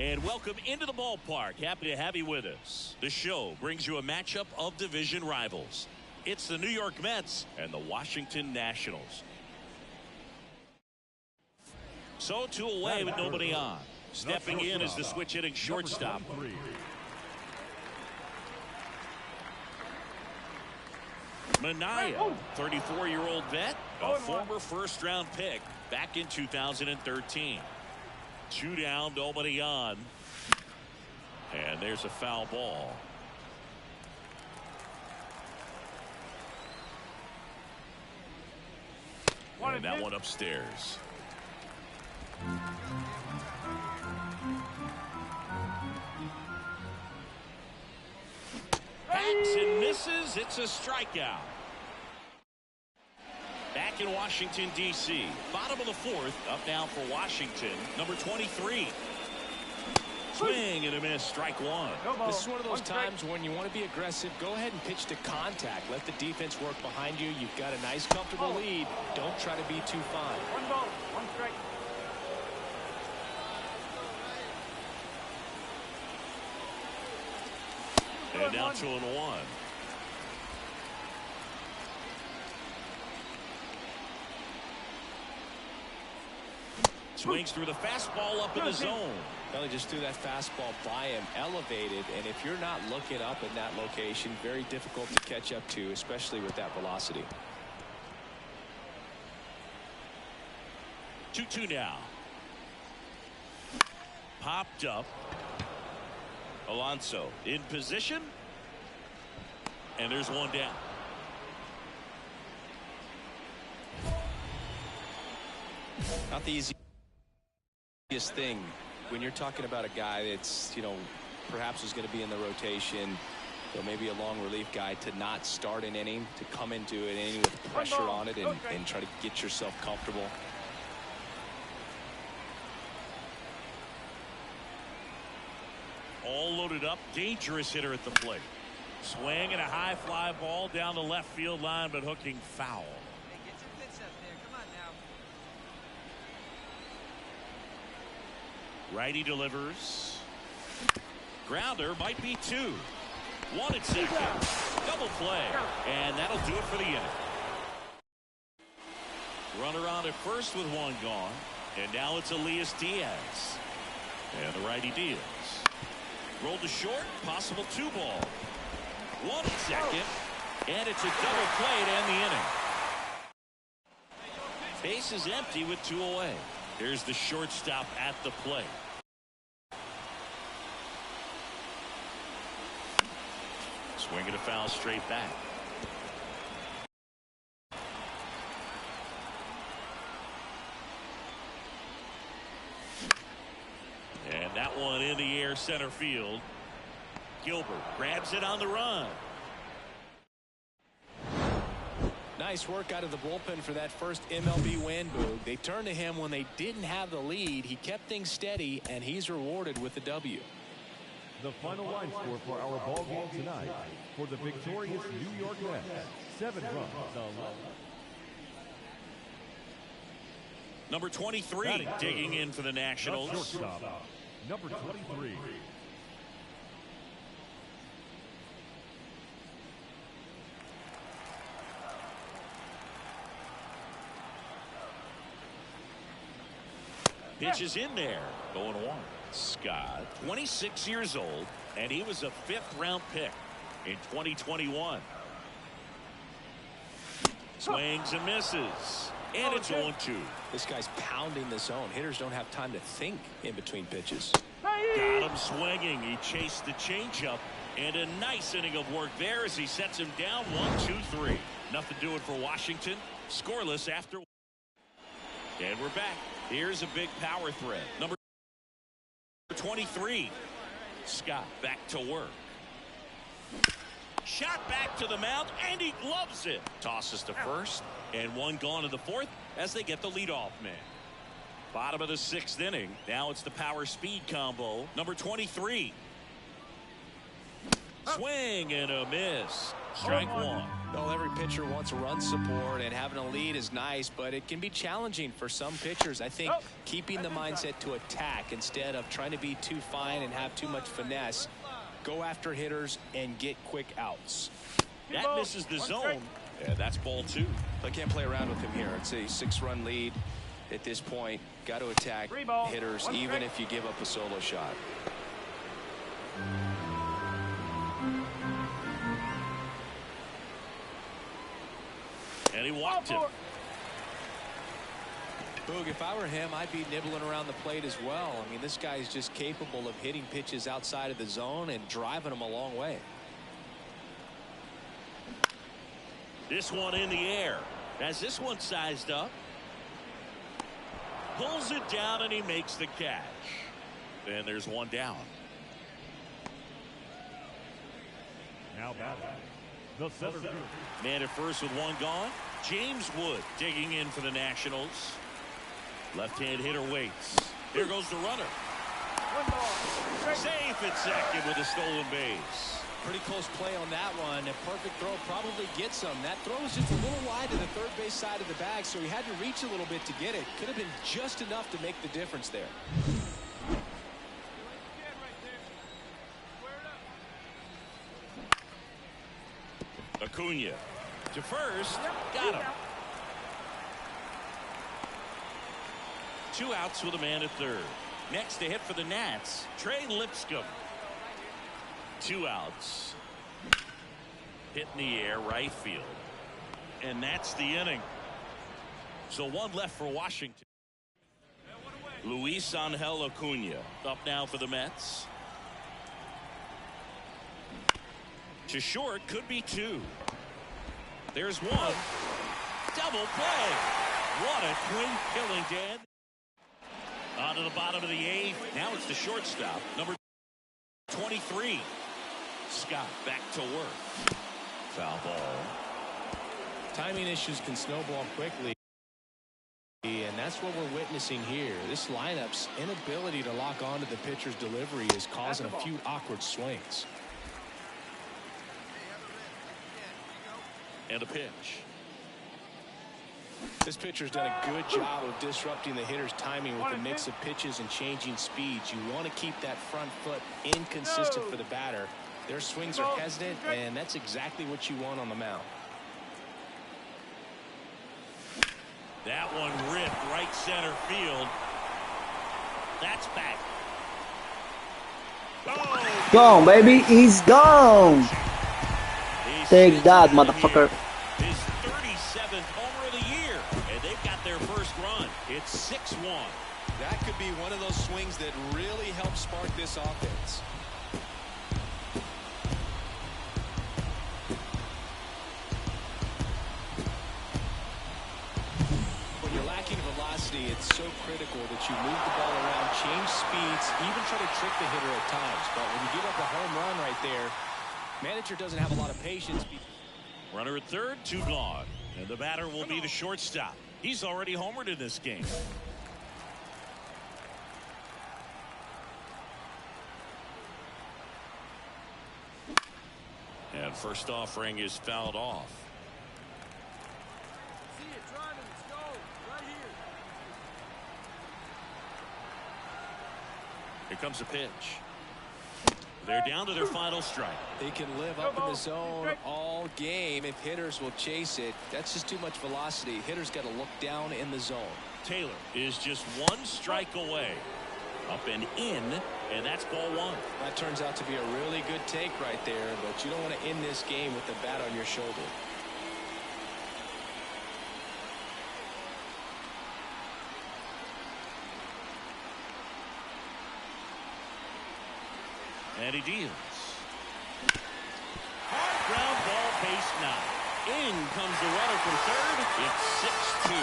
And welcome into the ballpark. Happy to have you with us. The show brings you a matchup of division rivals. It's the New York Mets and the Washington Nationals. So 2 away with nobody on. Stepping in is the switch hitting shortstop. Manaea, 34-year-old vet, a former first-round pick back in 2013. 2 down, nobody on. And there's a foul ball. And that one upstairs. Hacks and misses. It's a strikeout. Back in Washington, D.C. Bottom of the 4th. Up now for Washington. Number 23. Swing and a miss. Strike 1. This is one of those times when you want to be aggressive. Go ahead and pitch to contact. Let the defense work behind you. You've got a nice, comfortable lead. Don't try to be too fine. 1 ball, 1 strike. And now 2-1. Swings through the fastball up in the zone. Well, he just threw that fastball by him, elevated, and if you're not looking up in that location, very difficult to catch up to, especially with that velocity. 2-2 now. Popped up. Alonso in position. And there's 1 down. Not the easiest thing when you're talking about a guy that's, perhaps is going to be in the rotation, maybe a long relief guy, to not start an inning, to come into an inning with pressure on it and try to get yourself comfortable. All loaded up. Dangerous hitter at the plate. Swing and a high fly ball down the left field line, but hooking foul. Hey, get your pitch up there. Come on now. Righty delivers. Grounder might be 2. 1 at second. Double play. And that'll do it for the inning. Runner on at first with 1 gone. And now it's Elias Diaz. And the righty deals. Rolled to short. Possible 2 ball. 1 at second. And it's a double play to end the inning. Base is empty with 2 away. Here's the shortstop at the plate. Swinging a foul straight back. And that one in the air center field. Gilbert grabs it on the run. Nice work out of the bullpen for that first MLB win, Boog. They turned to him when they didn't have the lead. He kept things steady, and he's rewarded with the W. The final line score for our ball game tonight: for the victorious New York Mets, 7 runs to 11. Number 23 digging in for the Nationals. Shortstop, number 23. Pitch is in there. Going 1. Scott, 26 years old, and he was a 5th-round pick in 2021. Swings and misses. And it's 0-2. This guy's pounding the zone. Hitters don't have time to think in between pitches. Got him swinging. He chased the changeup. And a nice inning of work there as he sets him down 1-2-3. Nothing doing for Washington. Scoreless after. And we're back. Here's a big power threat. Number 23. Scott back to work. Shot back to the mound, and he gloves it. Tosses to first, and 1 gone to the 4th as they get the leadoff man. Bottom of the 6th inning. Now it's the power speed combo. Number 23. Swing and a miss. Strike one. Well, every pitcher wants run support, and having a lead is nice, but it can be challenging for some pitchers. I think keeping the mindset to attack instead of trying to be too fine and have too much finesse, go after hitters and get quick outs. That misses the zone. Yeah, that's ball two. I can't play around with him here. It's a 6-run lead at this point. Got to attack hitters even if you give up a solo shot. And he walked him. Boog, if I were him, I'd be nibbling around the plate as well. I mean, this guy is just capable of hitting pitches outside of the zone and driving them a long way. This one in the air. Has this one sized up. Pulls it down and he makes the catch. And there's one down. Now batting, the center field. Man at first with one gone. James Wood digging in for the Nationals. Left-hand hitter waits. Here goes the runner. Safe at second with a stolen base. Pretty close play on that one. A perfect throw probably gets him. That throw was just a little wide to the third base side of the bag, so he had to reach a little bit to get it. Could have been just enough to make the difference there. Acuna to first. Got him. 2 outs with a man at third. Next to hit for the Nats, Trey Lipscomb. 2 outs. Hit in the air, right field. And that's the inning. So 1 left for Washington. Luis Angel Acuna up now for the Mets. To short, could be 2. There's 1. Double play. What a twin killing, Dan. On to the bottom of the 8th. Now it's the shortstop, number 23. Scott back to work. Foul ball. Timing issues can snowball quickly, and that's what we're witnessing here. This lineup's inability to lock onto the pitcher's delivery is causing a few awkward swings. And a pitch. This pitcher's done a good job of disrupting the hitter's timing with a mix of pitches and changing speeds. You want to keep that front foot inconsistent for the batter. Their swings are hesitant, and that's exactly what you want on the mound. That one ripped right center field. That's back. Oh! Gone, baby. He's gone. Take that, motherfucker. His 37th homer of the year, and they've got their first run. It's 6-1. That could be one of those swings that really helps spark this offense. When you're lacking velocity, it's so critical that you move the ball around, change speeds, even try to trick the hitter at times. But when you give up a home run right there, manager doesn't have a lot of patience. Runner at third, 2 gone. And the batter will be the shortstop. He's already homered in this game. And first offering is fouled off. See it driving. Let's go. Right here. Here comes a pitch. They're down to their final strike. They can live up in the zone all game if hitters will chase it. That's just too much velocity. Hitters got to look down in the zone. Taylor is just 1 strike away. Up and in, and that's ball 1. That turns out to be a really good take right there, but you don't want to end this game with the bat on your shoulder. And he deals. Hard ground ball, base 9. In comes the runner from third. It's 6-2.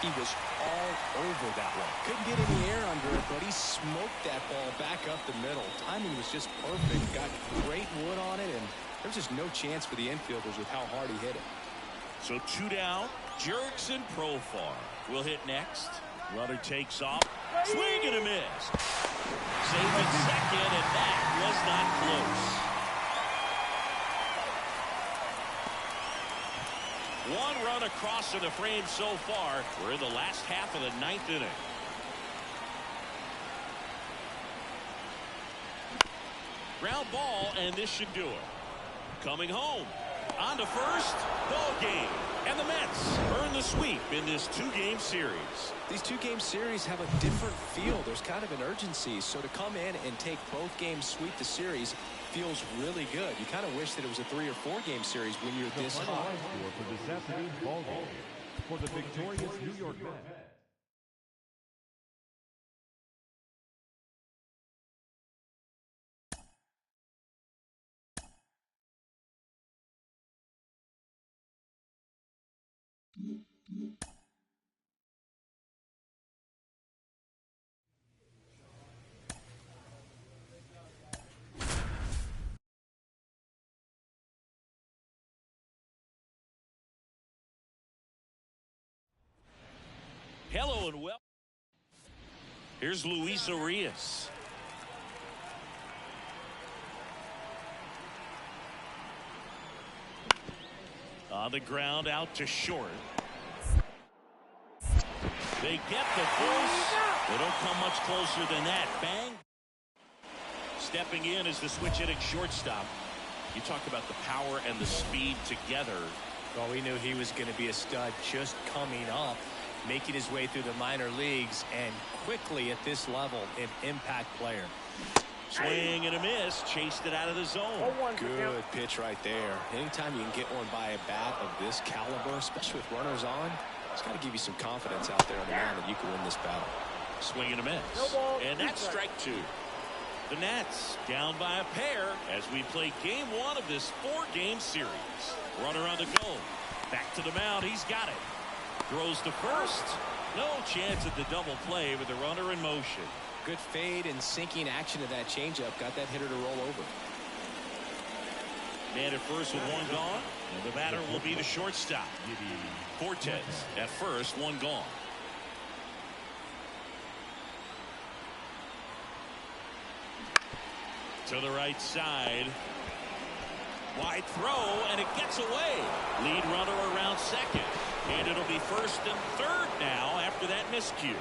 He was all over that one. Couldn't get any air under it, but he smoked that ball back up the middle. Timing was just perfect. Got great wood on it, and there's just no chance for the infielders with how hard he hit it. So 2 down. Jerks and Profar will hit next. Runner takes off. Swing and a miss. Save at second, and that was not close. One run across in the frame so far. We're in the last half of the 9th inning. Ground ball, and this should do it. Coming home. On to first. Ball game. And the Mets earn the sweep in this 2-game series. These 2-game series have a different feel. There's kind of an urgency. So to come in and take both games, sweep the series, feels really good. You kind of wish that it was a 3- or 4-game series when you're this high. Score for this afternoon's ball game for the victorious New York Mets. Hello and well. Here's Luis Arias. On the ground, out to short. They get the force. They don't come much closer than that. Bang. Stepping in is the switch hitting shortstop. You talk about the power and the speed together. Well, we knew he was going to be a stud just coming up, making his way through the minor leagues, and quickly at this level, an impact player. Swing and a miss. Chased it out of the zone. Good pitch right there. Anytime you can get one by a bat of this caliber, especially with runners on, it's got to give you some confidence out there on the mound that you can win this battle. Swing and a miss. And that's strike 2. The Nats down by a pair as we play game 1 of this 4-game series. Runner on the go. Back to the mound. He's got it. Throws to first. No chance at the double play with the runner in motion. Good fade and sinking action of that changeup. Got that hitter to roll over. Man at first with 1 gone. And the batter will be the shortstop. Fortes at first, 1 gone. To the right side. Wide throw, and it gets away. Lead runner around second. And it'll be first and third now after that miscue.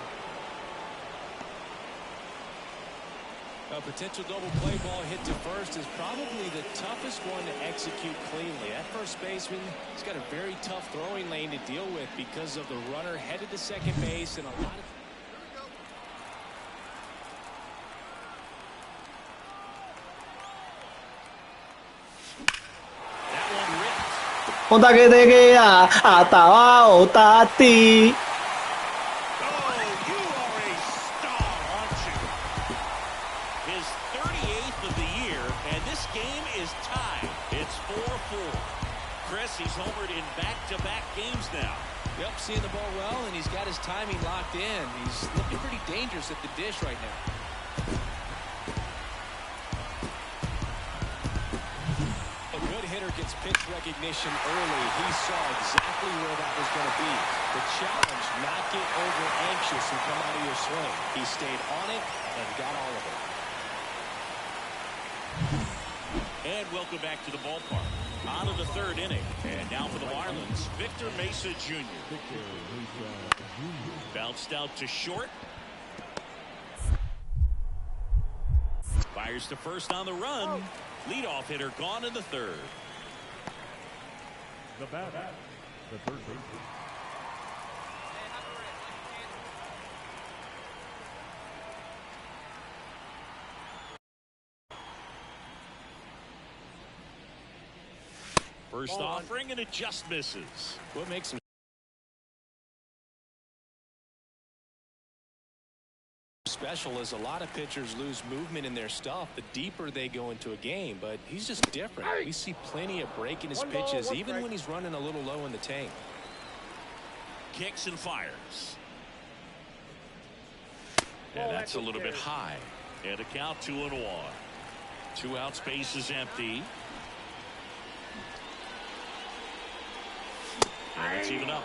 A potential double play ball hit to first is probably the toughest one to execute cleanly. That first baseman, he's got a very tough throwing lane to deal with because of the runner headed to second base and a lot of... Onda que te queda hasta abajo, Tati. His 38th of the year, and this game is tied. It's 4-4. Chris, he's homered in back-to-back games now. Yep, seeing the ball well, and he's got his timing locked in. He's looking pretty dangerous at the dish right now. A good hitter gets pitch recognition early. He saw exactly where that was going to be. The challenge, not get over anxious and come out of your swing. He stayed on it and got all of it. And welcome back to the ballpark. On to the 3rd inning. And now for the Marlins, Victor Mesa Jr. Bounced out to short. Fires to first on the run. Leadoff hitter gone in the 3rd. The batter, the third baseman. First offering, and it just misses. What makes him special is a lot of pitchers lose movement in their stuff the deeper they go into a game, but he's just different. We see plenty of break in his pitches, even when he's running a little low in the tank. Kicks and fires. And that's a little bit high. And a count 2-1. 2 out, space is empty. And it's even up.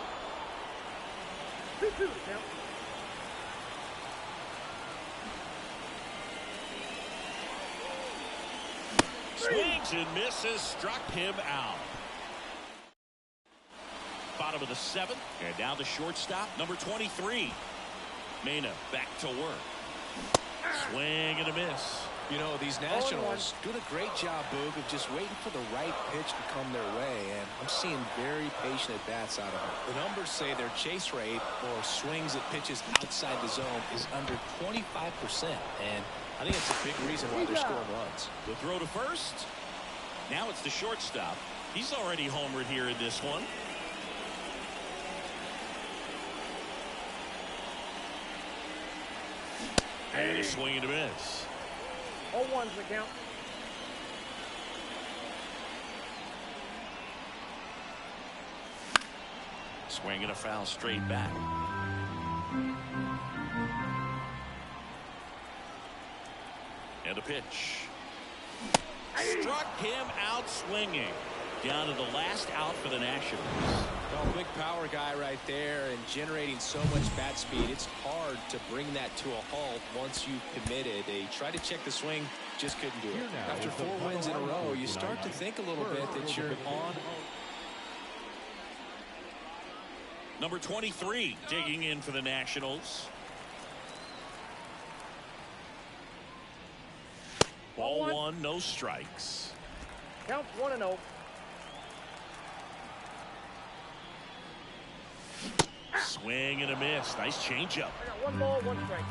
Swings and misses, struck him out. bottom of the 7th. And now the shortstop, number 23. Mena back to work. Swing and a miss. You know, these Nationals doing a great job, Boog, of just waiting for the right pitch to come their way, and I'm seeing very patient at-bats out of them. The numbers say their chase rate, or swings at pitches outside the zone, is under 25%, and I think that's a big reason why they're scoring runs. The throw to first. Now it's the shortstop. He's already homered here in this one. And a swing and a miss. 0-1's the count. Swing and a foul straight back. And a pitch. Struck him out swinging. Down to the last out for the Nationals. Well, big power guy right there and generating so much bat speed. It's hard to bring that to a halt once you've committed. They tried to check the swing, just couldn't do it. After 4 wins in a row, you start to think a little bit that you're on. Number 23 digging in for the Nationals. Ball 1, no strikes. Count 1-0. Swing and a miss. Nice changeup. I got 1 ball, 1 strike.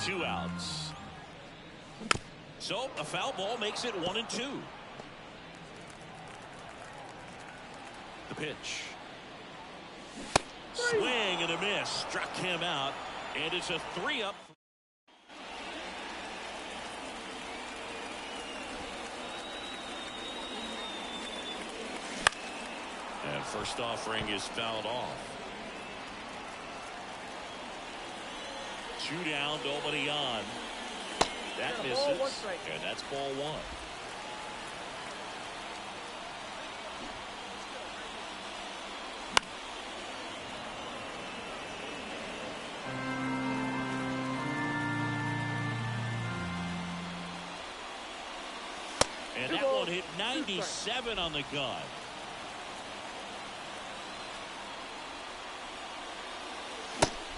2 outs. So a foul ball makes it 1-2. The pitch. Swing and a miss. Struck him out. And it's a 3-up. And first offering is fouled off. 2 down, nobody on. That misses. And that's ball 1. And that one hit 97 on the gun.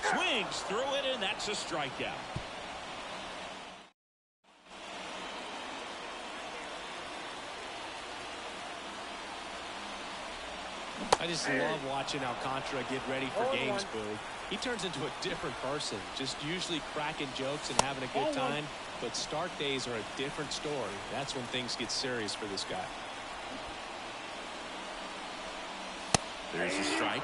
Swings through it, and that's a strikeout. I just love watching Alcantara get ready for games, Boo. He turns into a different person, just usually cracking jokes and having a good time. But start days are a different story. That's when things get serious for this guy. There's a strike.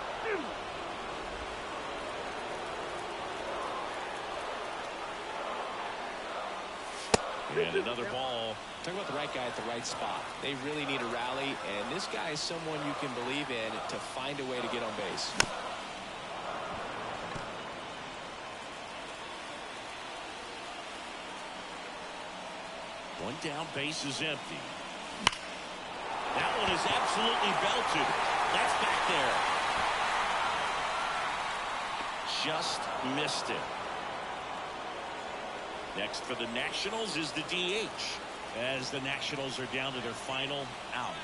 And another ball. Talk about the right guy at the right spot. They really need a rally, and this guy is someone you can believe in to find a way to get on base. One down, base is empty. That one is absolutely belted. That's back there. Just missed it. Next for the Nationals is the DH, as the Nationals are down to their final out.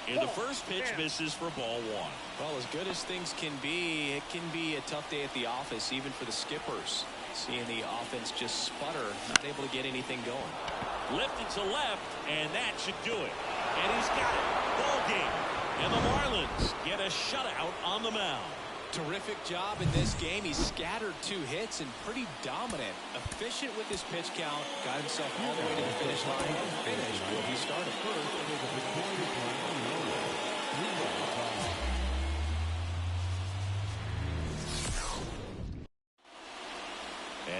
And the first pitch misses for ball 1. Well, as good as things can be, it can be a tough day at the office, even for the skippers. Seeing the offense just sputter, not able to get anything going. Lifted to left, and that should do it. And he's got it. Ball game. And the Marlins get a shutout on the mound. Terrific job in this game. He scattered 2 hits and pretty dominant. Efficient with his pitch count. Got himself all the way to the finish line and finished where he started.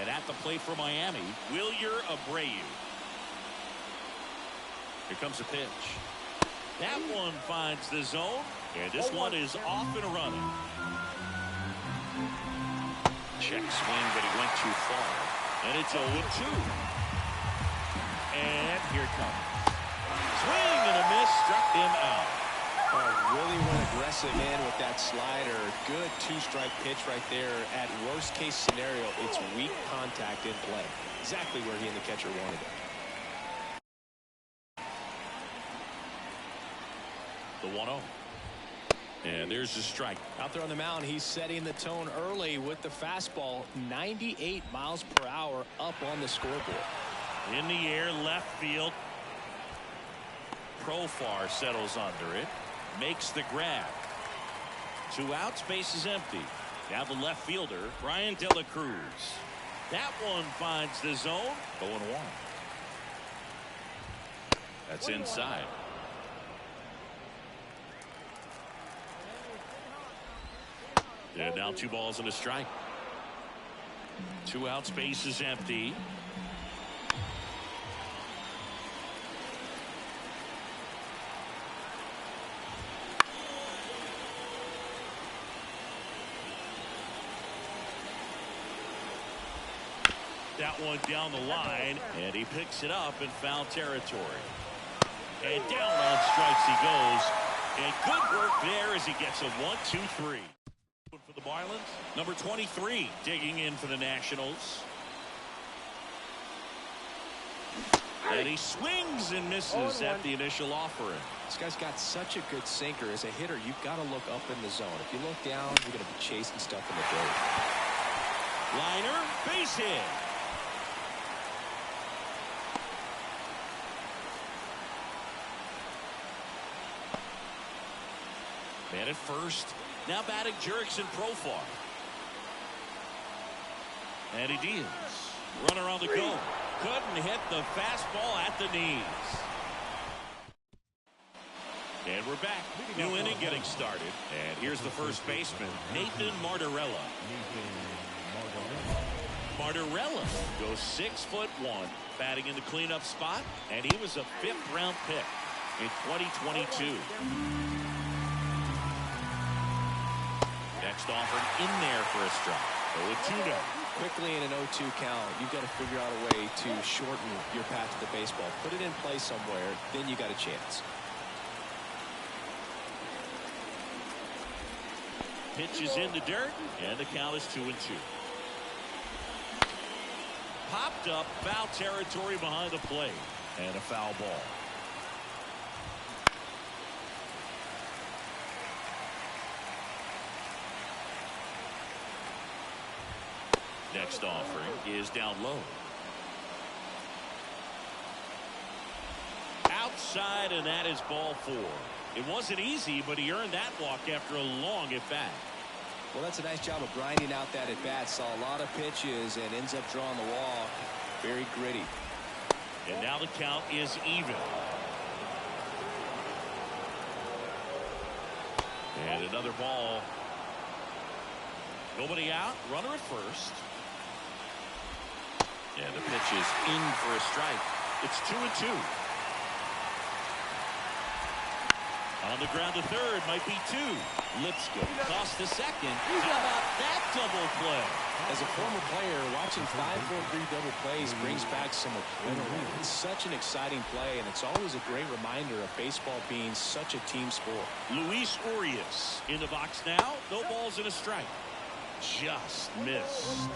And at the plate for Miami, Wilyer Abreu. Here comes a pitch. That one finds the zone, and this one is off and running. Check swing, but he went too far. And it's 0-2. And here it comes. Swing and a miss, struck him out. Really went aggressive in with that slider. Good 2-strike pitch right there. At worst case scenario, it's weak contact in play. Exactly where he and the catcher wanted it. The 1-0. And there's the strike. Out there on the mound, he's setting the tone early with the fastball. 98 miles per hour up on the scoreboard. In the air, left field. Profar settles under it. Makes the grab. 2 outs, base is empty. Now the left fielder, Brian De La Cruz. That one finds the zone. 0-1. That's inside. And now 2 balls and a strike. 2 outs, base is empty. That one down the line, and he picks it up in foul territory. And down on strikes he goes. And good work there as he gets a 1-2-3. For the Marlins, number 23 digging in for the Nationals. And he swings and misses at the initial offering. This guy's got such a good sinker. As a hitter, you've got to look up in the zone. If you look down, you're going to be chasing stuff in the dirt. Liner, base hit. Man at first. Now batting Jurickson Profar. And he deals. Runner on the go. Couldn't hit the fastball at the knees. And we're back. New inning getting started. And here's the first baseman, Nathan Martorella. Martorella goes 6'1", batting in the cleanup spot. And he was a 5th-round pick in 2022. Next offered in there for a strike. 0-2 now. Quickly in an 0-2 count, you've got to figure out a way to shorten your path to the baseball. Put it in play somewhere, then you got a chance. Pitch is in the dirt, and the count is 2-2. Popped up, foul territory behind the plate, and a foul ball. Next offering is down low. Outside, and that is ball 4. It wasn't easy, but he earned that walk after a long at-bat. Well, that's a nice job of grinding out that at-bat. Saw a lot of pitches and ends up drawing the walk. Very gritty. And now the count is even. And another ball. Nobody out. Runner at first. And the pitch is in for a strike. It's 2-2. On the ground to third, might be 2. Lipscomb tossed to second. How about that double play? As a former player, watching 5-4-3 double plays brings back some adrenaline. It's such an exciting play, and it's always a great reminder of baseball being such a team sport. Luis Urias in the box now. No balls and a strike. Just missed.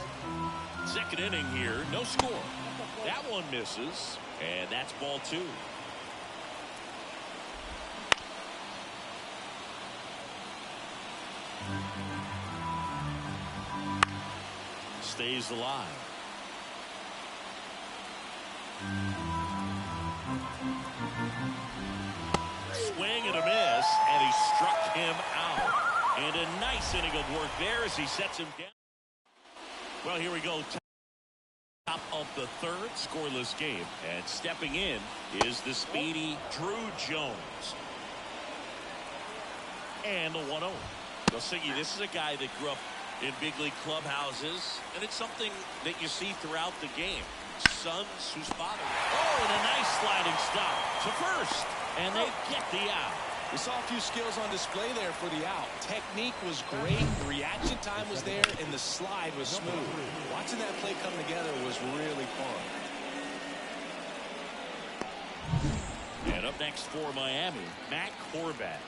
Second inning here, no score. That one misses, and that's ball 2. Stays alive. Swing and a miss, and he struck him out. And a nice inning of work there as he sets him down. Well, here we go. Top of the third, scoreless game. And stepping in is the speedy Drew Jones. And the 1-0. Well, Siggy, this is a guy that grew up in big league clubhouses, and it's something that you see throughout the game. Sons whose father. Oh, and a nice sliding stop to first. And they get the out. We saw a few skills on display there for the out. Technique was great, the reaction time was there, and the slide was smooth. Watching that play come together was really fun. And up next for Miami, Matt Horvat.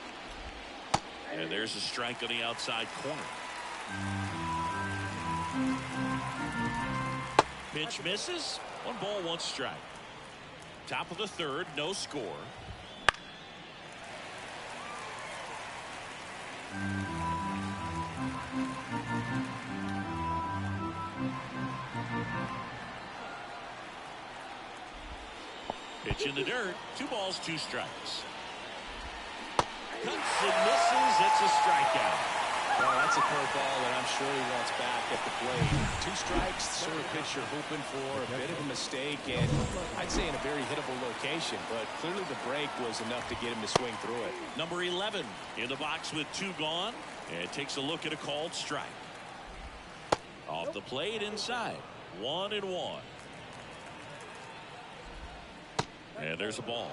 And there's a strike on the outside corner. Pitch misses. 1 ball, 1 strike. Top of the third, no score. Pitch in the dirt. 2 balls, 2 strikes. Cuts and misses. It's a strikeout. Well, that's a curveball that I'm sure he wants back at the plate. 2 strikes, sort of pitch you're hoping for. A bit of a mistake, and I'd say in a very hittable location, but clearly the break was enough to get him to swing through it. Number 11 in the box with 2 gone, and takes a look at a called strike. Off the plate inside. 1-1. And there's a ball.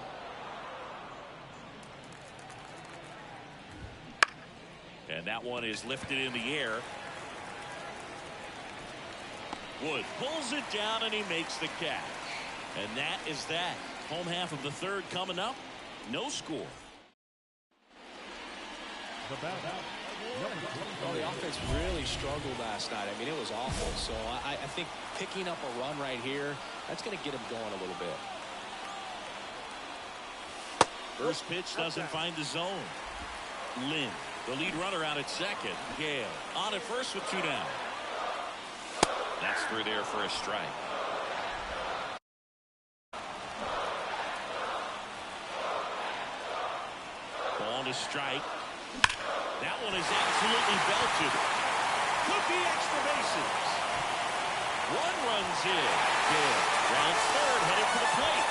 And that one is lifted in the air. Wood pulls it down and he makes the catch. And that is that. Home half of the third coming up. No score. Well, the offense really struggled last night. I mean, it was awful. So I think picking up a run right here, that's going to get him going a little bit. First pitch doesn't find the zone. Lynn, the lead runner, out at second. Gale on at first with 2 down. That's through there for a strike. Ball to strike. That one is absolutely belted. Could be extra bases. 1 runs in. Gale rounds third, headed for the plate.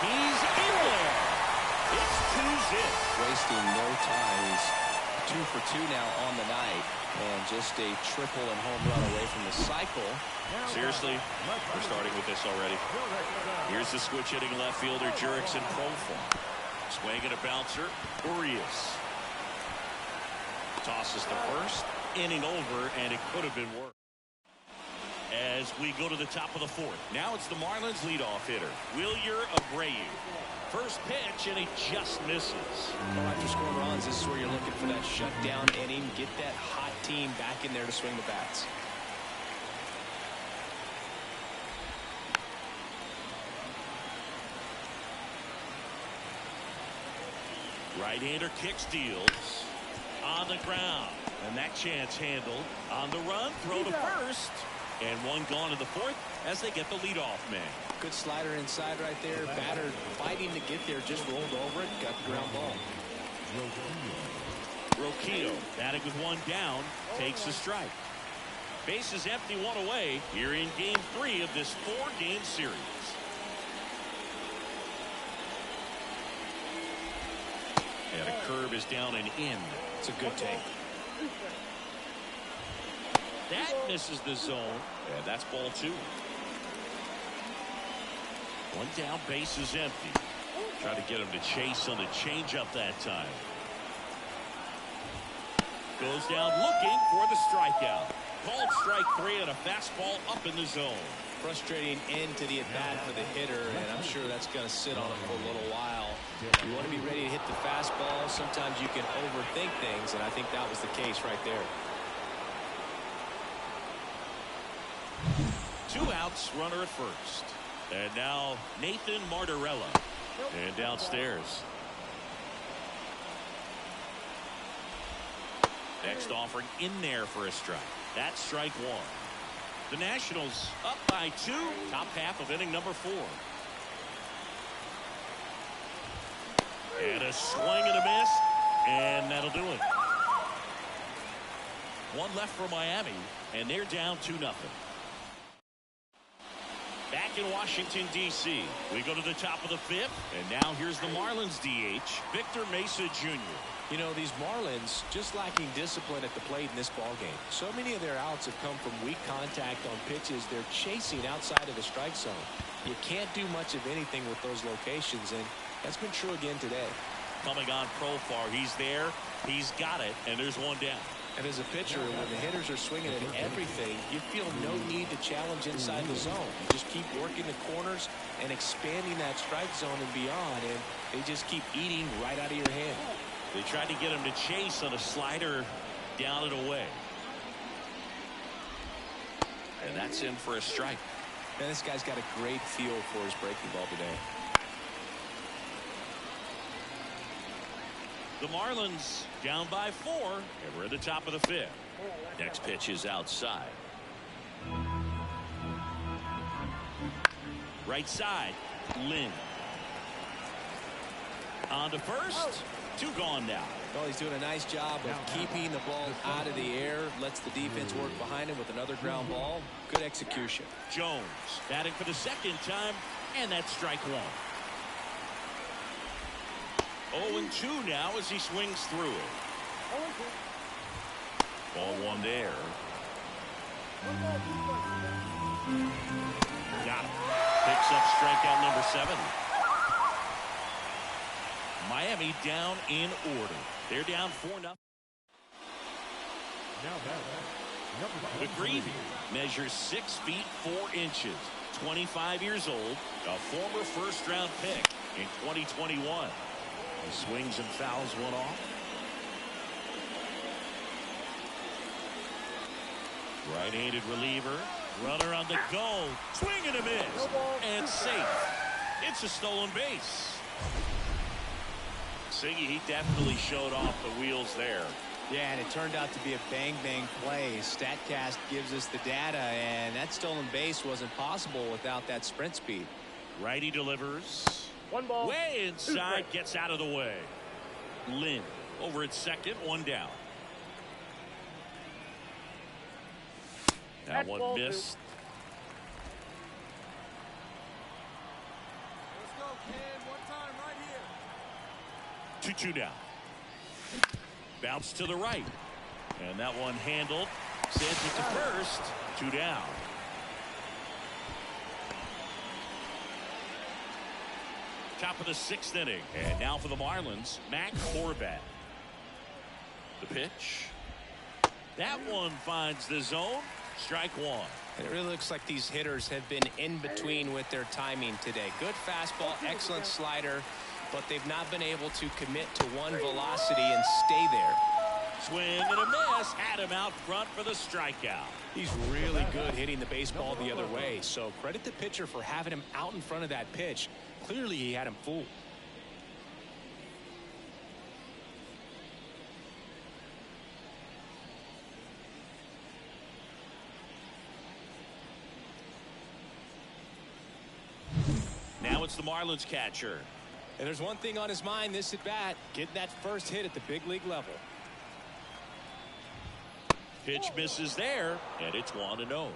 He's in there. It's 2 zip. Wasting no time. He's 2 for 2 now on the night, and just a triple and home run away from the cycle. Seriously, we're starting with this already. Here's the switch hitting left fielder Jurickson profile. Swinging a bouncer. Urias tosses the first. Inning over, and it could have been worse. As we go to the top of the 4th. Now it's the Marlins leadoff hitter, Wilyer Abreu. First pitch, and he just misses. Well, after scoring runs, this is where you're looking for that shutdown inning. Get that hot team back in there to swing the bats. Right-hander kicks, deals. On the ground. And that chance handled. On the run, throw to first. And 1 gone in the 4th as they get the leadoff man. Good slider inside right there. Batter fighting to get there. Just rolled over it. Got the ground ball. Roquillo batting with 1 down. Takes a strike. Bases empty, 1 away. Here in game 3 of this 4-game series. And a curve is down and in. It's a good take. That misses the zone. And that's ball 2. 1 down, base is empty. Try to get him to chase on the changeup that time. Goes down looking for the strikeout. Called strike 3 and a fastball up in the zone. Frustrating end to the at-bat for the hitter, and I'm sure that's going to sit on him for a little while. You want to be ready to hit the fastball. Sometimes you can overthink things, and I think that was the case right there. 2 outs, runner at first. And now Nathan Martorella. And downstairs. Next offering in there for a strike. That's strike 1. The Nationals up by 2. Top half of inning number 4. And a swing and a miss. And that'll do it. 1 left for Miami. And they're down 2-0. Back in Washington, D.C. We go to the top of the 5th. And now here's the Marlins DH, Victor Mesa Jr. You know, these Marlins just lacking discipline at the plate in this ballgame. So many of their outs have come from weak contact on pitches they're chasing outside of the strike zone. You can't do much of anything with those locations, and that's been true again today. Coming on profile, he's there, he's got it, and there's 1 down. And as a pitcher, when the hitters are swinging at everything, you feel no need to challenge inside the zone. You just keep working the corners and expanding that strike zone and beyond, and they just keep eating right out of your hand. They tried to get him to chase on a slider down and away. And that's in for a strike. And this guy's got a great feel for his breaking ball today. The Marlins down by 4, and we're at the top of the 5th. Next pitch is outside. Right side, Lynn. On to first. 2 gone now. Well, he's doing a nice job of keeping the ball out of the air. Lets the defense work behind him with another ground ball. Good execution. Jones batting for the 2nd time, and that's strike 1. 0-2 now as he swings through it. 0-2. Ball 1 there. Got him. Picks up strikeout number 7. Miami down in order. They're down 4-0. Now batting, McGreevy measures 6 feet 4 inches. 25 years old. A former first-round pick in 2021. He swings and fouls one off. Right-handed reliever. Runner on the go. Swing and a miss. No ball, And 2 safe. It's a stolen base. Siggy, he definitely showed off the wheels there. Yeah, and it turned out to be a bang-bang play. StatCast gives us the data, and that stolen base wasn't possible without that sprint speed. Righty delivers. 1 ball. Way 2 inside, strikes. gets out of the way. Lynn over at second, 1 down. That That's one ball 2. missed. Let's go, kid. One time right here. 2-2 down. Bounce to the right. And that one handled. Sends it to first. 2 down. Top of the 6th inning. And now for the Marlins, Matt Corbett. The pitch. That one finds the zone. Strike 1. It really looks like these hitters have been in between with their timing today. Good fastball, excellent slider, but they've not been able to commit to one velocity and stay there. Swing and a miss. Had him out front for the strikeout. He's really good hitting the baseball the other way, so credit the pitcher for having him out in front of that pitch. Clearly he had him fooled. Now it's the Marlins catcher. And there's one thing on his mind this at bat, getting that first hit at the big league level. Pitch misses there, and it's 1-0.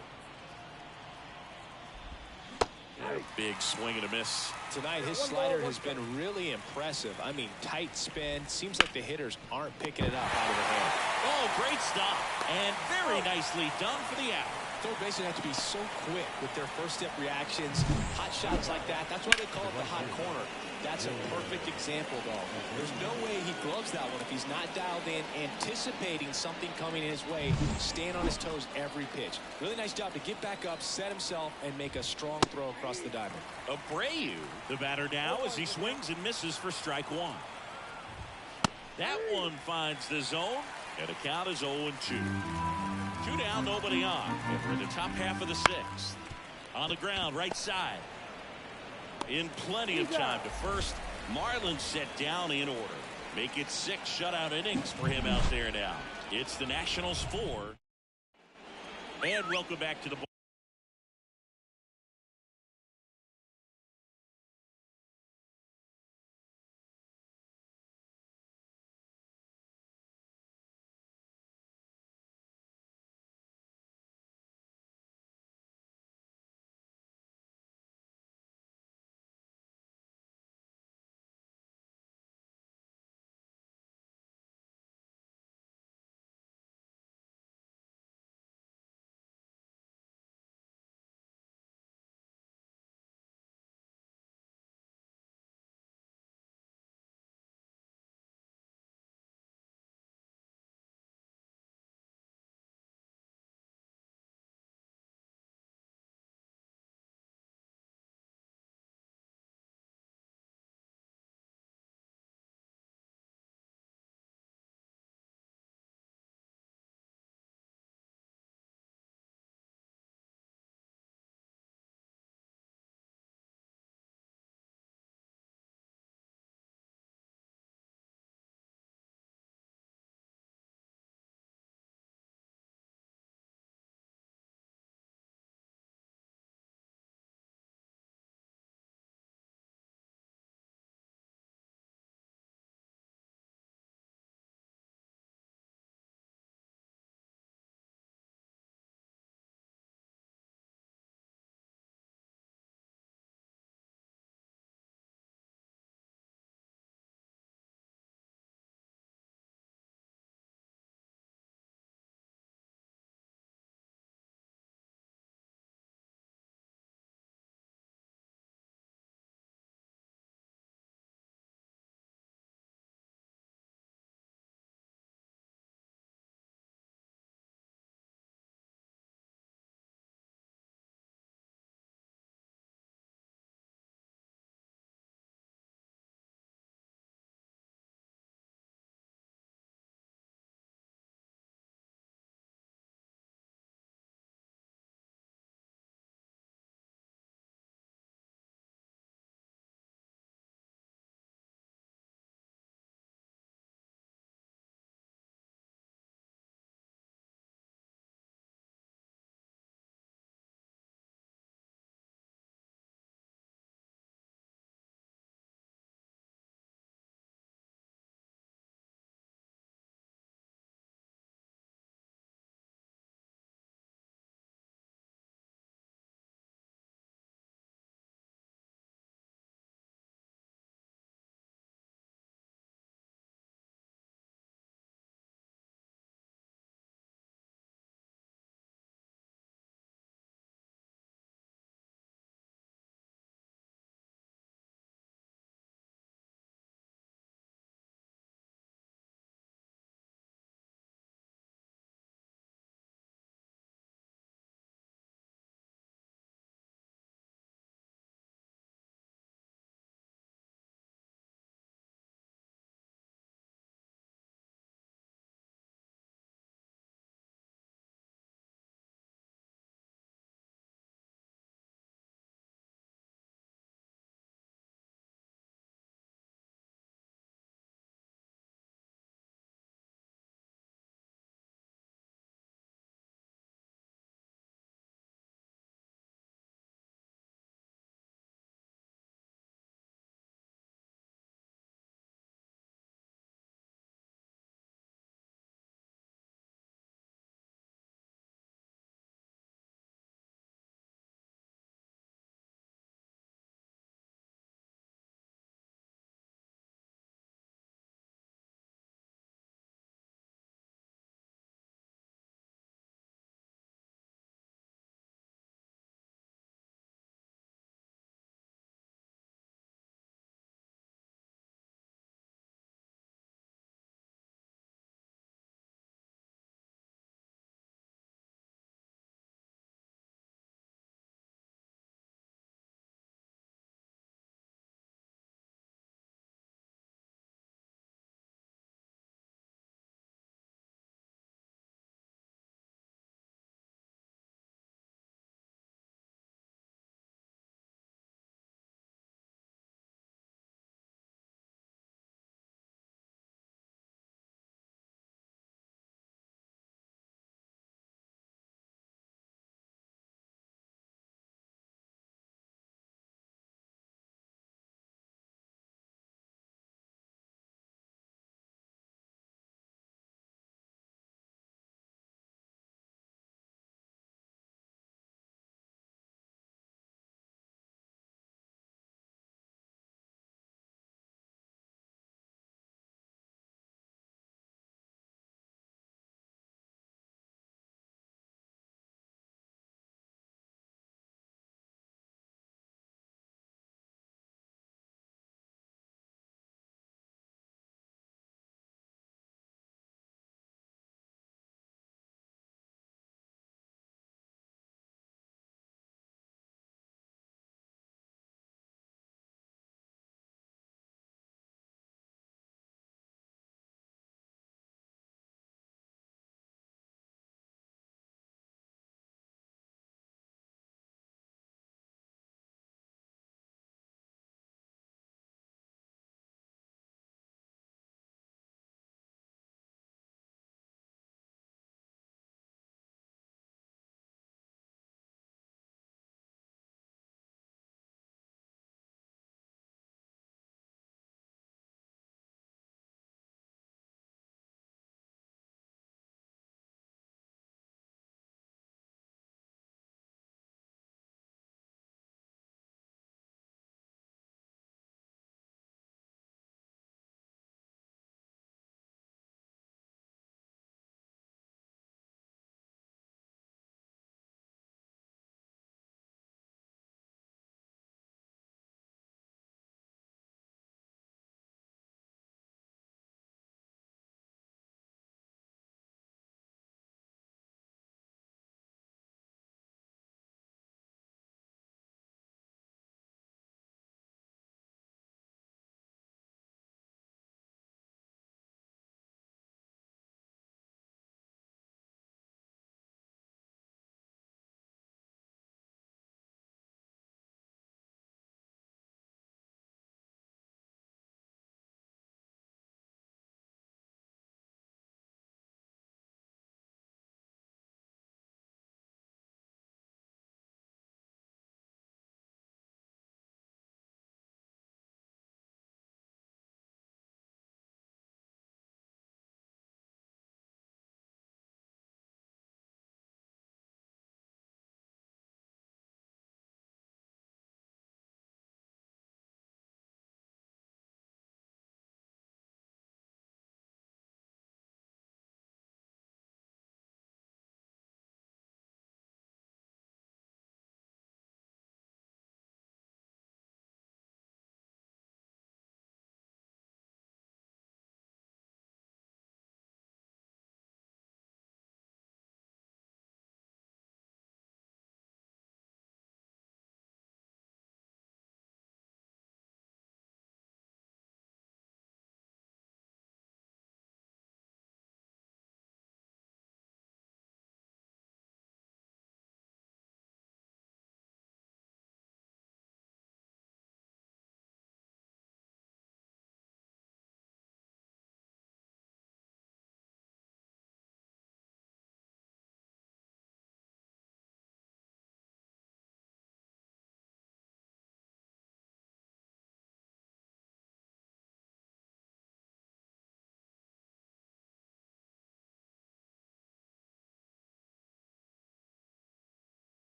A big swing and a miss. Tonight his slider has been really impressive. I mean, tight spin. Seems like the hitters aren't picking it up out of the hand. Oh, great stop. And very nicely done for the out. Third basemen have to be so quick with their first step reactions. Hot shots like that. That's why they call it the hot corner. That's a perfect example, though. There's no way he gloves that one if he's not dialed in, anticipating something coming his way, staying on his toes every pitch. Really nice job to get back up, set himself, and make a strong throw across the diamond. Abreu, the batter now as he swings and misses for strike 1. That one finds the zone, and the count is 0-2. 2 down, nobody on. And we're in the top half of the 6th. On the ground, right side. In plenty of time to first. Marlins set down in order. Make it 6 shutout innings for him out there now. It's the Nationals 4. And welcome back to the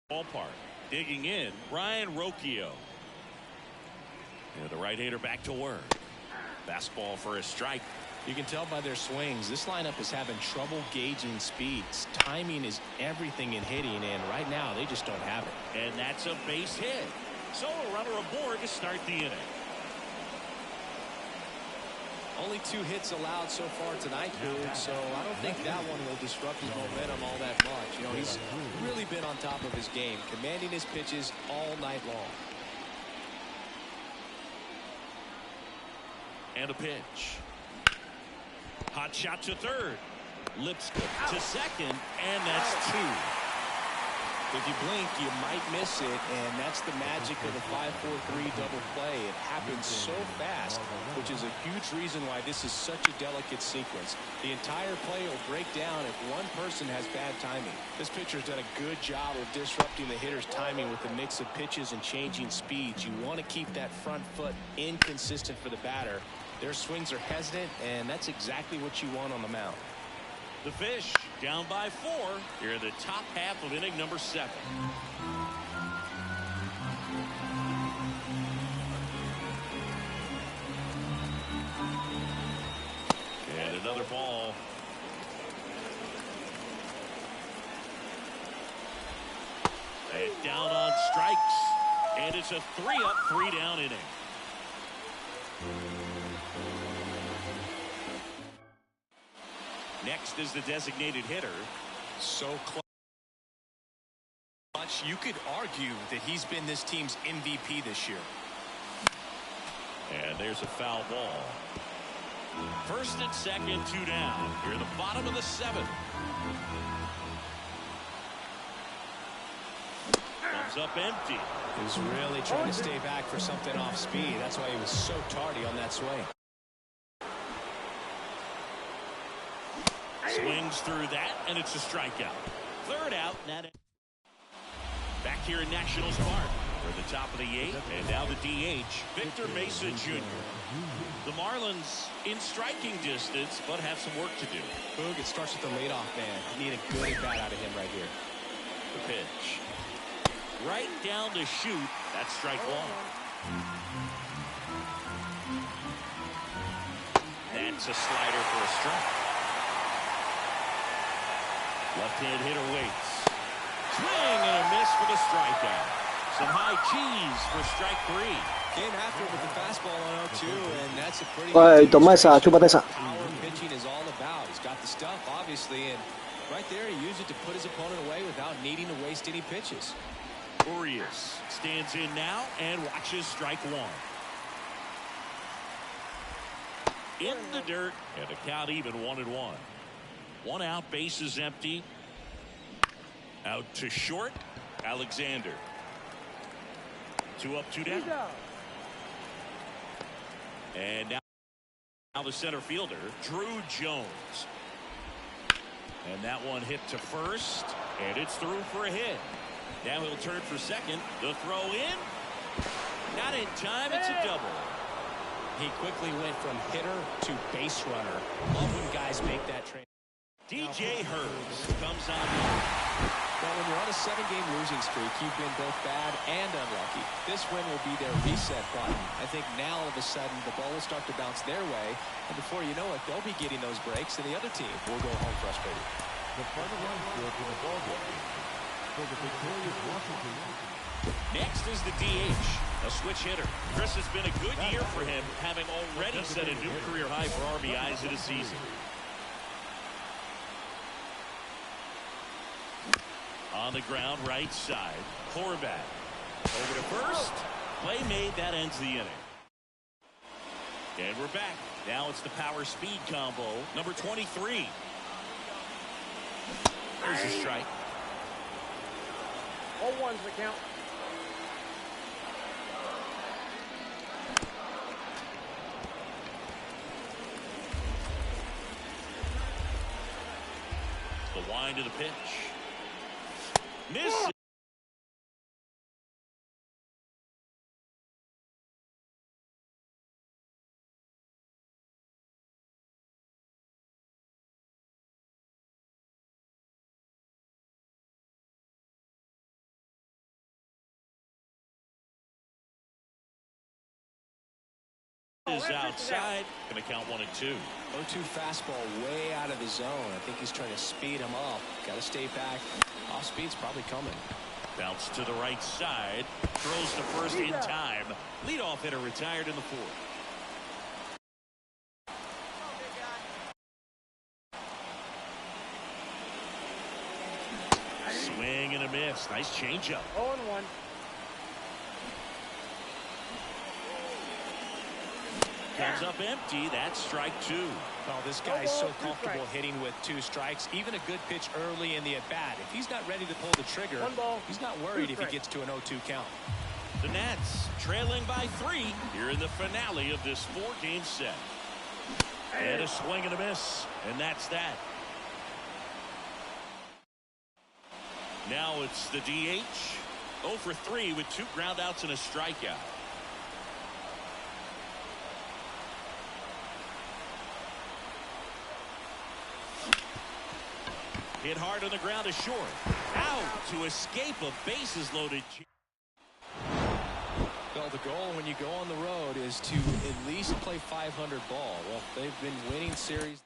Ballpark. Digging in, Ryan Rocchio. And the right-hander back to work. Fastball for a strike. You can tell by their swings, this lineup is having trouble gauging speeds. Timing is everything in hitting, and right now they just don't have it. And that's a base hit. So a runner aboard to start the inning. Only 2 hits allowed so far tonight, Boog, so I don't think that one will disrupt his momentum all that much. You know, he's really been on top of his game, commanding his pitches all night long. And a pitch. Hot shot to third. Lipscomb to second, and that's 2. If you blink, you might miss it, and that's the magic of the 5-4-3 double play. It happens so fast, which is a huge reason why this is such a delicate sequence. The entire play will break down if one person has bad timing. This pitcher's done a good job of disrupting the hitter's timing with the mix of pitches and changing speeds. You want to keep that front foot inconsistent for the batter. Their swings are hesitant, and that's exactly what you want on the mound. The Fish down by 4 here in the top half of inning number 7. And another ball. And down on strikes. And it's a 3-up, 3-down inning. Next is the designated hitter. So clutch, you could argue that he's been this team's MVP this year. And there's a foul ball. First and second, 2 down. Here in the bottom of the 7th. Comes up empty. He was really trying to stay back for something off speed. That's why he was so tardy on that swing. Swings through that, and it's a strikeout. 3rd out. Back here in Nationals Park. We're at the top of the 8th, and now the DH, Victor Mesa Jr. The Marlins in striking distance, but have some work to do. Boog, it starts with the leadoff man. You need a good at bat out of him right here. The pitch. Right down to shoot. That's strike 1. That's a slider for a strike. Left-hand hitter waits. Swing and a miss for the strikeout. Some high cheese for strike 3. Came after with the fastball on 0-2, and that's a pretty... Toma esa, chúpate esa. Power pitching is all about. He's got the stuff, obviously, and right there he used it to put his opponent away without needing to waste any pitches. Urias stands in now and watches strike 1. In the dirt, and the count even 1-1. 1 out, base is empty. Out to short, Alexander. 2 up, 2 down. And now the center fielder, Drew Jones. And that one hit to first, and it's through for a hit. Now he'll turn for second. The throw in. Not in time, it's a double. He quickly went from hitter to base runner. Love when guys make that transition. DJ Herbs comes on. Well, when you're on a 7-game losing streak, you've been both bad and unlucky. This win will be their reset button. I think now all of a sudden the ball will start to bounce their way, and before you know it, they'll be getting those breaks, and the other team will go home frustrated. The final line score for the ball game. For the victorious Washington. Next is the DH, a switch hitter. Chris, has been a good year for him, having already set a new career high for RBIs in a season. On the ground, right side. Horvat over to first. Play made. That ends the inning. And we're back. Now it's the power speed combo. Number 23. There's a strike. 0-1's the count. The wind to the pitch. Miss. is outside. Going to count 1 and 2. 0-2 fastball way out of the zone. I think he's trying to speed him up. Got to stay back. Off speed's probably coming. Bounce to the right side. Throws to first in time. Leadoff hitter retired in the 4th. Swing and a miss. Nice changeup. 0-1. Comes up empty. That's strike 2. Well, this guy's so comfortable hitting with 2 strikes. Even a good pitch early in the at-bat. If he's not ready to pull the trigger, he's not worried if he gets to an 0-2 count. The Nats trailing by 3 here in the finale of this 4-game set. And a swing and a miss. And that's that. Now it's the DH. 0 for 3 with 2 groundouts and a strikeout. Hit hard on the ground is short. Out to escape a bases loaded. Well, the goal when you go on the road is to at least play 500 ball. Well, they've been winning series.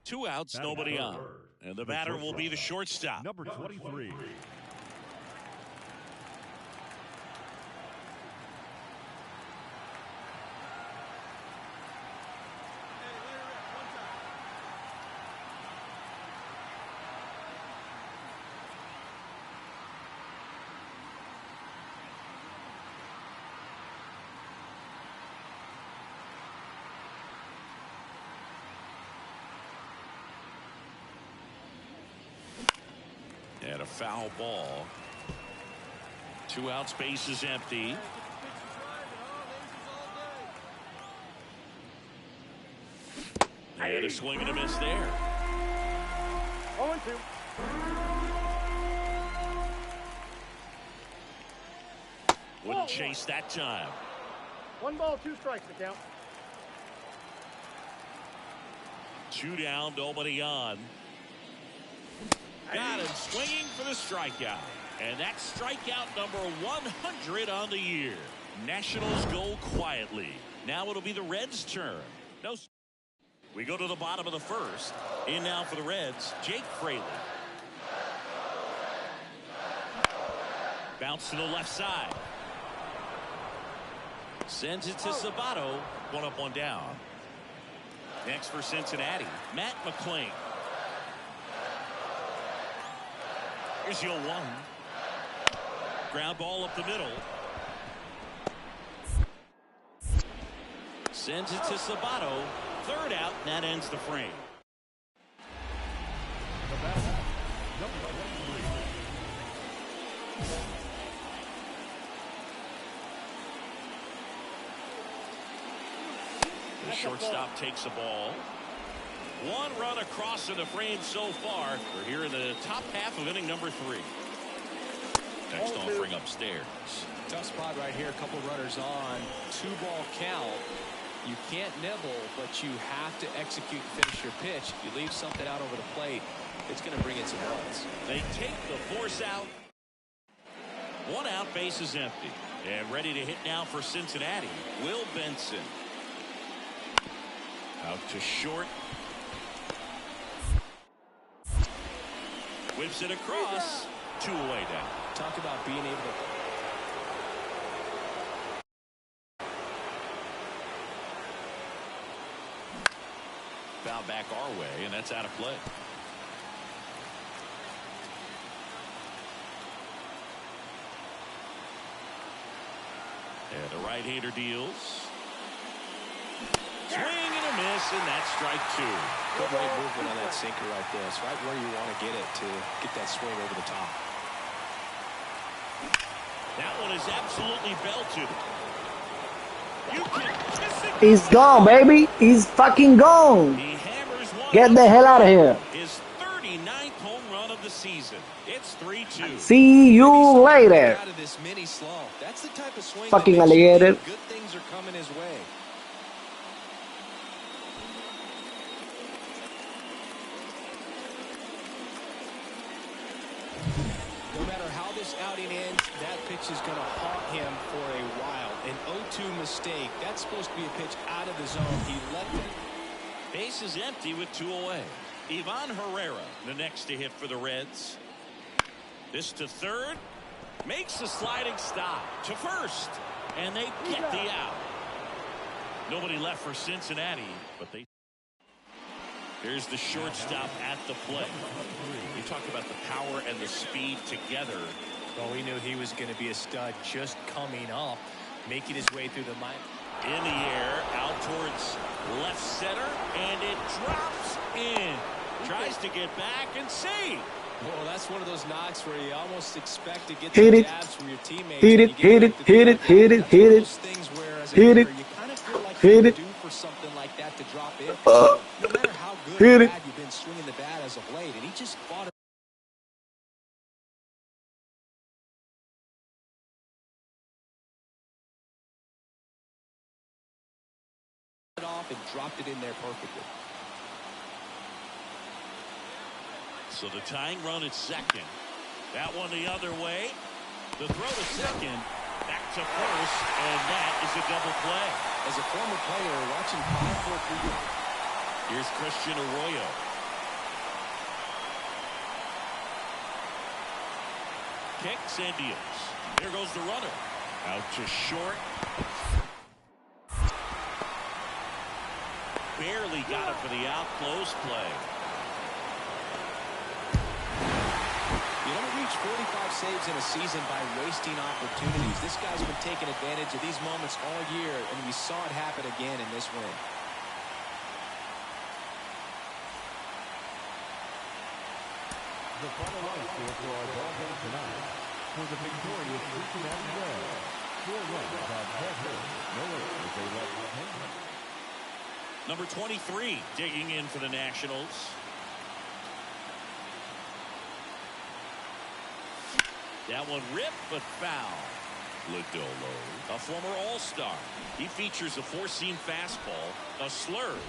Two outs, nobody on. And the batter will be the shortstop. Number 23. And a foul ball. 2 outs, base is empty. And a swing and a miss there. 0-2. Wouldn't chase that time. 1 ball, 2 strikes to count. 2 down, nobody on. Got him swinging for the strikeout. And that's strikeout number 100 on the year. Nationals go quietly. Now it'll be the Reds' turn. We go to the bottom of the 1st. In now for the Reds, Jake Fraley. Bounce to the left side. Sends it to Sabato. 1 up, 1 down. Next for Cincinnati, Matt McClain. Here's the 0-1. Ground ball up the middle. Sends it to Sabato. 3rd out, and that ends the frame. The batter, number 23. shortstop takes the ball. One run across in the frame so far. We're here in the top half of inning number 3. Next offering upstairs. Tough spot right here. A couple runners on. 2-ball count. You can't nibble, but you have to execute and finish your pitch. You leave something out over the plate, it's going to bring in some runs. They take the force out. 1 out, base is empty. And ready to hit now for Cincinnati, Will Benson. Out to short. Whips it across. 2 away now. Talk about being able to. Foul back our way, and that's out of play. And the right-hander deals. Swing and a miss, and that's strike 2. Good right movement on that sinker right there. It's right where you want to get it to get that swing over the top. That one is absolutely belted. You can kiss it. He's gone, baby. He's fucking gone. He hammers one. Get the hell out of here. His 39th home run of the season. It's 3-2. See you later. Out of this mini slump. That's the type of swing Fucking that makes you alligator. think good things are coming his way. No matter how this outing ends, that pitch is going to haunt him for a while. An 0-2 mistake. That's supposed to be a pitch out of the zone. He left it. Base is empty with 2 away. Ivan Herrera, the next to hit for the Reds. This to third. Makes a sliding stop to first. And they get the out. Nobody left for Cincinnati, but they. Here's the shortstop at the plate. We talk about the power and the speed together. Well, we knew he was going to be a stud just coming up, making his way through the mind. In the air, out towards left center, and it drops in. Tries to get back and save. Well, that's one of those knocks where you almost expect to get Hit some it. jabs from your teammates. Hit it, hit it, hit it, hit it, hit it. Hit it. You kind of feel like Hit you're it. due for something like that to drop in. No matter how good Hit or it. bad you've been swinging the bat as of late, and he just fought it off and dropped it in there perfectly. So the tying run at second. That one the other way. The throw to second. Back to first. And that is a double play. As a former player, watching 5-4-3. Here's Christian Arroyo. Kicks and deals. There goes the runner. Out to short. Barely got it for the out. Close play. You don't reach 45 saves in a season by wasting opportunities. This guy's been taking advantage of these moments all year, and we saw it happen again in this win. The final line score for our ball game tonight. For the victorious Cincinnati Reds, 4 runs on 10 hits, no errors as they led 10 runs. Number 23 digging in for the Nationals. That one ripped but foul. Lodolo, a former All-Star. He features a 4-seam fastball, a slurve,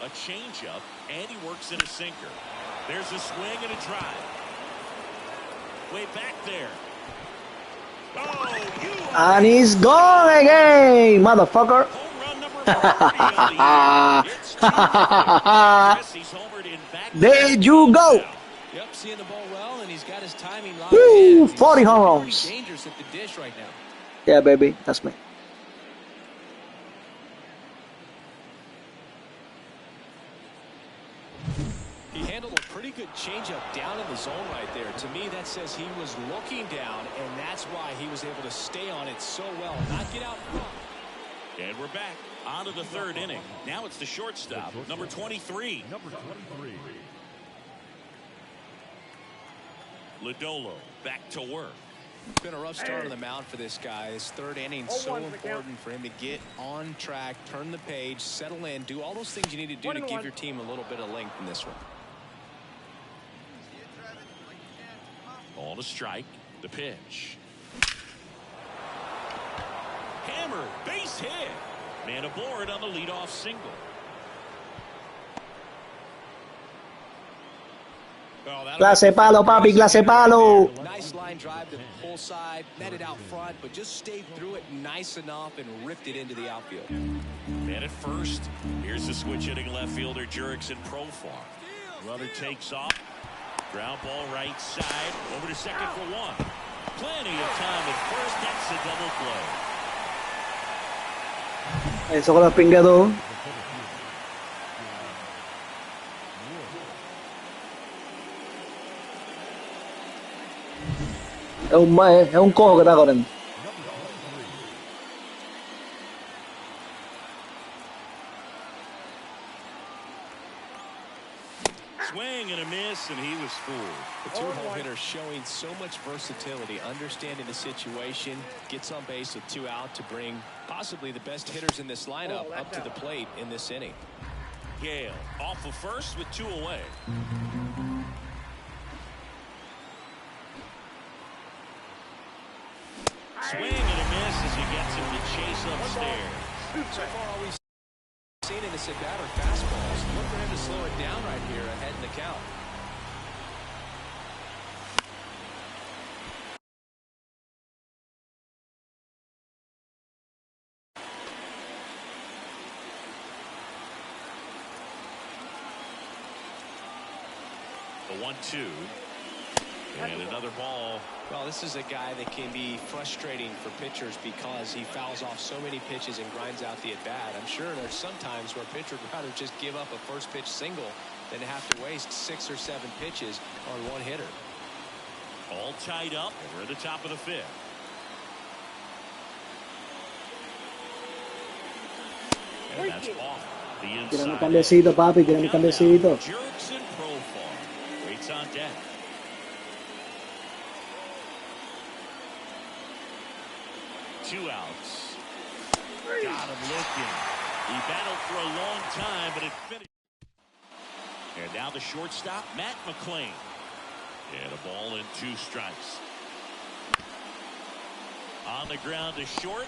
a changeup, and he works in a sinker. There's a swing and a drive. Way back there. Oh, you And he's gone again, motherfucker. home run number 40 of the year. It's 2-0. He's homered in back. There you go. Yep, seeing the ball well, and he's got his timing locked Woo, in. 40 home Pretty runs. dangerous at the dish right now. Yeah, baby, that's me. He handled a pretty good changeup down in the zone right there. To me, that says he was looking down, and that's why he was able to stay on it so well, not get out front. And we're back on to the third inning. Now it's the shortstop, number 23. Number 23. Lodolo back to work. It's been a rough start on the mound for this guy. His third inning so important for him to get on track, turn the page, settle in, do all those things you need to do to give your team a little bit of length in this one. Ball to strike. The pitch. Hammer, base hit. Man aboard on the leadoff single. Clase palo, papi, clase palo. Nice line drive to the pull side, met it out front, but just stayed through it nice enough and ripped it into the outfield. Man at first. Here's the switch hitting left fielder Jurickson Profar. Runner takes off. Ground ball right side. Over to second for one. Plenty of time at first. That's a double play. Eso con los pingados. Es un cojo que está corriendo. Swing and a miss, and he was fooled. The two-hole hitter showing so much versatility, understanding the situation, gets on base with 2 out to bring possibly the best hitters in this lineup up to the plate in this inning. Gale off of first with 2 away. Swing and a miss as he gets him to chase upstairs. So far, all we've seen in this at-bat are fastballs. Look for him to slow it down right here ahead in the count. The 1-2. And another ball. Well, this is a guy that can be frustrating for pitchers because he fouls off so many pitches and grinds out the at-bat. I'm sure there's some times where a pitcher would rather just give up a first pitch single than to have to waste 6 or 7 pitches on one hitter. All tied up, and we're at the top of the 5th. And that's off the inside. Tírame un cambiecito, papi, tírame un cambiecito. Jurickson Profar waits on deck. Two outs. Got him looking. He battled for a long time, but it finished. And now the shortstop, Matt McClain. And a ball and 2 strikes. On the ground to short.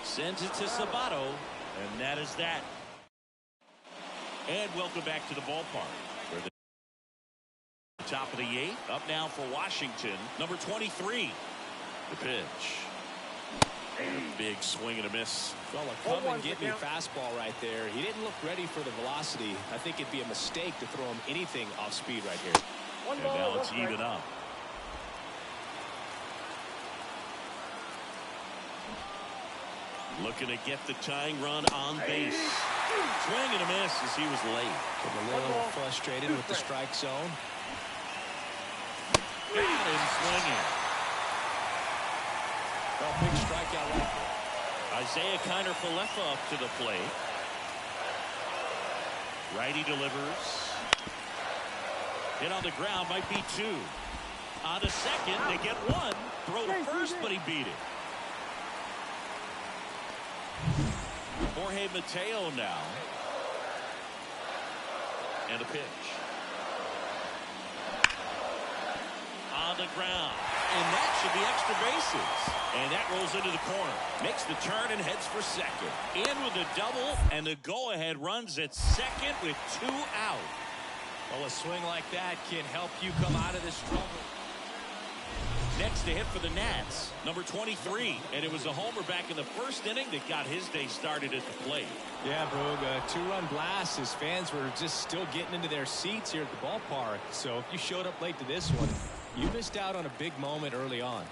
Sends it to Sabato, and that is that. And welcome back to the ballpark. For the top of the 8th. Up now for Washington, number 23. The pitch. And a big swing and a miss. Well, a come and get me fastball right there. He didn't look ready for the velocity. I think it'd be a mistake to throw him anything off speed right here. And now it's even up. Looking to get the tying run on base. Swing and a miss as he was late. Getting a little frustrated with the strike zone. Got him swinging. Well, big strikeout right there. Isaiah Kiner-Falefa up to the plate. Righty delivers. Hit on the ground, might be 2. On to second, they get 1. Throw to first, but he beat it. Jorge Mateo now. And a pitch. On the ground. And that should be extra bases. And that rolls into the corner. Makes the turn and heads for second. In with a double, and the go-ahead runs at second with 2 out. Well, a swing like that can help you come out of this trouble. Next to hit for the Nats, number 23. And it was a homer back in the first inning that got his day started at the plate. Yeah, Boog, a 2-run blast. His fans were just still getting into their seats here at the ballpark. So if you showed up late to this one, you missed out on a big moment early on.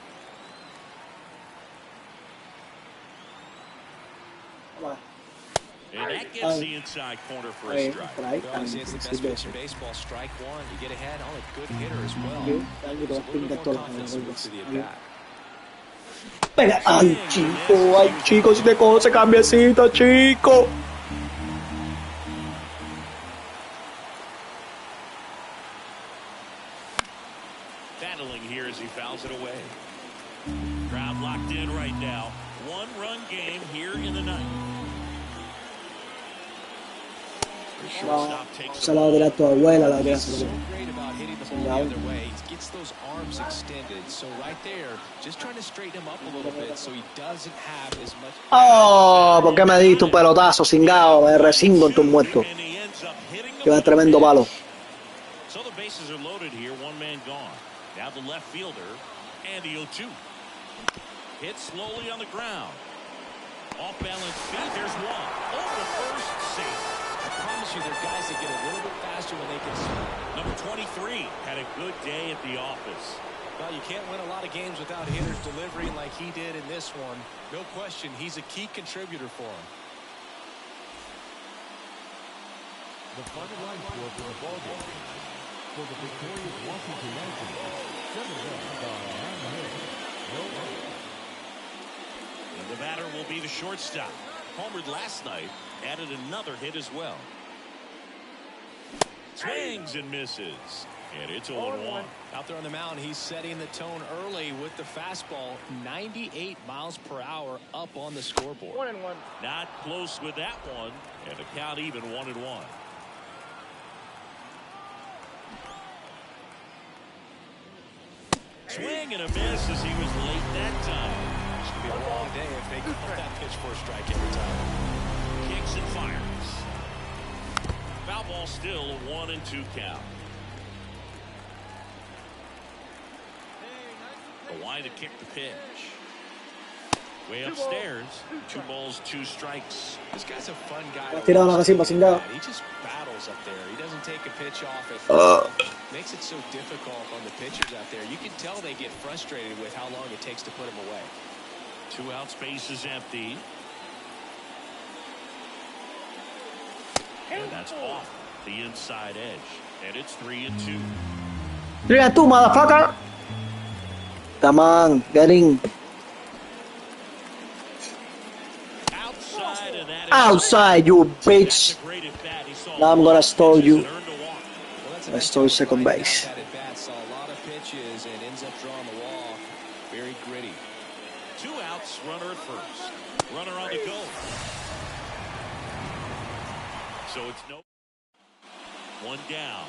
And that gets the inside corner for a strike. Well, it's the best pitch in baseball. Strike 1. You get ahead on a good hitter as well. So a little bit more confidence moves to the at-bat. Pega. Ay, chico, si te cojo ese cambiecito, chico. battling here as he fouls it away. Crowd locked in right now. 1-run game here in the ninth. The shortstop takes Se la dirá a tu abuela, la que He's so great about hitting the ball the other way. He gets those arms extended. So right there, just trying to straighten him up a little bit so he doesn't have as much. Oh, ¿por qué me diste un pelotazo cingado? Me resingo en tus muertos. And he ends up hitting him Que va with a tremendo palo. pitch. So the bases are loaded here. One man gone. Now the left fielder, Andy O2. Hit slowly on the ground. Off balance feet. There's one. Over first, safe. I promise you, there are guys that get a little bit faster when they can swing. Number 23 had a good day at the office. Well, you can't win a lot of games without hitters delivering like he did in this one. No question, he's a key contributor for him. The final line score for the ball game tonight. For the victorious Washington Nationals, 7 runs by MLB. No errors. And the batter will be the shortstop. Homered last night, added another hit as well. Swings and misses. And it's 0-1. Out there on the mound, he's setting the tone early with the fastball. 98 miles per hour up on the scoreboard. 1-1. Not close with that one. And the count even 1-1. Swing and a miss as he was late that time. It's going to be a long day if they call that pitch for a strike every time. Kicks and fires. Foul ball still, a 1-2 count. The line to kick the pitch. Way upstairs. 2 balls, 2 strikes. This guy's a fun guy. Tirado la casi cingado. He just battles up there. He doesn't take a pitch off at first. Makes it so difficult on the pitchers out there. You can tell they get frustrated with how long it takes to put him away. 2 out, space is empty. And that's off the inside edge. And it's 3-2. 3-2, motherfucker. Come on, get in. Outside, and that is Outside, you bitch. That's a great at bat. He saw Now I'm gonna stall you. and earned a walk. Well, that's a I nice stole job second right base. out that at bat. Saw a lot of pitches and ends up drawing the walk. Very gritty. 2 outs, runner at first. Runner on the go. So it's no 1 down.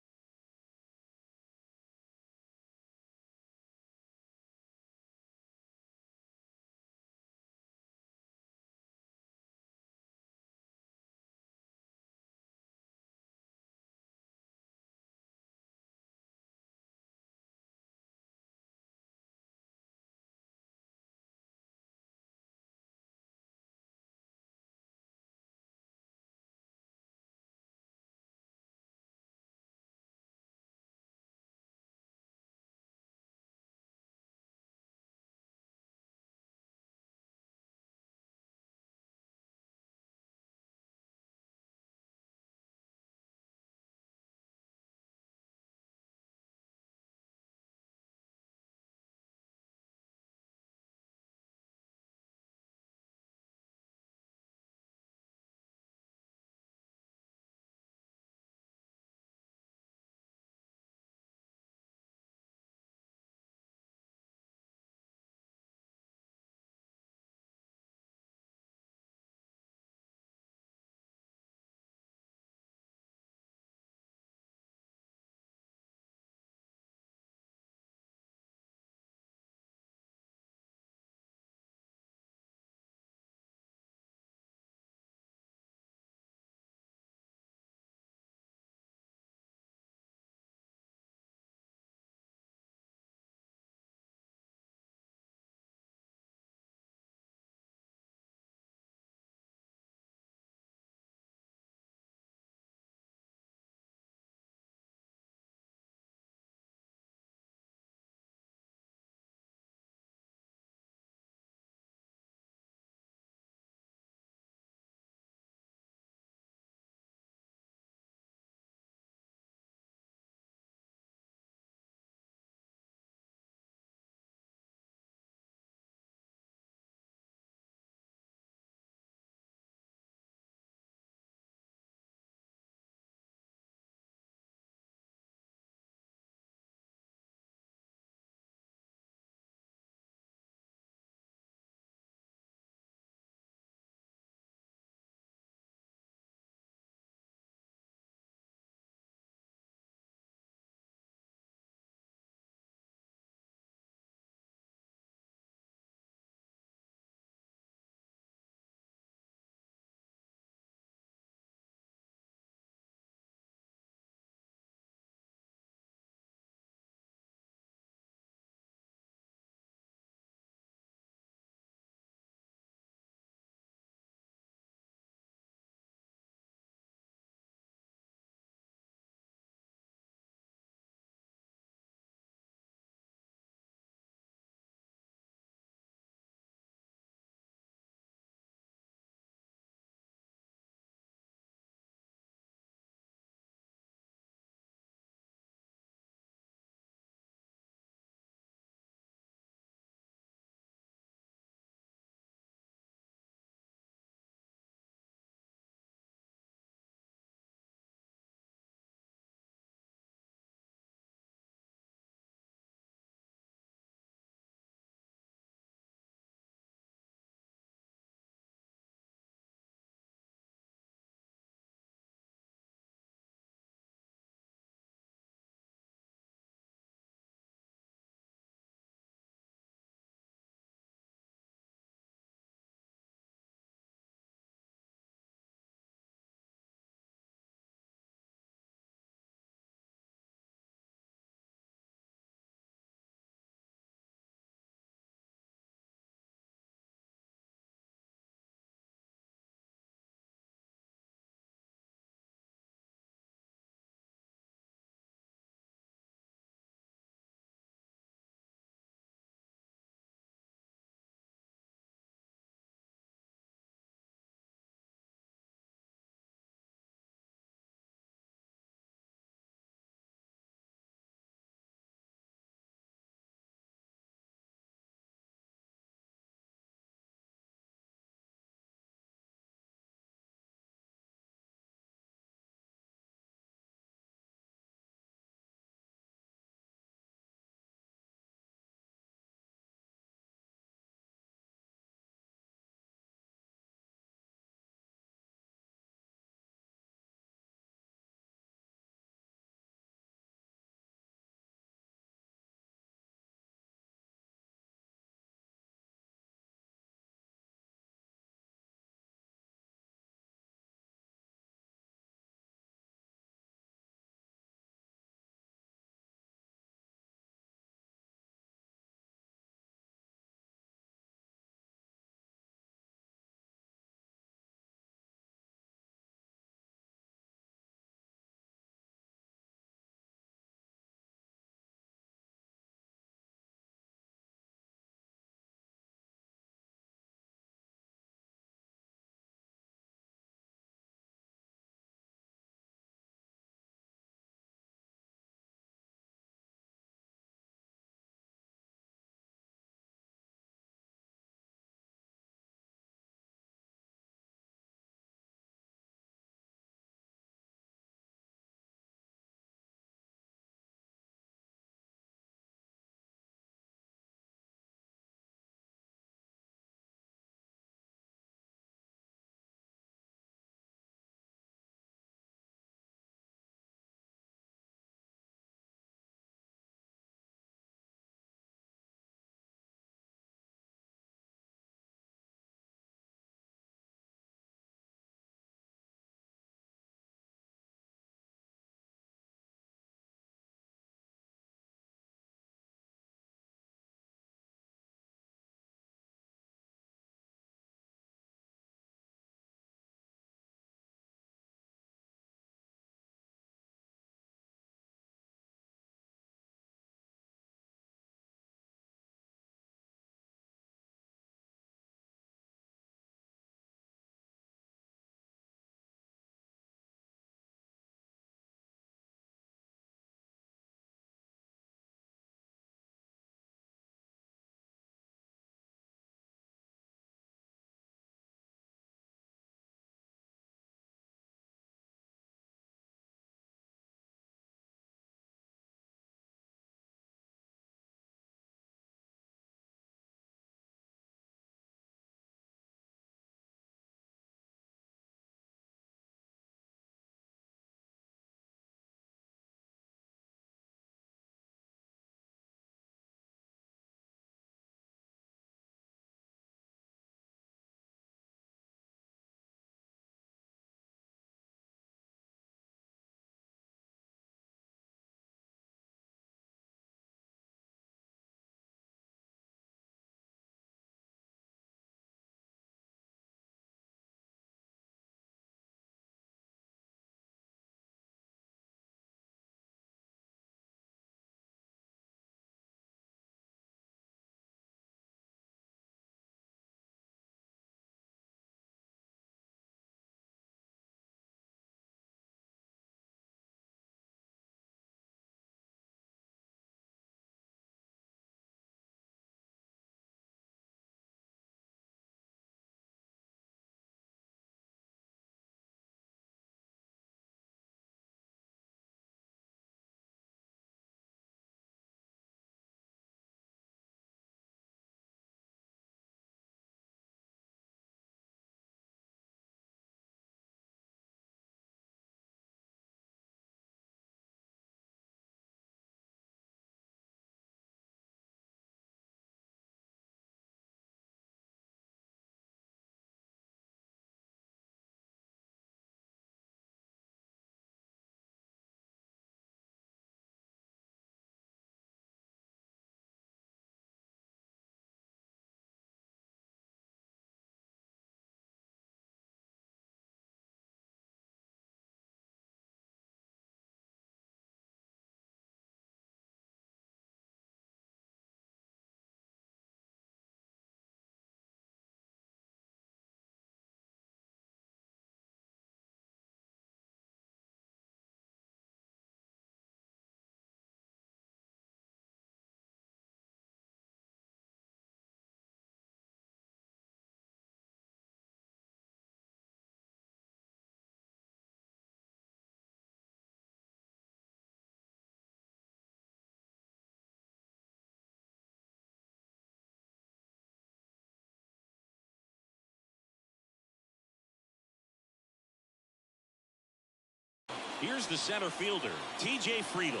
Here's the center fielder, T.J. Friedel.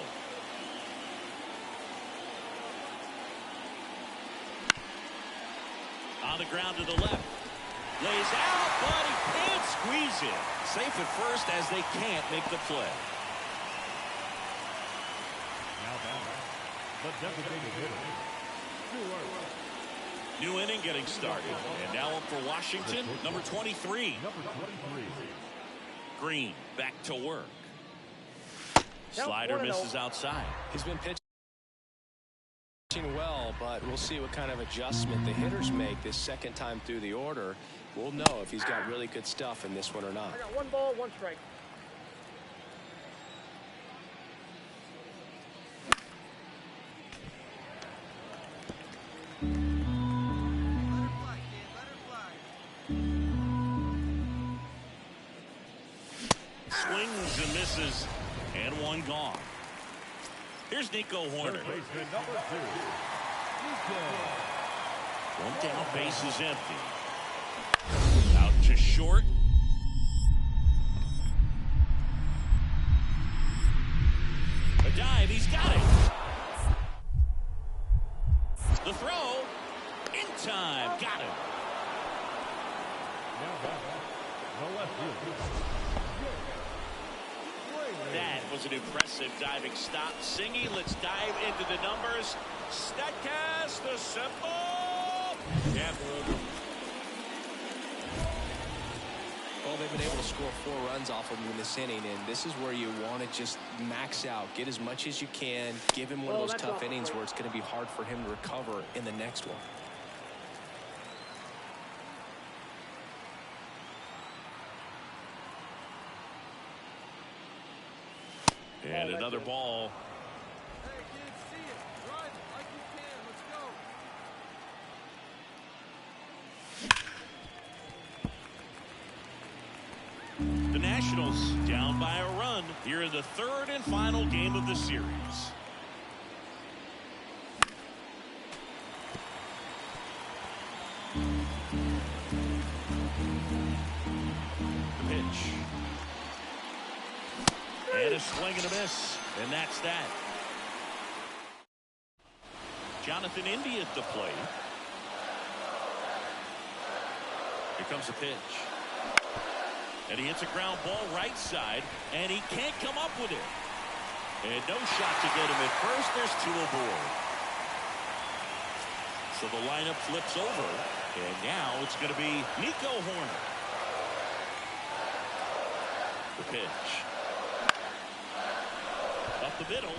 On the ground to the left. Lays out, but he can't squeeze it. Safe at first as they can't make the play. Now back, the designated hitter, Stewart. New inning getting started. And now up for Washington, number 23. Number 23. Green back to work. Slider misses outside. He's been pitching well, but we'll see what kind of adjustment the hitters make this second time through the order. We'll know if he's got really good stuff in this one or not. I got 1 ball, 1 strike. Swings and misses, and 1 gone. Here's Nico Horner. Third baseman number 2. Nico. 1 down, base is empty. Out to short. A dive, he's got it. The throw, in time, got him. Now back, the left fielder. That was an impressive diving stop. Singy, let's dive into the numbers. Statcast, the symbol. Yeah. Well, they've been able to score 4 runs off of him in this inning, and this is where you want to just max out, get as much as you can, give him one of those tough innings where it's going to be hard for him to recover in the next one. And another ball. Hey, kids, see it. Drive it like you can. Let's go. The Nationals down by a run here in the 3rd and final game of the series. The pitch. And a swing and a miss. And that's that. Jonathan India at the plate. Here comes the pitch. And he hits a ground ball right side, and he can't come up with it. And no shot to get him at first. There's 2 aboard. So the lineup flips over, and now it's going to be Nico Horner. The pitch. Up the middle.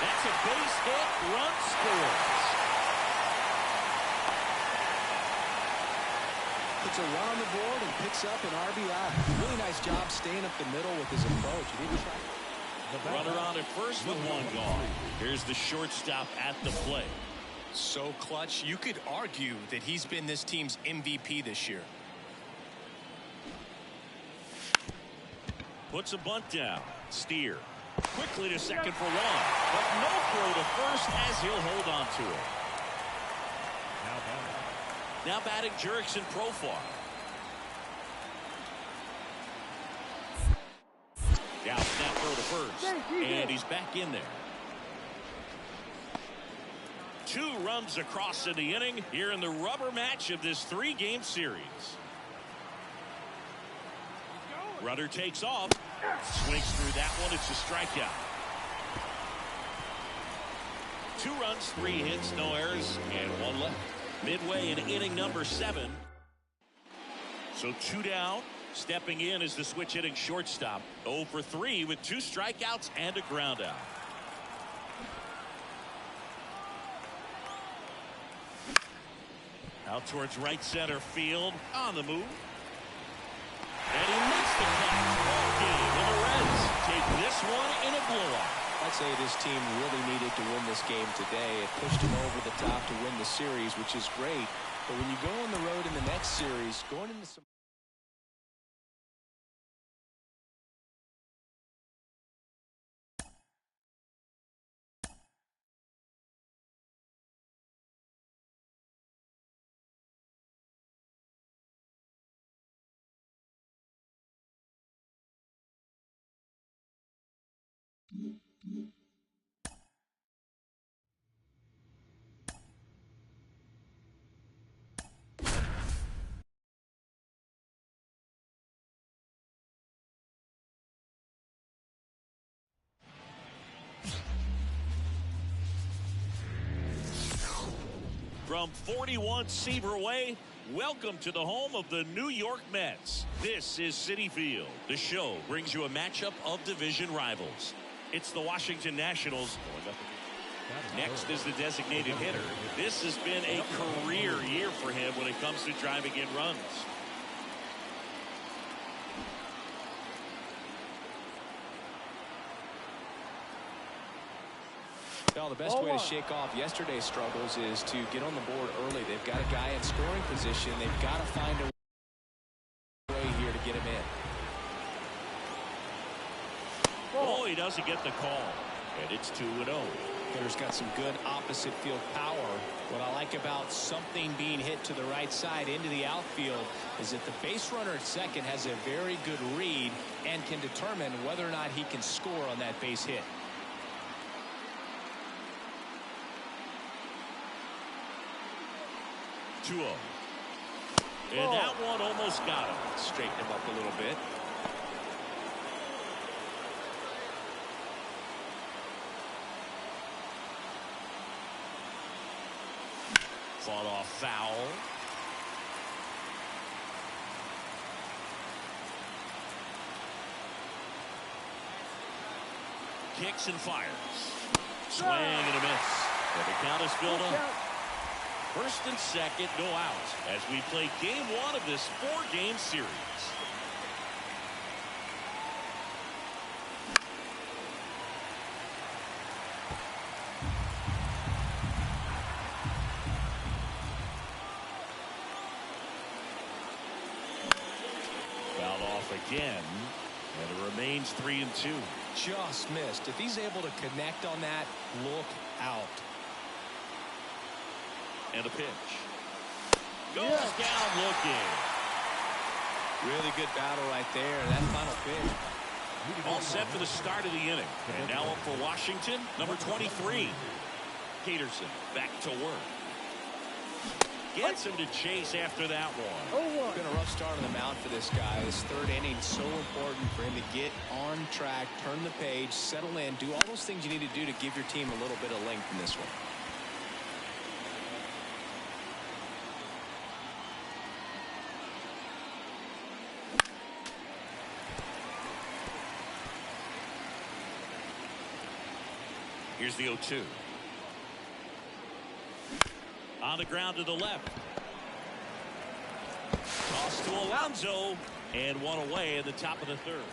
That's a base hit. Run scores. Puts a run on the board and picks up an RBI. Really nice job staying up the middle with his approach. He didn't try. Runner on at first with 1 gone. Here's the shortstop at the plate. So clutch, you could argue that he's been this team's MVP this year. Puts a bunt down. Steer. Quickly to second for 1. But no throw to first as he'll hold on to it. Now batting Jurickson Profar. Down snap throw to first. And he's back in there. 2 runs across in the inning here in the rubber match of this 3-game series. Runner takes off. Swings through that one. It's a strikeout. 2 runs, 3 hits, no errors, and 1 left. Midway in inning number 7. So 2 down. Stepping in is the switch hitting shortstop. 0 for 3 with 2 strikeouts and a ground out. Out towards right center field. On the move. And he makes the catch. Ball game. And the Reds take this one in a blowout. I'd say this team really needed to win this game today. It pushed them over the top to win the series, which is great. But when you go on the road in the next series, going into some From 41 Seaver Way, welcome to the home of the New York Mets. This is Citi Field. The show brings you a matchup of division rivals. It's the Washington Nationals going up. Next is the designated hitter. This has been a career year for him when it comes to driving in runs. Well, the best way to shake off yesterday's struggles is to get on the board early. They've got a guy in scoring position. They've got to find a way here to get him in. Oh, he doesn't get the call. And it's 2-0. Hitter's got some good opposite field power. What I like about something being hit to the right side into the outfield is that the base runner at second has a very good read and can determine whether or not he can score on that base hit. 2-0. And that one almost got him. Straighten him up a little bit. Fought off foul. Kicks and fires. Swing and a miss. And the count is filled up. First and second, no outs as we play game one of this 4-game series. Fouled off again, and it remains 3-2. Just missed. If he's able to connect on that, look out. And a pitch. Goes down looking. Really good battle right there. That final pitch. All set for the start of the inning. And now up for Washington, number 23. Peterson back to work. Gets him to chase after that one. It's been a rough start on the mound for this guy. His third inning so important for him to get on track, turn the page, settle in, do all those things you need to do to give your team a little bit of length in this one. Here's the 0-2. On the ground to the left. Toss to Alonso. And one away in the top of the third.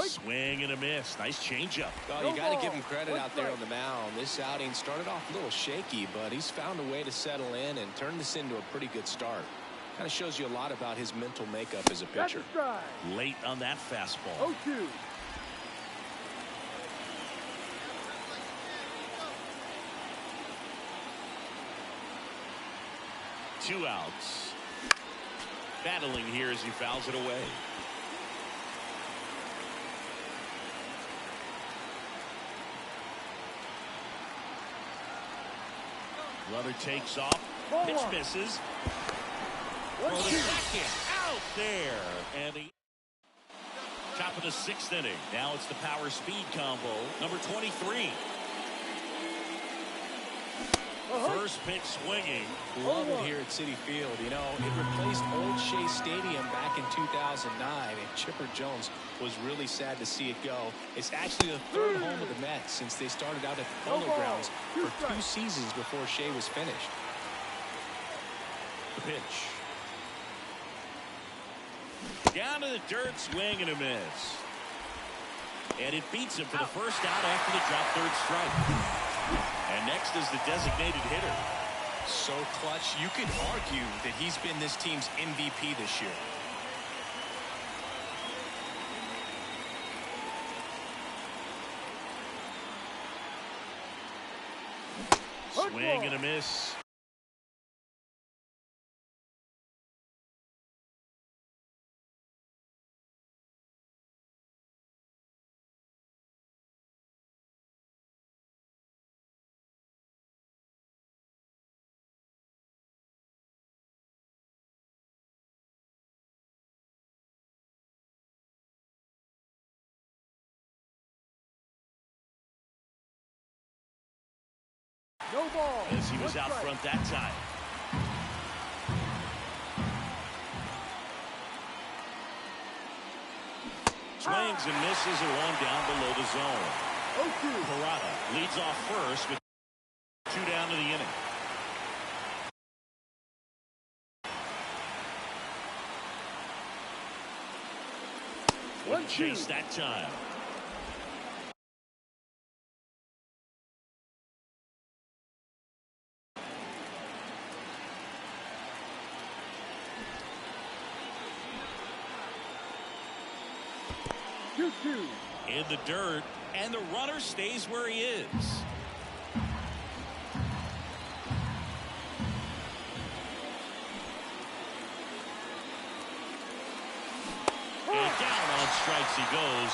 Swing and a miss. Nice changeup. Well, you got to give him credit out there on the mound. This outing started off a little shaky, but he's found a way to settle in and turn this into a pretty good start. Kind of shows you a lot about his mental makeup as a pitcher. Late on that fastball. 0-2. Two outs. Battling here as he fouls it away. Runner takes off. Pitch misses. For the second. Out there. And the top of the 6th inning. Now it's the power speed combo. Number 23. First pitch swinging. Love it here at Citi Field. You know, it replaced Old Shea Stadium back in 2009, and Chipper Jones was really sad to see it go. It's actually the third home of the Mets since they started out at the Polo Grounds for 2 seasons before Shea was finished. The pitch. Down to the dirt, swing and a miss. And it beats him for the first out after the drop third strike. And next is the designated hitter. So clutch, you could argue that he's been this team's MVP this year. Swing and a miss. No ball. As he was out front that time. Swings and misses at one down below the zone. 0-2. Parada leads off first with 2 down to the inning. Wouldn't chase that time. In the dirt, and the runner stays where he is. And down on strikes he goes,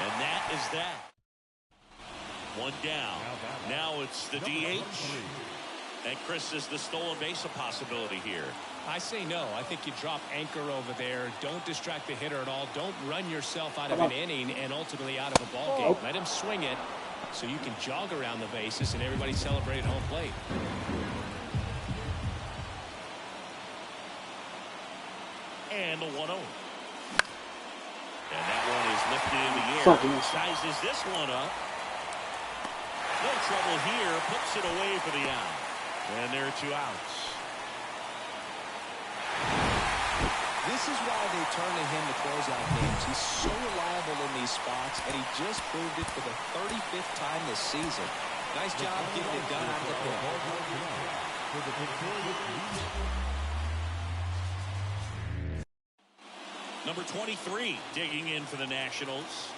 and that is that. 1 down. Now it's the DH. And Chris, is the stolen base a possibility here? I say no. I think you drop anchor over there. Don't distract the hitter at all. Don't run yourself out of an inning and ultimately out of a ball game. Let him swing it so you can jog around the bases and everybody celebrate at home plate. And the 1-0. And that one is lifted in the air. Sizes this one up. No trouble here. Puts it away for the out. And there are 2 outs. This is why they turn to him to close out games. He's so reliable in these spots, and he just proved it for the 35th time this season. Nice job getting it done out of the pen. Number 23 digging in for the Nationals.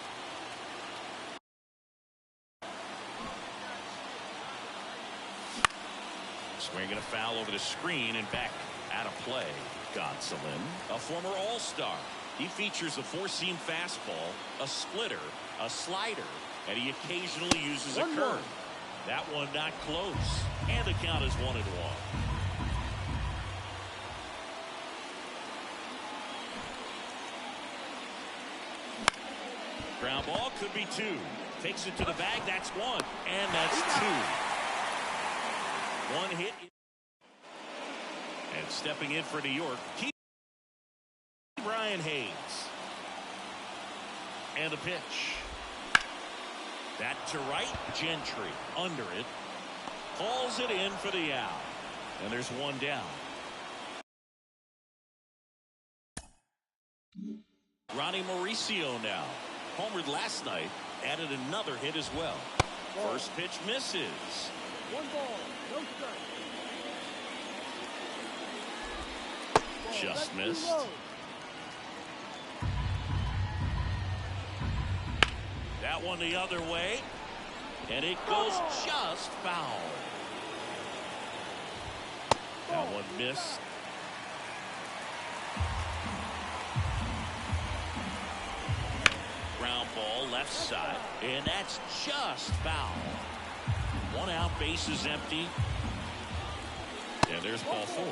Swinging a foul over the screen and back out of play. Gonsolin, a former All-Star. He features a 4-seam fastball, a splitter, a slider, and he occasionally uses a curve. That one not close, and the count is 1-1. Ground ball could be 2. Takes it to the bag. That's 1, and that's 2. 1 hit. And stepping in for New York, Brian Hayes. And the pitch. That to right, Gentry under it. Calls it in for the out. And there's 1 down. Ronnie Mauricio now. Homered last night. Added another hit as well. First pitch misses. 1 ball, no strike. Just missed. That one the other way. And it goes just foul. That one missed. Ground ball left side. And that's just foul. 1 out, bases empty. And there's ball 4.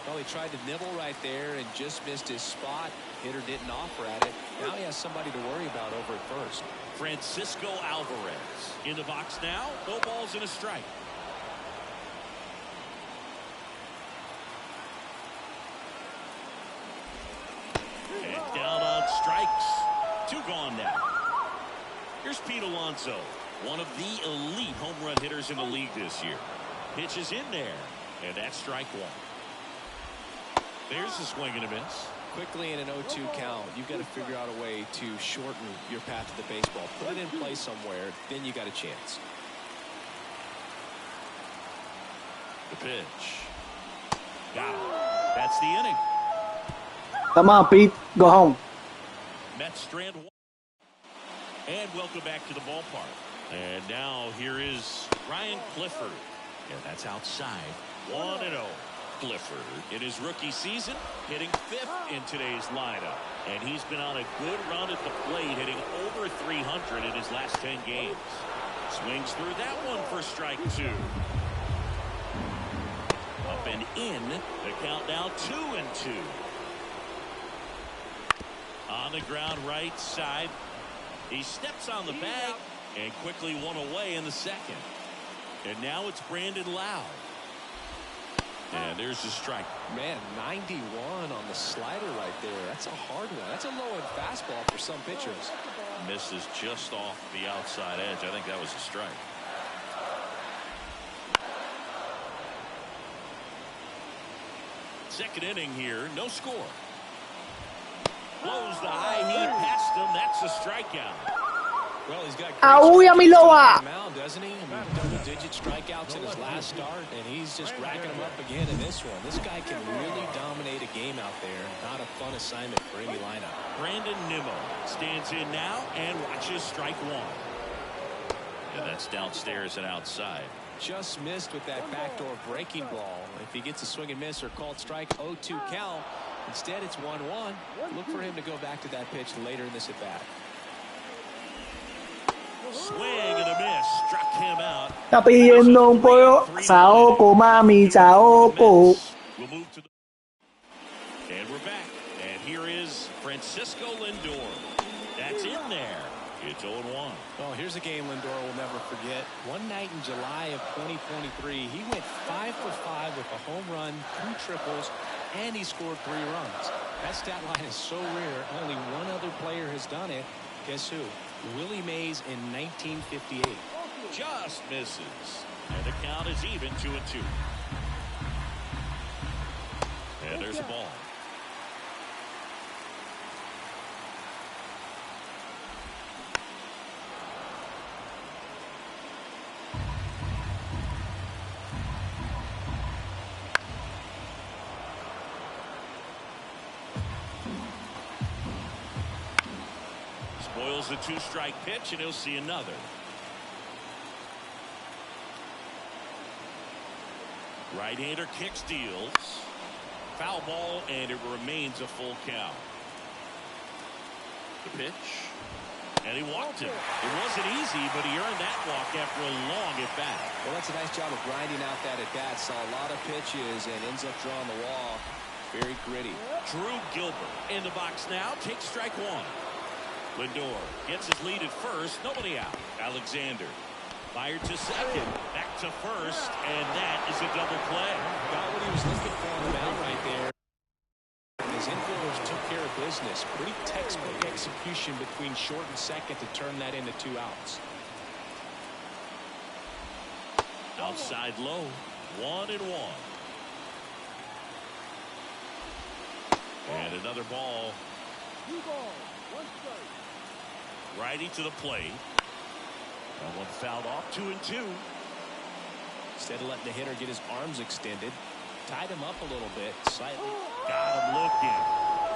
Well, he tried to nibble right there and just missed his spot. Hitter didn't offer at it. Now he has somebody to worry about over at first. Francisco Alvarez in the box now. No balls and a strike. And down on strikes. 2 gone now. Here's Pete Alonso, one of the elite home run hitters in the league this year. Pitch is in there, and that's strike 1. There's a swing and a miss. Quickly in an 0-2 count, you've got to figure out a way to shorten your path to the baseball. Put it in play somewhere, then you got a chance. The pitch. Got him. That's the inning. Come on, Pete. Go home. Mets strand 1. And welcome back to the ballpark. And now here is Ryan Clifford. And that's outside. 1-0. Clifford in his rookie season hitting 5th in today's lineup, and he's been on a good run at the plate, hitting over 300 in his last 10 games. Swings through that one for strike 2. Up and in. The count now 2-2. On the ground right side. He steps on the bag, And quickly one away in the second. And now it's Brandon Lowe. And there's the strike. Man, 91 on the slider right there. That's a hard one. That's a low-end fastball for some pitchers. Misses just off the outside edge. I think that was a strike. Second inning here, no score. Blows the high knee past him. That's a strikeout. Well, he's got Au, ya mi loa. mound, doesn't he? I mean, double-digit strikeouts in his last start, and he's just racking them up again in this one. This guy can really dominate a game out there. Not a fun assignment for any lineup. Brandon Nimmo stands in now and watches strike one. And that's downstairs and outside. Just missed with that backdoor breaking ball. If he gets a swing and miss or called strike, 0-2 count. Instead, it's 1-1. Look for him to go back to that pitch later in this at-bat. Swing and a miss. Struck him out. Está pidiendo un pollo. Saoco, mami, saoco. We'll move to the... And we're back. And here is Francisco Lindor. That's in there. It's 0-1. Well, here's a game Lindor will never forget. One night in July of 2023, he went 5 for 5 with a home run, 2 triples, and he scored 3 runs. That stat line is so rare. Only one other player has done it. Guess who? Willie Mays in 1958. Just misses. And the count is even 2-2. And there's a ball. Spoils the 2-strike pitch, and he'll see another. Right-hander kick steals. Foul ball, and it remains a full count. The pitch. And he walked him. It wasn't easy, but he earned that walk after a long at-bat. Well, that's a nice job of grinding out that at-bat. Saw a lot of pitches and ends up drawing the wall. Very gritty. Drew Gilbert in the box now. Takes strike one. Lindor gets his lead at first. Nobody out. Alexander fired to second. Back to first. And that is a double play. Got what he was looking for on the mound right there. His infielders took care of business. Pretty textbook execution between short and second to turn that into 2 outs. Outside low. 1-1. And another ball. 2 balls, 1 strike. Righty to the plate. That one fouled off. 2-2. Instead of letting the hitter get his arms extended, tied him up a little bit, slightly. Got him looking.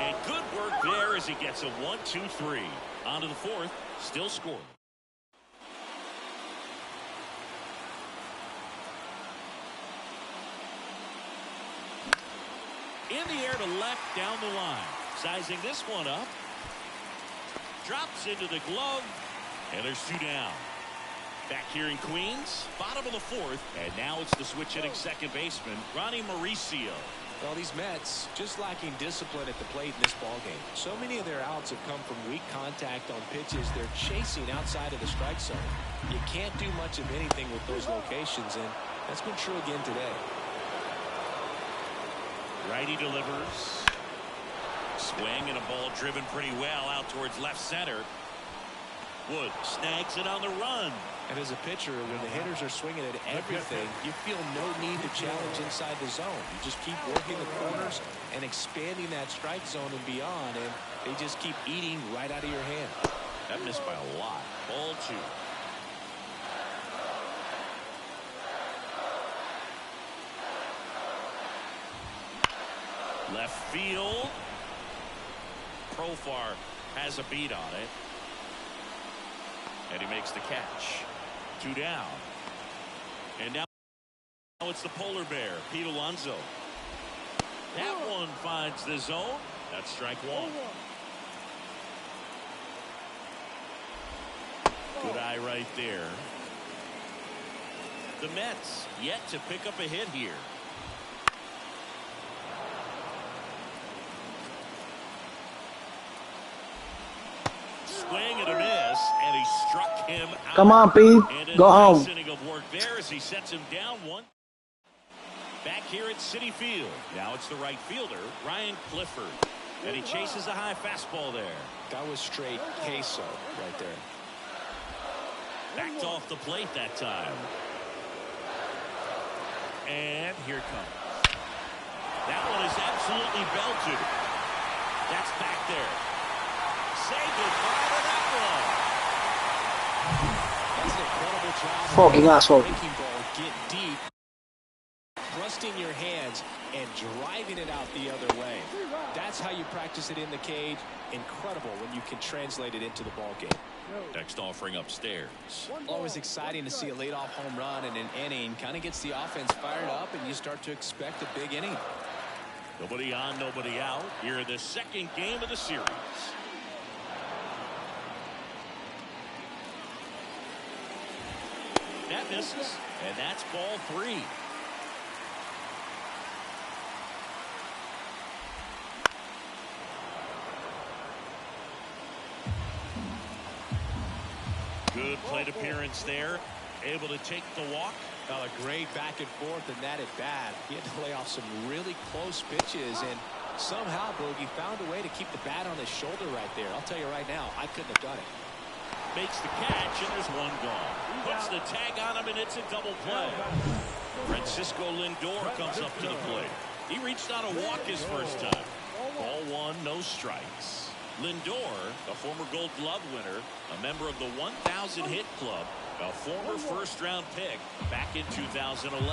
And good work there as he gets a 1-2-3. On to the fourth. Still scoring. In the air to left down the line. Sizing this one up. Drops into the glove. And there's 2 down. Back here in Queens, bottom of the fourth. And now it's the switch hitting second baseman, Ronnie Mauricio. Well, these Mets just lacking discipline at the plate in this ballgame. So many of their outs have come from weak contact on pitches they're chasing outside of the strike zone. You can't do much of anything with those locations, and that's been true again today. Righty delivers. Swing and a ball driven pretty well out towards left center. Wood snags it on the run. And as a pitcher, when the hitters are swinging at everything, you feel no need to challenge inside the zone. You just keep working the corners and expanding that strike zone and beyond, and they just keep eating right out of your hand. That missed by a lot. Ball 2. Left field. Profar has a beat on it. And he makes the catch. 2 down. And now it's the polar bear, Pete Alonso. That one finds the zone. That's strike 1. Good eye right there. The Mets yet to pick up a hit here. Swing and a miss, and he struck him out. Come on, Pete. And a Go nice home. inning of work there as he sets him down one. Back here at Citi Field. Now it's the right fielder, Ryan Clifford. And he chases a high fastball there. That was straight queso right there. Backed off the plate that time. And here it comes. That one is absolutely belted. That's back there. Say goodbye to that one. That's an incredible job. Fucking asshole. Breaking ball, get deep, thrusting your hands, and driving it out the other way. That's how you practice it in the cage. Incredible when you can translate it into the ball game. Next offering upstairs. Always exciting to see a leadoff home run in an inning. Kind of gets the offense fired up, and you start to expect a big inning. Nobody on, nobody out. Here in the second game of the series. That misses, and that's ball 3. Good plate appearance there. Able to take the walk. A great back and forth in that at bat. He had to lay off some really close pitches, and somehow Boogie found a way to keep the bat on his shoulder right there. I'll tell you right now, I couldn't have done it. Makes the catch, and there's one gone. Puts the tag on him, and it's a double play. Francisco Lindor comes up to the plate. He reached on a walk his first time. Ball 1, no strikes. Lindor, a former Gold Glove winner, a member of the 1,000 hit club, a former first-round pick back in 2011. And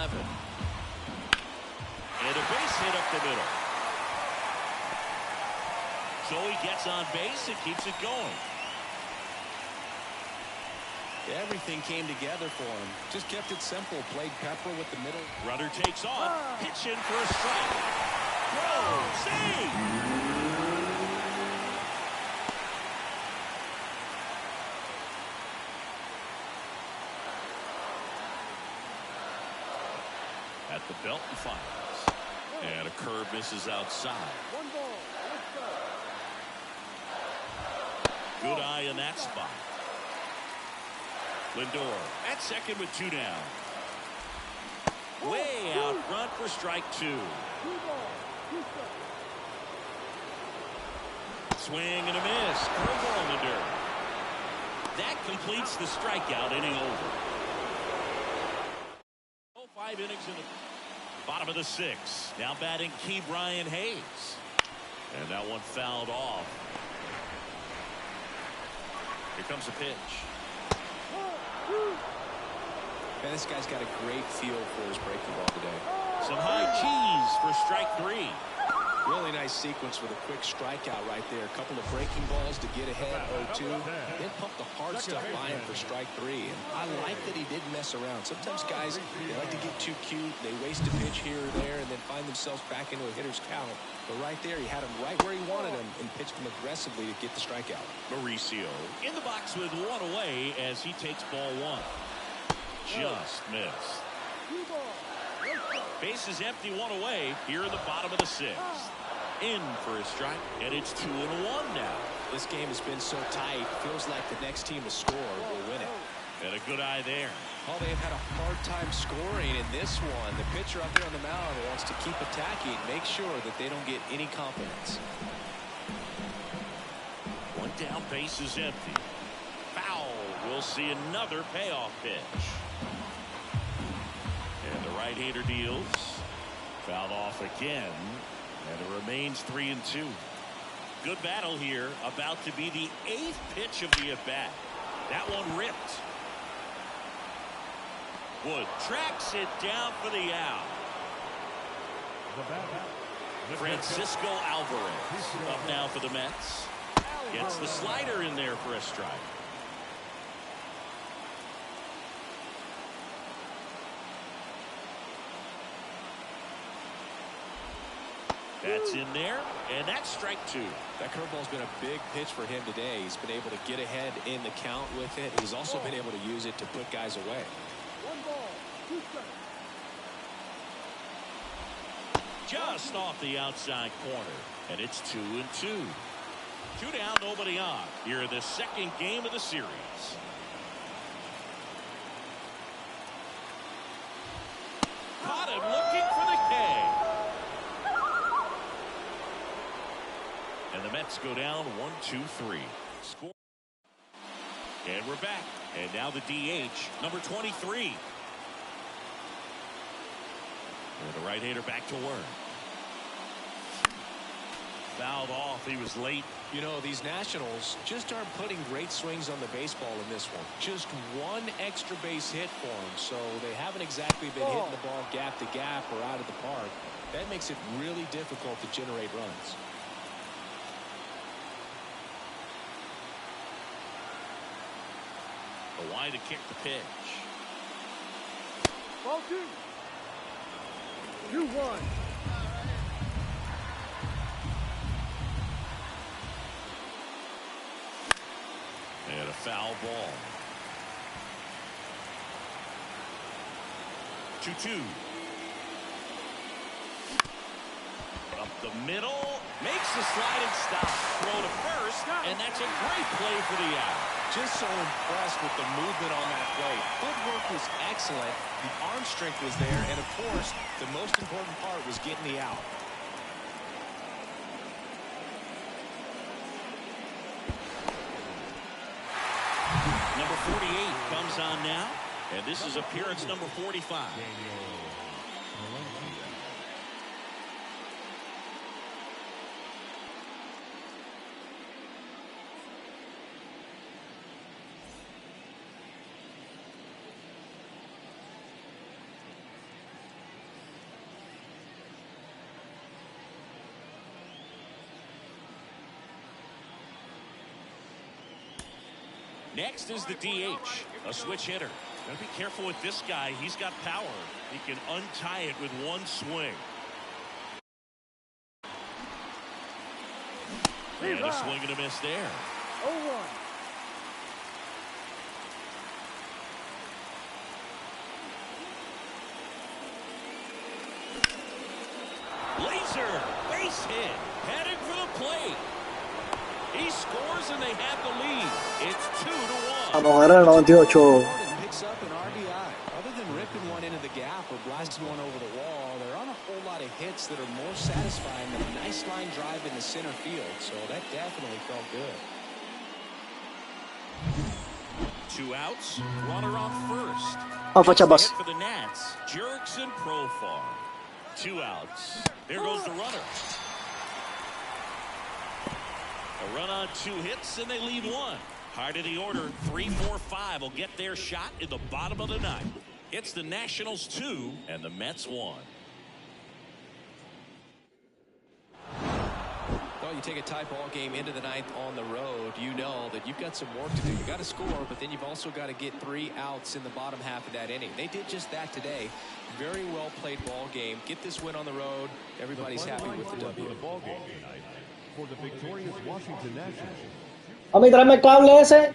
a base hit up the middle. So he gets on base and keeps it going. Everything came together for him. Just kept it simple. Played pepper with the middle. Runner takes off. Pitch in for a strike. Throw. See! At the belt and fires. And a curve misses outside. Good eye in that spot. Lindor at second with 2 down. Way out front for strike 2. Swing and a miss. Curveball in the dirt. That completes the strikeout inning over. 5 innings in the bottom of the 6th. Now batting Key Brian Hayes. And that one fouled off. Here comes a pitch. Man, this guy's got a great feel for his breaking ball today. Some high cheese for strike 3. Really nice sequence with a quick strikeout right there. A couple of breaking balls to get ahead 0-2. Then pump the hard stuff by him for strike 3. And I like that he didn't mess around. Sometimes guys, they like to get too cute. They waste a pitch here or there and then find themselves back into a hitter's count. But right there, he had him right where he wanted him and pitched him aggressively to get the strikeout. Mauricio in the box with 1 away as he takes ball 1. Just missed. Base is empty, 1 away here in the bottom of the 6th. In for a strike, and it's 2-1 now. This game has been so tight. Feels like the next team to score will win it. And a good eye there. Oh, they've had a hard time scoring in this one. The pitcher up there on the mound wants to keep attacking, make sure that they don't get any confidence. 1 down, base is empty. Foul. We'll see another payoff pitch. And the right-hander deals. Fouled off again. And it remains 3-2. Good battle here. About to be the 8th pitch of the at-bat. That one ripped. Wood tracks it down for the out. Francisco Alvarez up now for the Mets. Gets the slider in there for a strike. That's in there, and that's strike 2. That curveball's been a big pitch for him today. He's been able to get ahead in the count with it. He's also been able to use it to put guys away. 1 ball, 2 strikes. Just off the outside corner, and it's 2-2. 2 down, nobody on. Here in the second game of the series. And the Mets go down 1-2-3. Score. And we're back. And now the DH, number 23. And the right-hander back to work. Fouled off. He was late. You know, these Nationals just aren't putting great swings on the baseball in this one. Just one extra base hit for them, so they haven't exactly been hitting the ball gap to gap or out of the park. That makes it really difficult to generate runs. The wide to kick the pitch. Ball 2. 2-1. And a foul ball. 2-2. Up the middle. Makes the sliding stop. Throw to first. And that's a great play for the out. Just so impressed with the movement on that play. Footwork was excellent. The arm strength was there. And, of course, the most important part was getting the out. Number 48 comes on now. And this is appearance number 45. Next is the DH, a switch hitter. Gotta be careful with this guy. He's got power. He can untie it with one swing. And a swing and a miss there. 0-1. Laser, base hit, heading for the plate. He scores and they have the lead. It's 2-1. Vamos a ganar 98. Picks up an RBI. Other than ripping one into the gap or blasting one over the wall, there aren't a whole lot of hits that are more satisfying than a nice line drive in the center field. So that definitely felt good. 2 outs, runner on first. Alpha Chabas. For the Nats, Jerks and Profar. 2 outs. There goes the runner. A run on 2 hits, and they leave 1. Hard of the order, 3, 4, 5 will get their shot in the bottom of the 9th. It's the Nationals 2 and the Mets 1. Well, you take a tie ball game into the 9th on the road, you know that you've got some work to do. You've got to score, but then you've also got to get 3 outs in the bottom half of that inning. They did just that today. Very well played ball game. Get this win on the road. Everybody's happy with the W. Ball game tonight for the victorious Washington Nationals. Mami, tráeme el cable ese.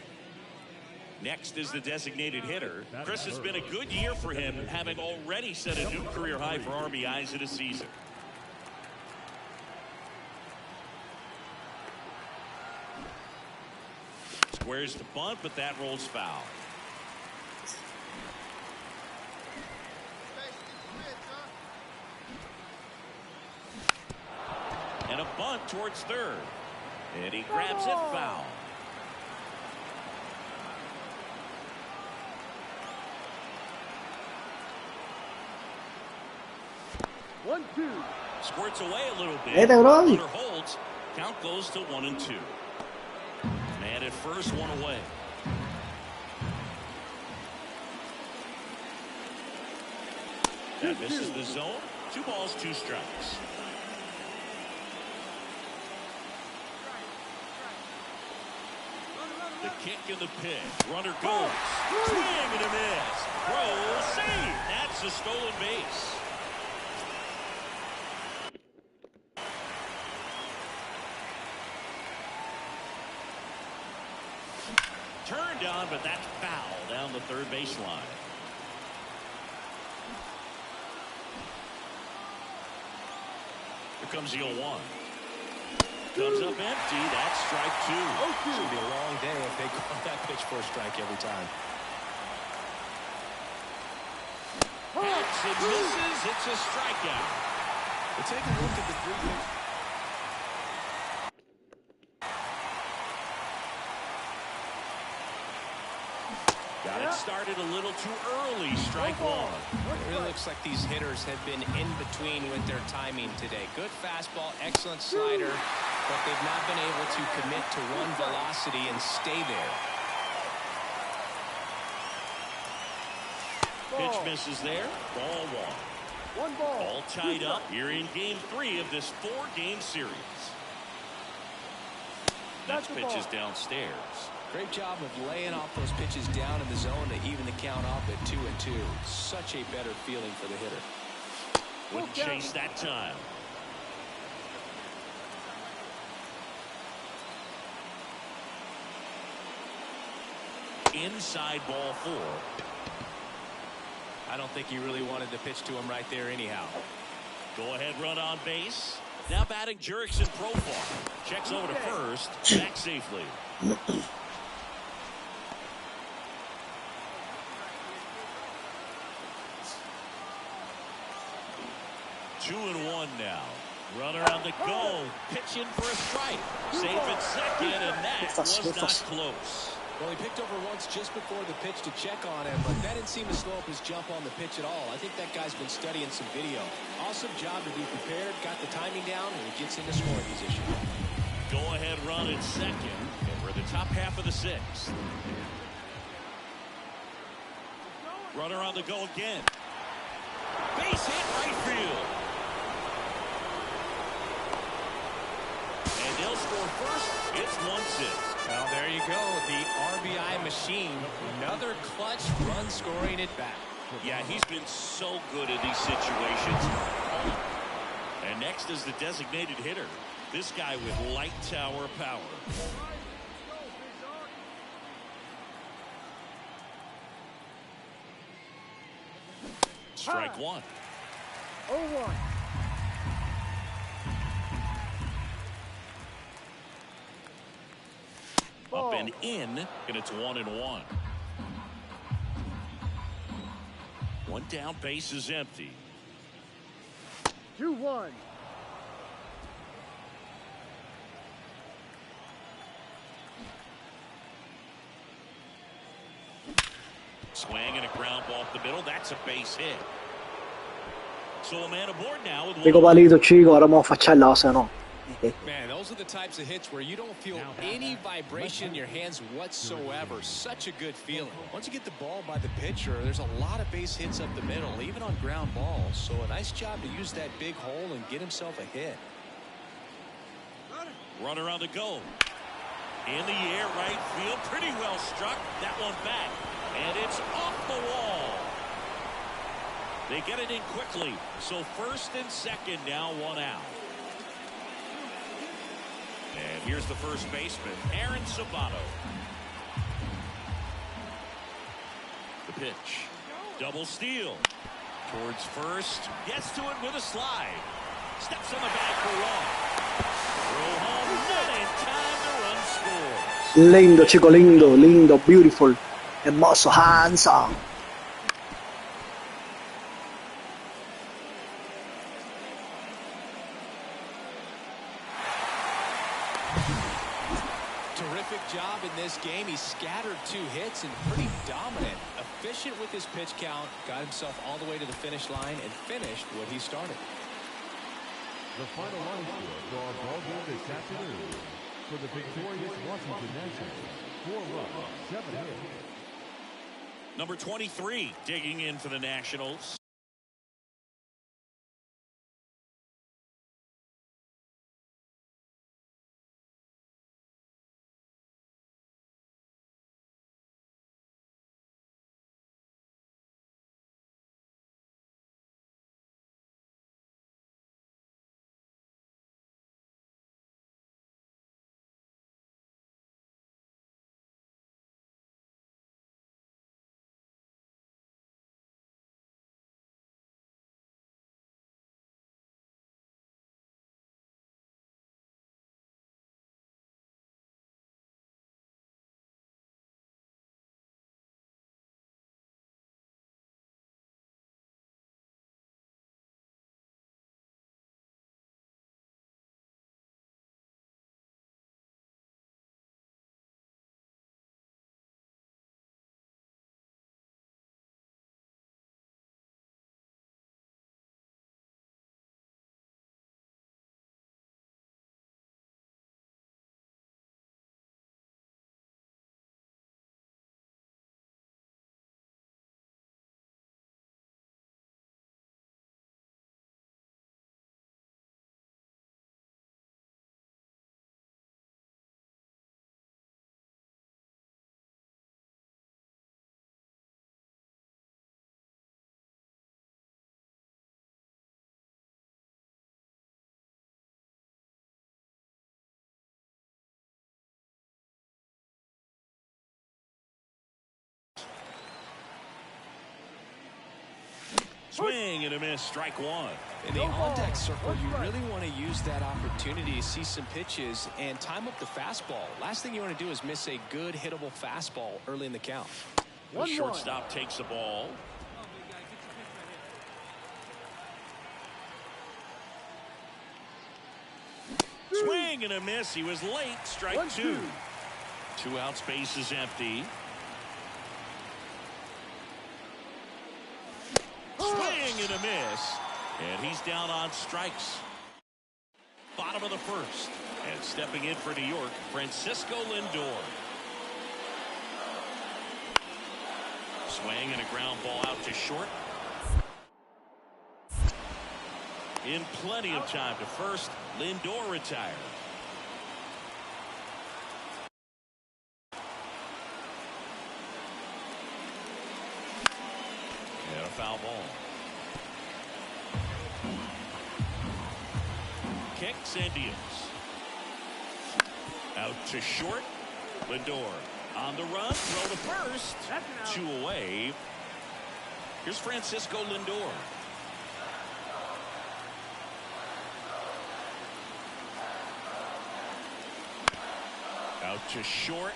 Next is the designated hitter. Chris, has been a good year for him, having already set a new career high for RBIs in a season. Squares the bunt, but that rolls foul. And a bunt towards third. And he grabs it, foul. 1-2. Squirts away a little bit. Vete, bro. Runner holds. Count goes to 1-2. Man at first, 1 away. That misses the zone. 2 balls, 2 strikes. The kick and the pitch. Runner goes. Swing and a miss. Throw, save. That's a stolen base. Turned on, but that's foul down the third baseline. Here comes the 0-1. Comes up empty. That's strike 2. It's going to be a long day if they call that pitch for a strike every time. Hits and misses. It's a strikeout. We'll take a look at the 3. started a little too early. Strike one. It really looks like these hitters have been in between with their timing today. Good fastball, excellent slider, but they've not been able to commit to one velocity and stay there. Pitch misses there. Ball one. One ball. All tied up here in game 3 of this 4-game series. Next pitch is downstairs. Great job of laying off those pitches down in the zone to even the count up at 2-2. Such a better feeling for the hitter. Wouldn't chase that time. Inside ball 4. I don't think he really wanted to pitch to him right there anyhow. Go ahead run on base. Now batting Jurickson Profar. Checks over to first. Back safely. 2-1 now. Runner on the go. Pitch in for a strike. Safe at second, and that was not close. Well, he picked over once just before the pitch to check on him, but that didn't seem to slow up his jump on the pitch at all. I think that guy's been studying some video. Awesome job to be prepared, got the timing down, and he gets into scoring position. Go ahead run in second, and we're in the top half of the 6th. Runner on the go again. Base hit right field. And they'll score first. It's 1-6. Well, there you go. The RBI machine. Another clutch run scoring at bat. Yeah, he's been so good in these situations. And next is the designated hitter. This guy with light tower power. Strike one. 0-1. Up and in, and it's 1-1. One down, base is empty. 2-1. Swing and a ground ball up the middle. That's a base hit. So a man aboard now with Dico palito, Chico, ora mo faccia l'osa, no? Man, those are the types of hits where you don't feel any vibration in your hands whatsoever. Such a good feeling. Once you get the ball by the pitcher, there's a lot of base hits up the middle, even on ground balls. So a nice job to use that big hole and get himself a hit. Runner on the go. In the air, right field. Pretty well struck. That one back. And it's off the wall. They get it in quickly. So first and second now, one out. And here's the first baseman, Aaron Sabato. The pitch. Double steal. Towards first. Gets to it with a slide. Steps on the bag for one. Throw home. Not in time. The run scores. Lindo, Chico, lindo, lindo, beautiful. Hermoso, handsome. Terrific job in this game. He scattered 2 hits and pretty dominant. Efficient with his pitch count. Got himself all the way to the finish line and finished what he started. The final line score for our ball game this afternoon. For the victorious Washington Nationals, 4 runs, 7 hits. Number 23 digging in for the Nationals. Swing and a miss, strike one. In the on-deck circle, you really want to use that opportunity to see some pitches and time up the fastball. Last thing you want to do is miss a good hittable fastball early in the count. The shortstop takes the ball. Swing and a miss. He was late. Strike two. 2 outs, base is empty. Swing and a miss. And he's down on strikes. Bottom of the first. And stepping in for New York, Francisco Lindor. Swing and a ground ball out to short. In plenty of time to first, Lindor retired. And a foul ball. Kicks and deals. Out to short. Lindor on the run. Throw to first. 2 away. Here's Francisco Lindor. Out to short.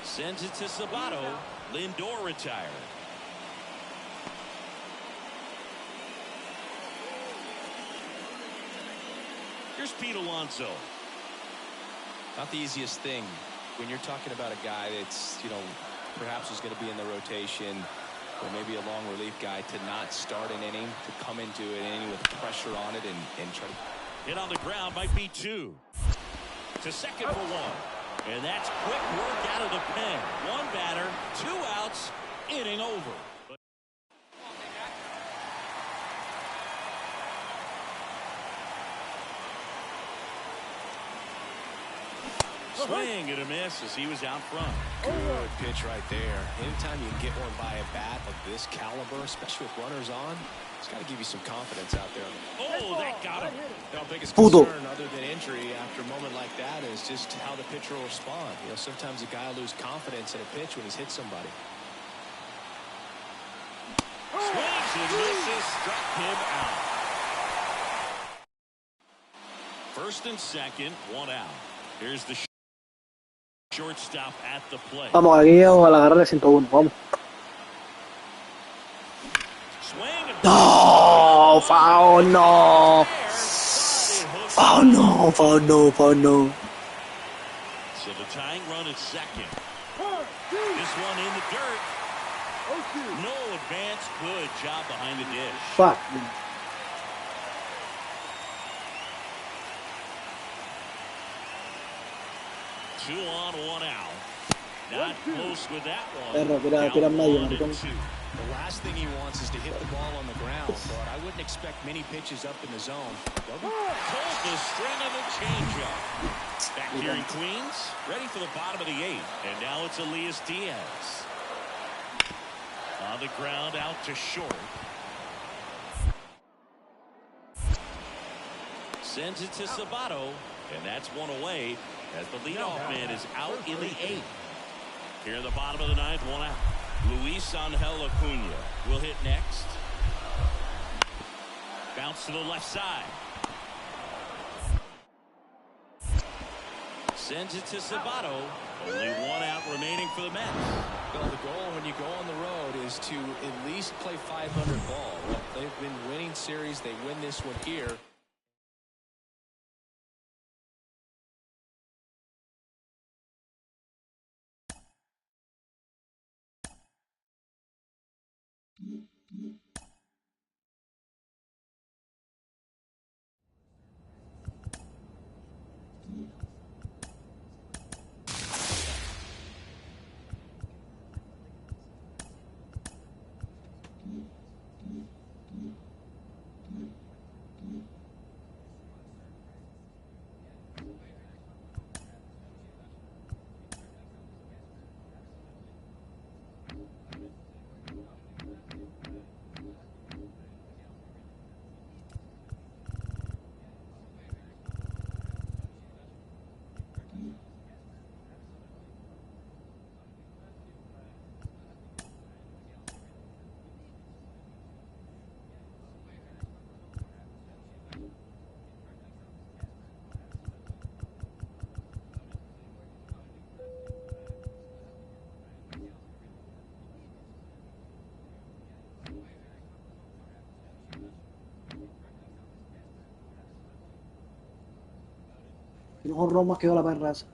Sends it to Sabato. Lindor retired. Here's Pete Alonso. Not the easiest thing when you're talking about a guy that's, perhaps is going to be in the rotation, or maybe a long relief guy, to not start an inning, to come into an inning with pressure on it and try to. Hit on the ground might be 2. To second for 1. And that's quick work out of the pen. 1 batter, 2 outs, inning over. Swing and a miss as he was out front. Good pitch right there. Anytime you get one by a bat of this caliber, especially with runners on, it's got to give you some confidence out there. Oh, that got him. The biggest Pudo. concern other than injury after a moment like that is just how the pitcher will respond. Sometimes a guy will lose confidence in a pitch when he's hit somebody. Swings and misses, struck him out. First and second, 1 out. Here's the shortstop at the plate. Vamos, aquí a la agarrar de 101. Vamos. No, foul, no. Foul, no, foul, no, foul, no. So the tying run at second. This one in the dirt. No advance. Good job behind the dish. Fuck. 2 on, 1 out. Not close with that one. Perro, tira medio, maricón. The last thing he wants is to hit the ball on the ground, but I wouldn't expect many pitches up in the zone. Pulls the string of a changeup. Back here in Queens, ready for the bottom of the 8th. And now it's Elias Diaz. On the ground, out to short. Sends it to Sabato, and that's 1 away as the leadoff man is out in the 8th. Here in the bottom of the 9th, 1 out. Luis Angel Acuna will hit next. Bounce to the left side. Sends it to Sabato. Only 1 out remaining for the Mets. Well, the goal when you go on the road is to at least play 500 ball. Well, they've been winning series. They win this one here. Y no honró más que yo la perra esa.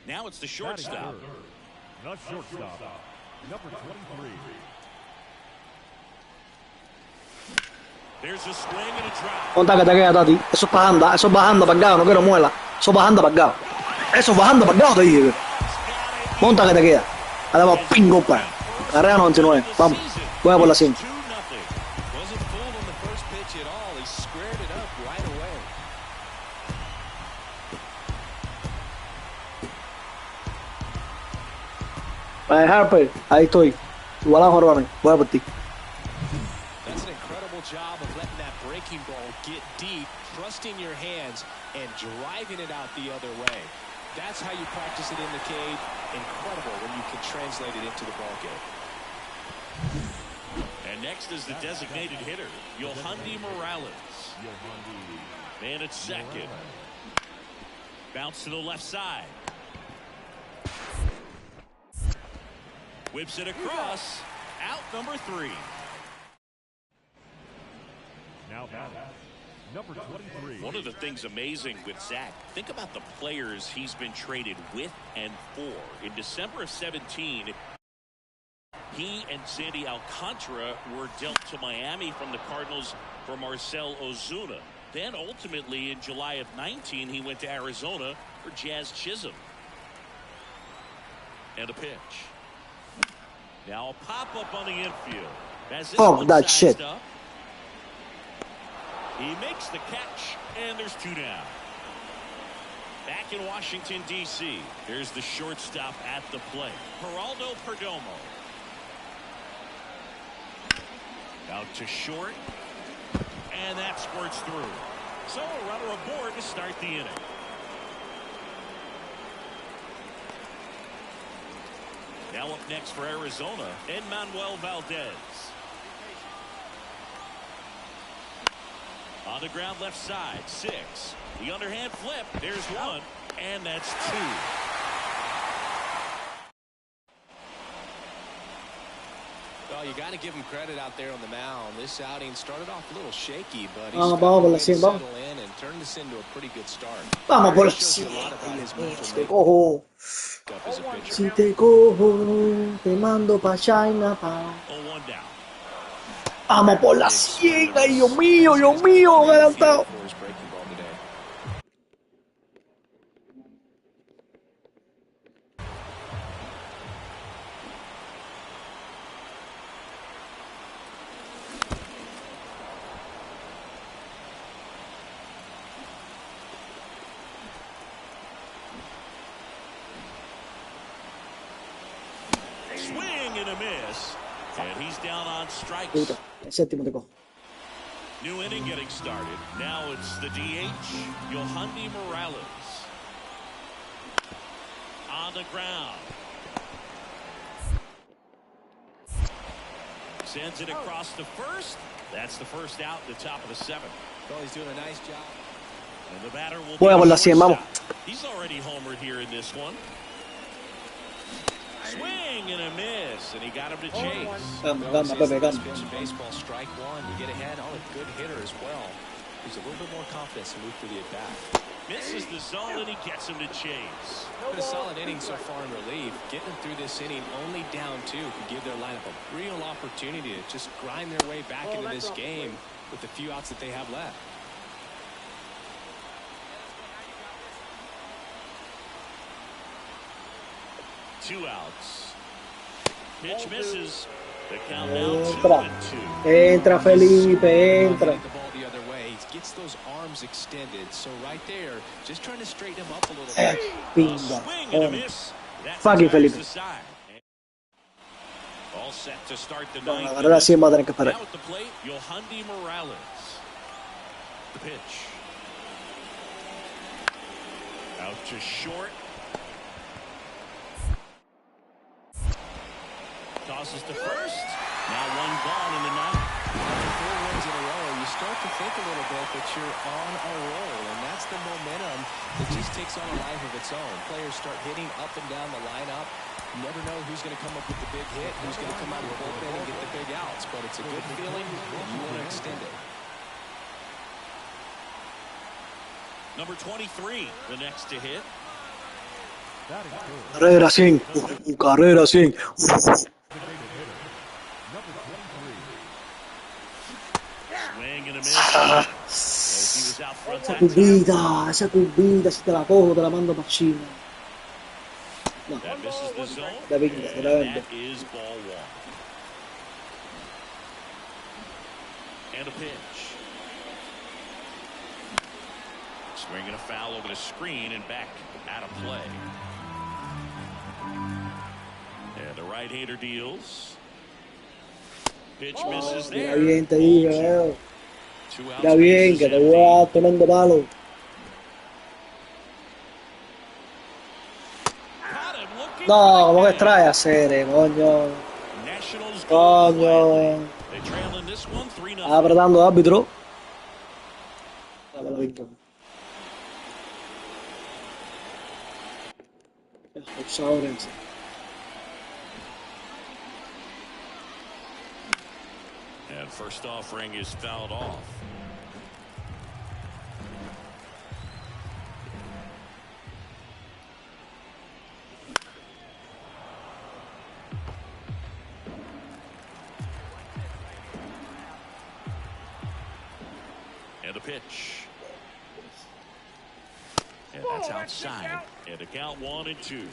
Now it's the Batting shortstop. third, the shortstop, number 23. There's a swing and a drop. Monta que te queda, Tati. Eso es bajando para el lado, no quiero muela. Eso es bajando para el lado. Eso es bajando para el lado, te dije. Monta que te queda. Ahora vamos, pingo, pa. Carrera 99. Vamos. Voy a por la 100. Wasn't fooled on the first pitch at all. He squared it up right away. Vale, Harper, ahí estoy. Igual a Jorrones. Voy a por ti. That's an incredible job of letting that breaking ball get deep, trusting your hands, and driving it out the other way. That's how you practice it in the cage. Incredible when you can translate it into the ball game. And next is the designated hitter, YEAHHHHH Morales. Man at second. Bounce to the left side. Whips it across. Out number 3. Now batting, number 23. One of the things amazing with Zach, think about the players he's been traded with and for. In December of 17, he and Sandy Alcantara were dealt to Miami from the Cardinals for Marcell Ozuna. Then ultimately in July of 19, he went to Arizona for Jazz Chisholm. And a pitch. Now a pop-up on the infield. As this Oh, one that sized shit. up. He makes the catch, and there's 2 down. Back in Washington, D.C., here's the shortstop at the plate, Geraldo Perdomo. Out to short, and that squirts through. So a runner aboard to start the inning. Now up next for Arizona, Manuel Valdez. On the ground left side, 6. The underhand flip, there's 1, and that's 2. Well, you got to give him credit out there on the mound. This outing started off a little shaky, but he's Vamos, found a way vamos, to vamos. settle in and turn this into a pretty good start. Vamos por la Shows you a lot about his mental Si te makeup cojo, as a pitcher. si te cojo, te mando pa' Chinatown. 0-1 down. Vamos por la 100, ay Dios mío, adelantado. For his breaking ball today. Swing and a miss. And he's down on strikes. Puta, el séptimo te cojo. New inning getting started. Now it's the DH, YEAHHHHH Morales. On the ground. Sends it across the first. That's the first out at the top of the 7th. Well, he's doing a nice job. And the batter will Juega por la 100, vamos. He's already homered here in this one. Swing and a miss, and he got him to chase. Gamba, Pepe, Best gamba. pitch in baseball, strike 1. You get ahead. Oh, a good hitter as well. He's a little bit more confidence to move through the at-bat. Misses the zone, and he gets him to chase. Been a solid inning so far in relief. Getting them through this inning only down 2 could give their lineup a real opportunity to just grind their way back into this game with the few outs that they have left. Two outs. Pitch misses. The count now Entra, 2-2. entra Felipe, entra. The ball the other way. He gets those arms extended. So right there, just trying to straighten him up a little bit. Pinga, Swing and a joder. miss. That Fucking drives Felipe. the side. All set to start the Bueno, 9th. agarrar la 100 va a tener que esperar. Now at the plate, YEAHHHHH Morales. The pitch. Out to short. Tosses to first. Now 1 gone in the 9th. After 4 wins in a row, you start to think a little bit that you're on a roll, and that's the momentum that just takes on a life of its own. Players start hitting up and down the lineup. You never know who's going to come up with the big hit, who's going to come out of the bullpen and get the big outs, but it's a good feeling, and you want to extend it. Number 23, the next to hit. Carrera 100, carrera 100. Swing and a miss. As he was out front that time. Esa curvita, si te la cojo, te la mando para China. No, That misses the zone. de pinga, te la And vendo. that is ball 1. And a pitch. Swinging a foul over the screen and back out of play. And the right-hander deals. Pitch misses Mira there. bien, te digo, veo. 2 outs. Mira bien, que te voy a dar tremendo palo. Got him looking No, for ¿cómo the que trae a hacer, coño? Nationals Coño. go. They trail in this one 3-0. Está apretando el árbitro. Dame la victoria. Expulsadores. And first offering is fouled off. And a pitch. And that's outside. And a count 1-2.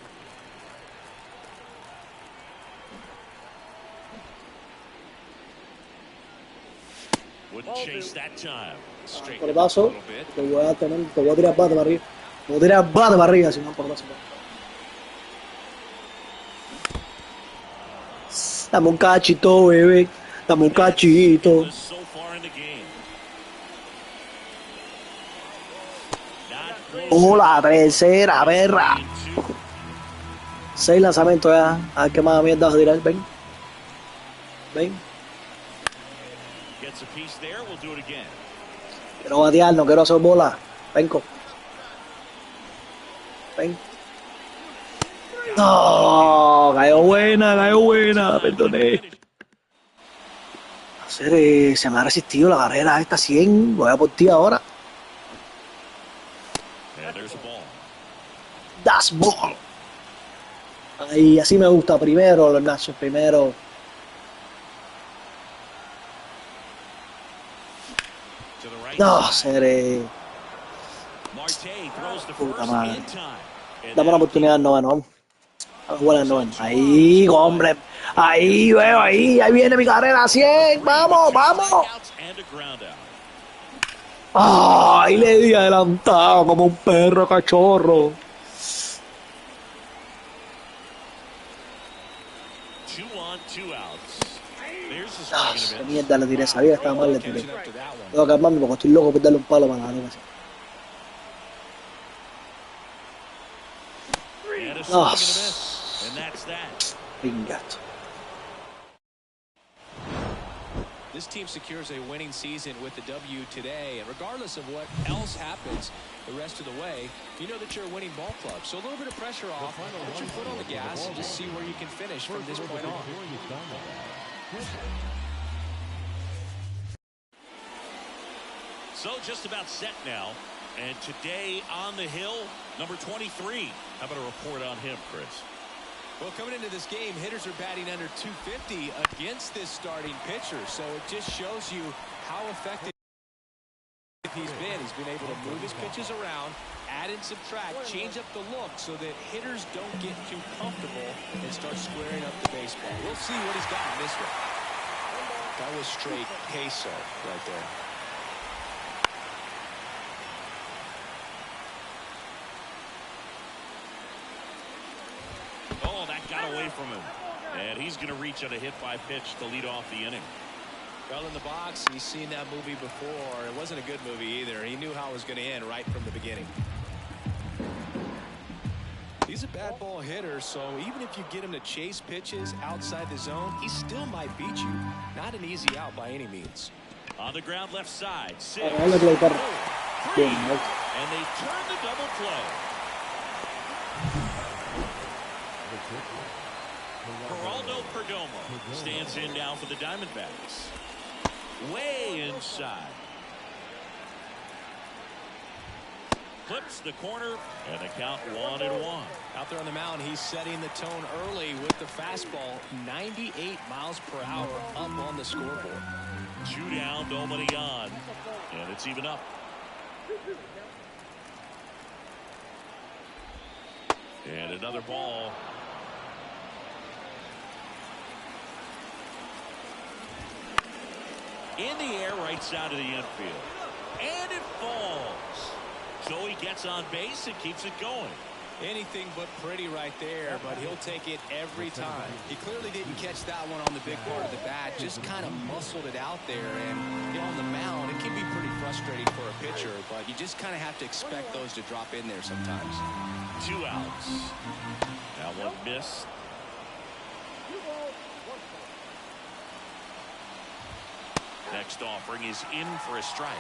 Wouldn't chase that time. Straighten it up a Pelotazo. little bit. Te voy a tener, te voy a tirar pata para arriba. Como tira el bate para arriba, si no por dos. Dame un cachito, bebé. Dame un cachito. So far in the game. Oh, la tercera, perra. 6 lanzamientos ya. A ver qué más mierda vas a tirar. Ven. Ven. Gets a piece there. We'll do it again. Quiero batear, no quiero hacer bola. Venco. Ven. No, cayó buena, perdoné. Se me ha resistido la carrera esta 100. Voy a por ti ahora. And there's a ball. Das ball. Ay, así me gusta. Primero los nachos, primero. To the right No, side. seré. Marte throws the Puta first madre. in time. And Dame una oportunidad al noveno, vamos. A jugar al noveno. Ahí, hombre. Ahí, veo, ahí viene mi carrera 100. Vamos, vamos. Strikeouts and a ground out. Ay, le di adelantado como un perro cachorro. 2 on, 2 outs. There's the swing and a Qué miss. mierda le tiré, sabía que estaba mal, le tiré. Catching up to that one. Tengo que calmarme porque estoy loco por darle un palo para ganar. And a swing No. and a miss. And that's that. Pingato. This team secures a winning season with the W today, and regardless of what else happens the rest of the way, you know that you're a winning ball club. So a little bit of pressure off, put your foot on the gas, and just see where you can finish from this point on. So just about set now. And today on the hill, number 23. How about a report on him, Chris? Well, coming into this game, hitters are batting under 250 against this starting pitcher. So it just shows you how effective he's been. He's been able to move his pitches around, add and subtract, change up the look so that hitters don't get too comfortable and start squaring up the baseball. We'll see what he's got in this one. That was straight queso right there. Oh, that got away from him. And he's going to reach on a hit by pitch to lead off the inning. Well, in the box, he's seen that movie before. It wasn't a good movie either. He knew how it was going to end right from the beginning. He's a bad ball hitter, so even if you get him to chase pitches outside the zone, he still might beat you. Not an easy out by any means. On the ground left side. 6, Dale play, perro. 4, 3. Bien, And they turn the double play. Geraldo Perdomo stands in now for the Diamondbacks. Way inside. Clips the corner, and the count 1-1. Out there on the mound, he's setting the tone early with the fastball. 98 miles per hour up on the scoreboard. 2 down, nobody on. And it's even up. And another ball. In the air, right side of the infield. And it falls. So he gets on base and keeps it going. Anything but pretty right there, but he'll take it every time. He clearly didn't catch that one on the big part of the bat, just kind of muscled it out there. And you know, on the mound, it can be pretty frustrating for a pitcher, but you just kind of have to expect those to drop in there sometimes. 2 outs. That one missed. Next offering is in for a strike.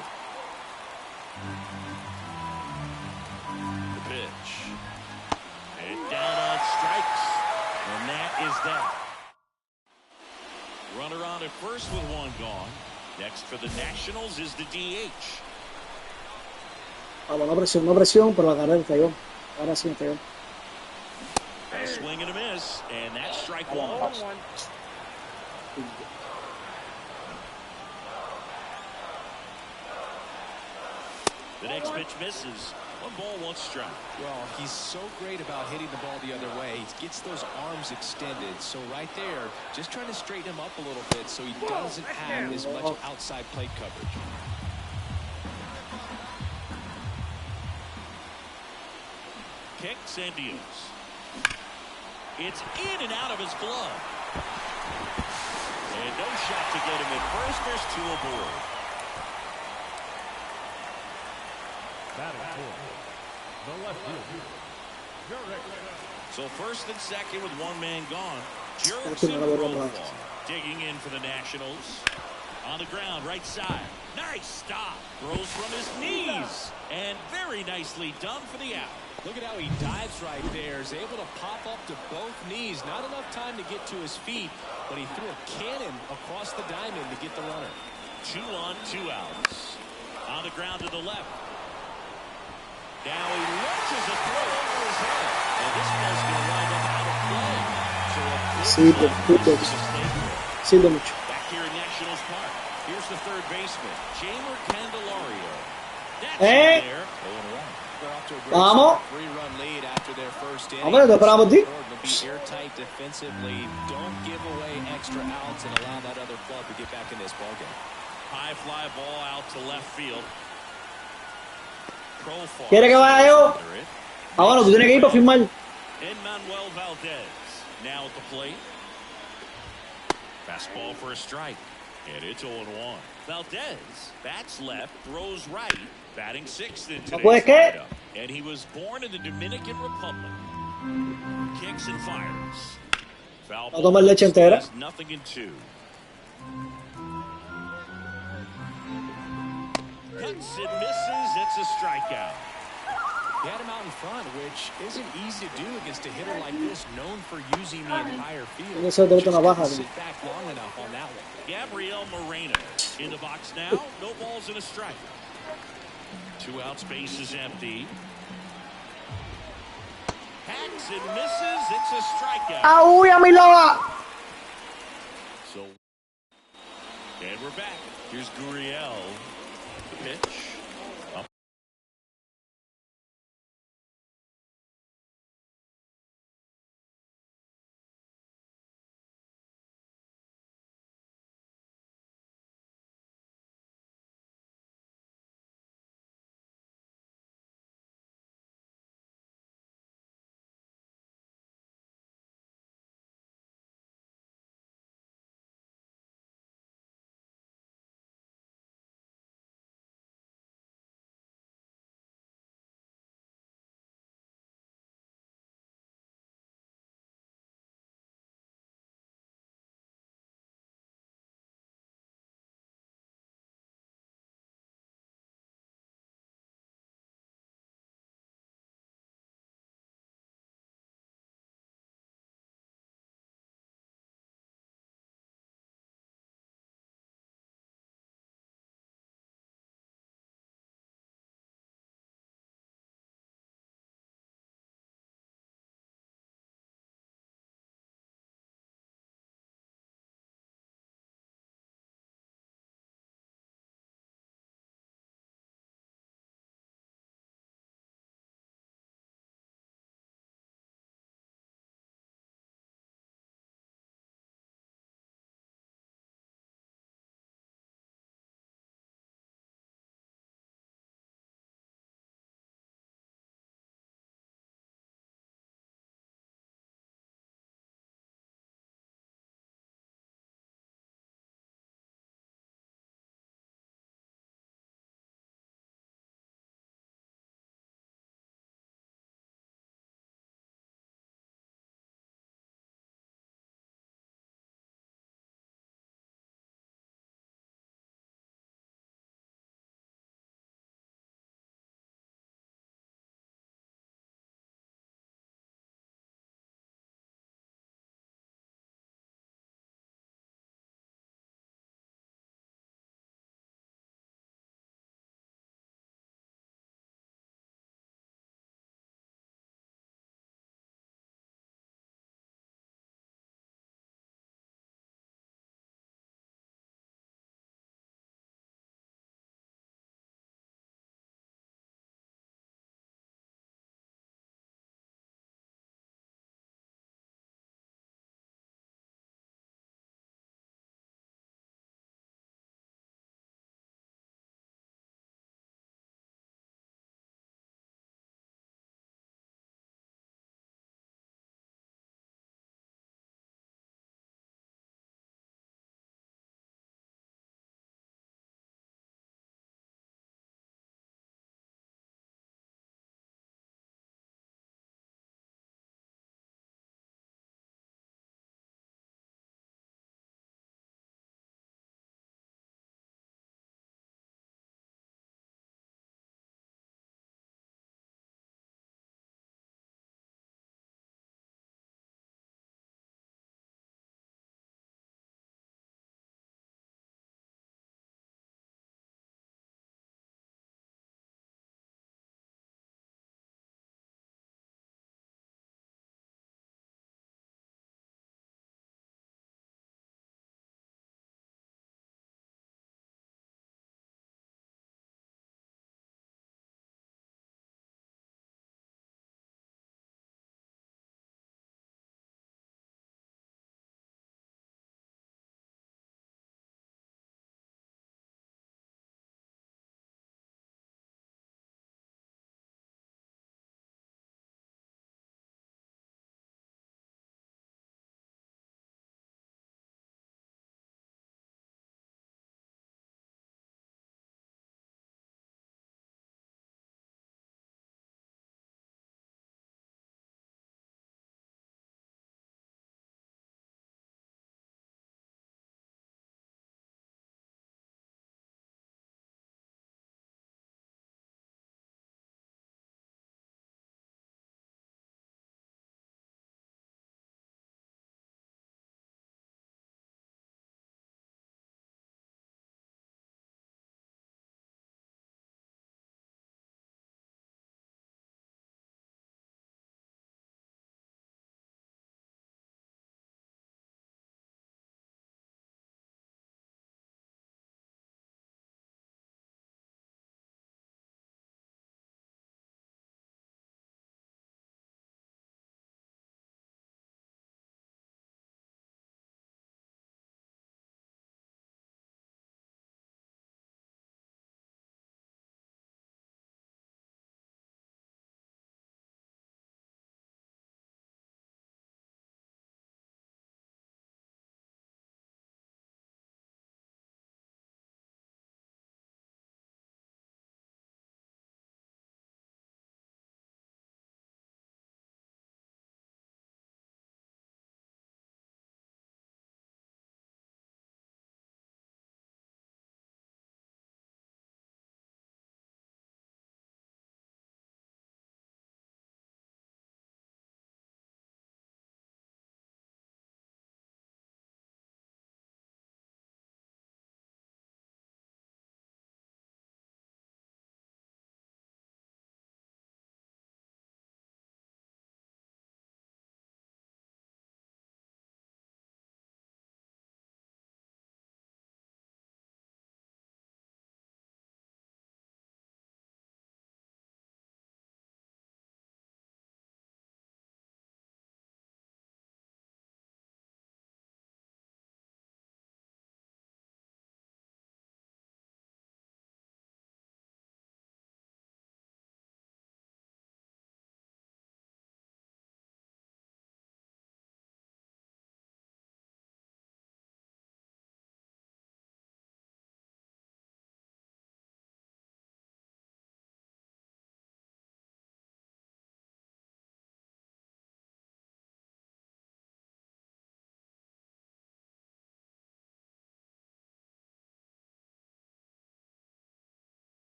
The pitch. And down on strikes. And that is that. Runner on at first with 1 gone. Next for the Nationals is the DH. Vamos, no presión, pero la carrera falló. Ahora sí me falló. A swing and a miss. And that's strike 1. 1-1. The next pitch misses. 1 ball, 1 strike. Well, he's so great about hitting the ball the other way. He gets those arms extended. So right there, just trying to straighten him up a little bit so he doesn't have as much outside plate coverage. kicks and deals. It's in and out of his glove. And no shot to get him at first. There's 2 aboard. Batting fourth, the left fielder, Jerick. So first and second with 1 man gone. That's another one Jerickson left. digging in for the Nationals. On the ground, right side. Nice stop. Throws from his knees. And very nicely done for the out. Look at how he dives right there. Is able to pop up to both knees. Not enough time to get to his feet, but he threw a cannon across the diamond to get the runner. 2 on, 2 outs. On the ground to the left. Now he launches a throw over his head. And this ball's going to wind up out of play. So a big Sirve mucho. back here in Nationals Park. Here's the third baseman, Jamer Candelario. That's Eh? in there. 0-1. They're off to a great Vamos. start. 3-run lead after their first inning. Vamos, esperamos ti. Will be airtight defensively. Don't give away extra outs and allow that other club to get back in this ballgame. High fly ball out to left field. Profile. ¿Quiere que vaya yo? Ah, bueno, tú tienes que ir para firmar. Manuel Valdez now at the plate. Fastball for a strike. And it's 0-1. Valdez bats left, throws right, batting 6th in pues, today's ¿qué? lineup. And he was born in the Dominican Republic. Kicks and fires. Foul A tomar leche entera. 0-2. Cuts and misses. It's a strikeout. He had him out in front, which isn't easy to do against a hitter like this, known for using the entire field. Eso te gusta una baja. Just sit back long enough on that one. Gabriel Moreno in the box now. No balls and a strike. 2 outs, base is empty. Hacks and misses. It's a strikeout. ¡Auy, a mi loba! So, and we're back. Here's Gurriel. The pitch.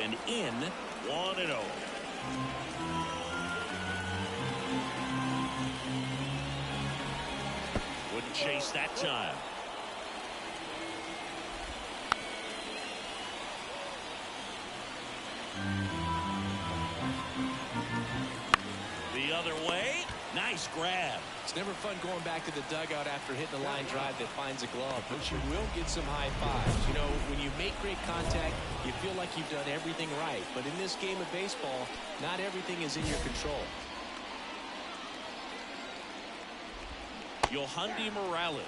And in 1-0. Wouldn't chase that time. The other way. Nice grab. It's never fun going back to the dugout after hitting a line drive that finds a glove, but you will get some high fives. You know, when you make great contact, you feel like you've done everything right. But in this game of baseball, not everything is in your control. Yohandy Morales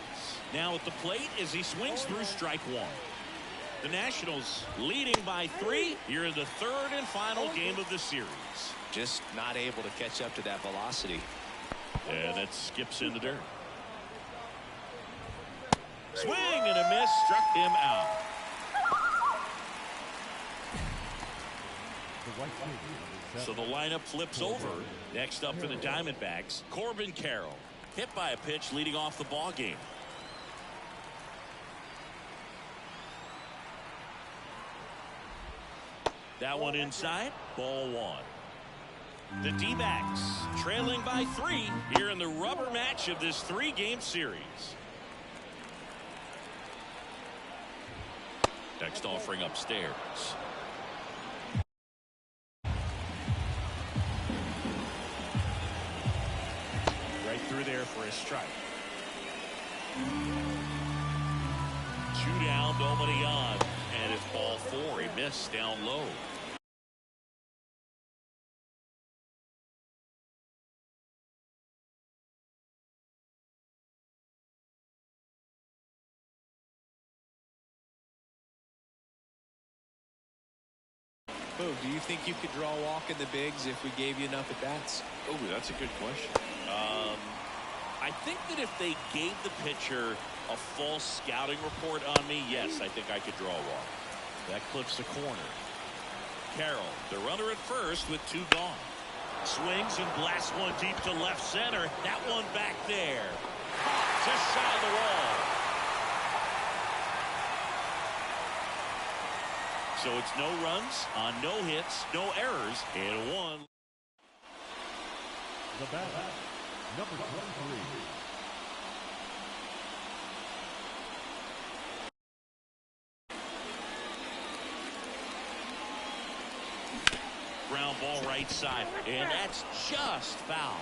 now at the plate as he swings through strike one. The Nationals leading by 3 here in the third and final game of the series. Just not able to catch up to that velocity. And that skips in the dirt. Swing and a miss, struck him out. So the lineup flips over. Next up for the Diamondbacks, Corbin Carroll. Hit by a pitch leading off the ball game. That one inside, ball one. The D-backs trailing by 3 here in the rubber match of this 3-game series. Next offering upstairs. Right through there for a strike. 2 down, nobody on. And it's ball 4. He missed down low. Boo, do you think you could draw a walk in the bigs if we gave you enough at bats? Oh, that's a good question. I think that if they gave the pitcher a false scouting report on me, yes, I think I could draw a walk. That clips the corner. Carroll, the runner at first with 2 gone. Swings and blasts one deep to left center. That one back there. Just shy of the wall. So it's no runs on no hits, no errors, and 1. The batter, number 23. Ground ball right side, and that's just foul.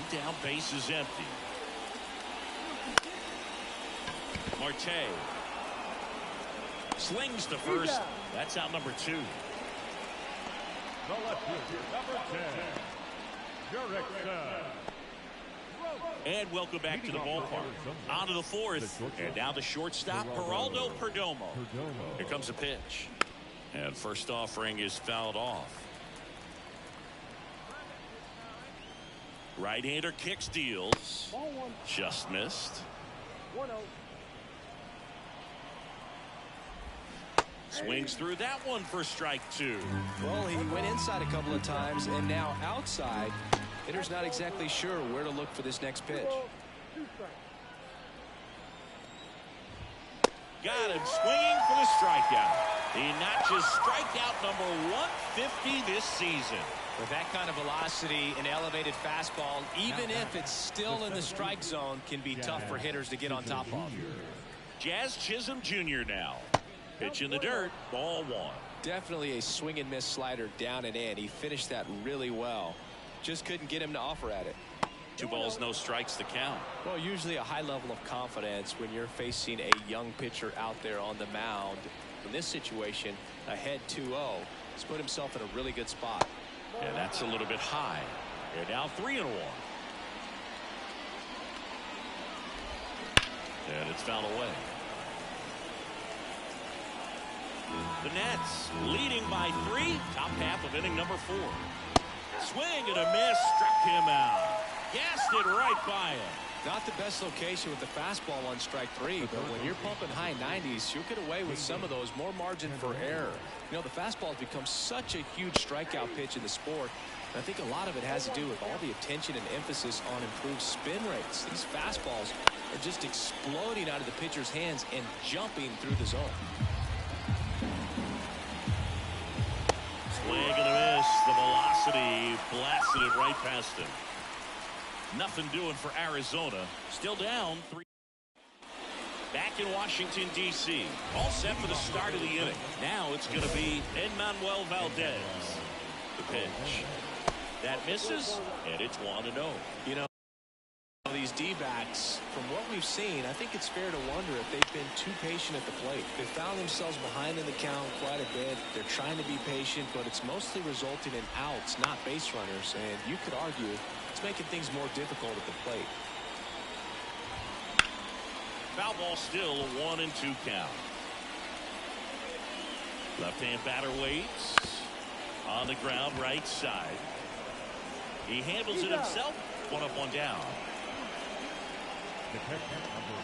One down, base is empty. Marte slings to first. That's out number 2. The lefty, number 10, Jurickson. And welcome back to the ballpark. On to the 4th. And now the shortstop, Geraldo Perdomo. Here comes a pitch. And first offering is fouled off. Right-hander kicks, deals. Just missed. 1-0. Swings through that one for strike 2. Well, he went inside a couple of times, and now outside. Hitter's not exactly sure where to look for this next pitch. Got him swinging for the strikeout. He notches strikeout number 150 this season. With that kind of velocity, an elevated fastball, even if it's still in the strike zone, can be tough for hitters to get on top of. Jazz Chisholm Jr. now. Pitch in the dirt, ball 1. Definitely a swing and miss slider down and in. He finished that really well. Just couldn't get him to offer at it. 2 balls, no strikes to count. Well, usually a high level of confidence when you're facing a young pitcher out there on the mound. In this situation, ahead 2-0. He's put himself in a really good spot. And that's a little bit high. They're now 3-1. And it's fouled away. The Nets leading by 3. Top half of inning number 4. Swing and a miss, struck him out. Gassed it right by him. Not the best location with the fastball on strike 3, but when you're pumping high 90s, you'll get away with some of those, more margin for error. You know, the fastball has become such a huge strikeout pitch in the sport. And I think a lot of it has to do with all the attention and emphasis on improved spin rates. These fastballs are just exploding out of the pitcher's hands and jumping through the zone. Swing and a miss. The velocity blasted it right past him. Nothing doing for Arizona. Still down 3. Back in Washington, D.C. All set for the start of the inning. Now it's going to be Enmanuel Valdez. The pitch. That misses, and it's 1-0. You know, these D-backs, from what we've seen, I think it's fair to wonder if they've been too patient at the plate. They found themselves behind in the count quite a bit. They're trying to be patient, but it's mostly resulting in outs, not base runners. And you could argue it's making things more difficult at the plate. Foul ball still, a 1-2 count. Left-hand batter waits. On the ground, right side. He handles it himself. 1 up, 1 down. The catcher, number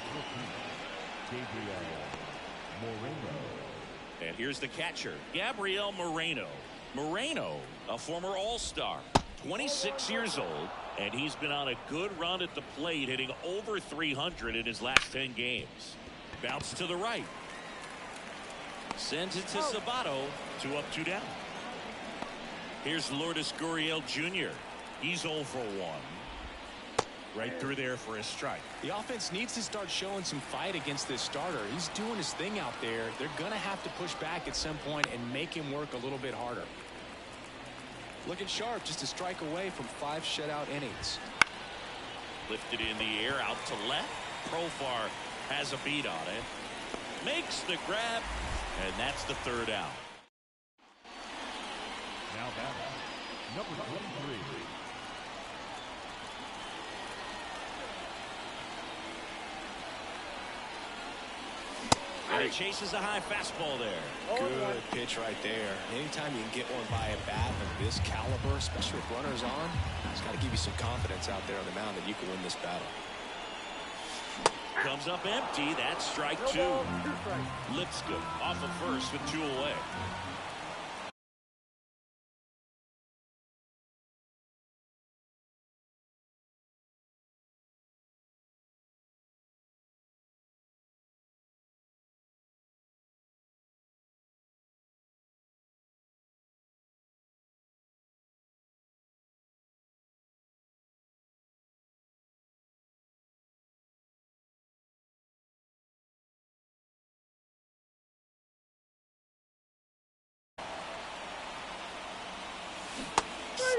14, Gabriel Moreno. And here's the catcher, Gabriel Moreno. Moreno, a former All-Star, 26 years old, and he's been on a good run at the plate, hitting over 300 in his last 10 games. Bounce to the right. Sends it to Sabato. 2 up, 2 down. Here's Lourdes Gurriel Jr. He's 0 for 1. Right through there for a strike. The offense needs to start showing some fight against this starter. He's doing his thing out there. They're going to have to push back at some point and make him work a little bit harder. Looking sharp, just a strike away from 5 shutout innings. Lifted in the air, out to left. Profar has a beat on it. Makes the grab, and that's the 3rd out. Now batting, number 23. And he chases a high fastball there. Good pitch right there. Anytime you can get one by a bat of this caliber, especially with runners on, it's got to give you some confidence out there on the mound that you can win this battle. Comes up empty. That's strike 2. Lipscomb off of first with 2 away.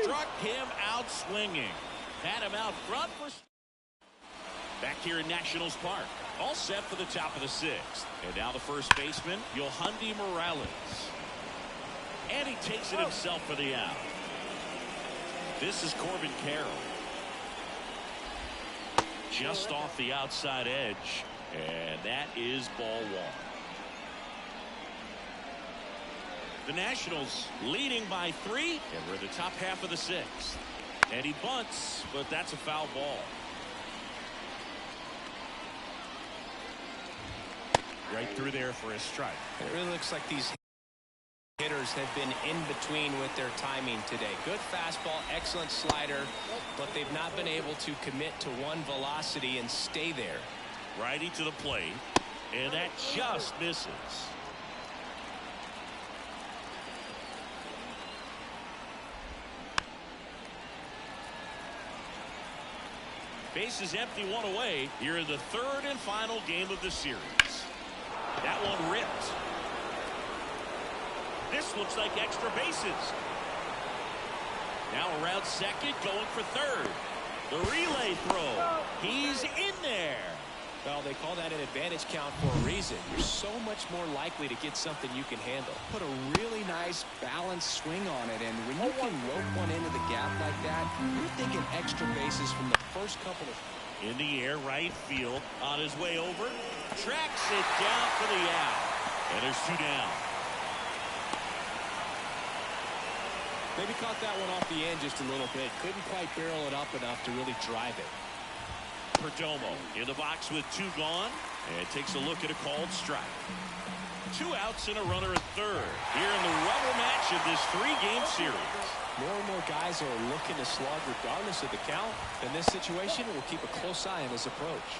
Struck him out swinging. Had him out front for... Back here in Nationals Park. All set for the top of the sixth. And now the first baseman, Yohandy Morales. And he takes it himself for the out. This is Corbin Carroll. Just off the outside edge. And that is ball one. The Nationals leading by 3. And we're in the top half of the sixth. And he bunts, but that's a foul ball. Right through there for a strike. It really looks like these hitters have been in between with their timing today. Good fastball, excellent slider, but they've not been able to commit to one velocity and stay there. Righty to the plate, and that just misses. Base is empty, one away here in the third and final game of the series. That one ripped. This looks like extra bases. Now around second, going for third. The relay throw. He's in there. Well, they call that an advantage count for a reason. You're so much more likely to get something you can handle. Put a really nice balanced swing on it, and when you can rope one into the gap like that, you're thinking extra bases from the first couple of... In the air, right field, on his way over, tracks it down for the out. And there's 2 down. Maybe caught that one off the end just a little bit. Couldn't quite barrel it up enough to really drive it. Perdomo in the box with 2 gone, and takes a look at a called strike. 2 outs and a runner at third here in the rubber match of this 3-game series. More and more guys are looking to slug regardless of the count. In this situation, we'll keep a close eye on his approach.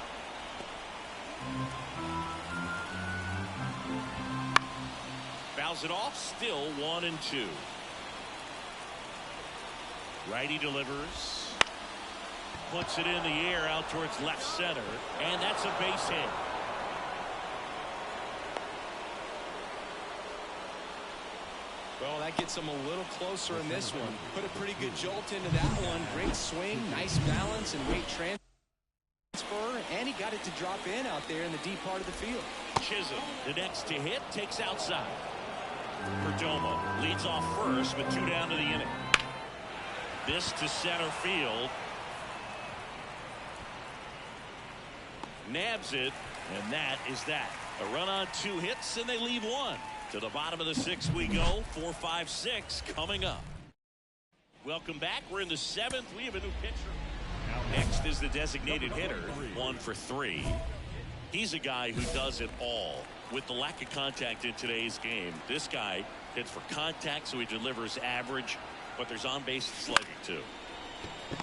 Fouls it off, still 1-2. Righty delivers. Puts it in the air out towards left center, and that's a base hit. Well, that gets him a little closer in this one. Put a pretty good jolt into that one. Great swing, nice balance, and great transfer. And he got it to drop in out there in the deep part of the field. Chisholm, the next to hit, takes outside. Perdomo leads off first with 2 down to the inning. This to center field. Nabs it, and that is that. A run on 2 hits, and they leave 1. To the bottom of the 6th we go. 4, 5, 6 coming up. Welcome back. We're in the 7th. We have a new pitcher. Next is the designated hitter. 1 for 3. He's a guy who does it all. With the lack of contact in today's game, this guy hits for contact, so he delivers average, but there's on-base slugging too.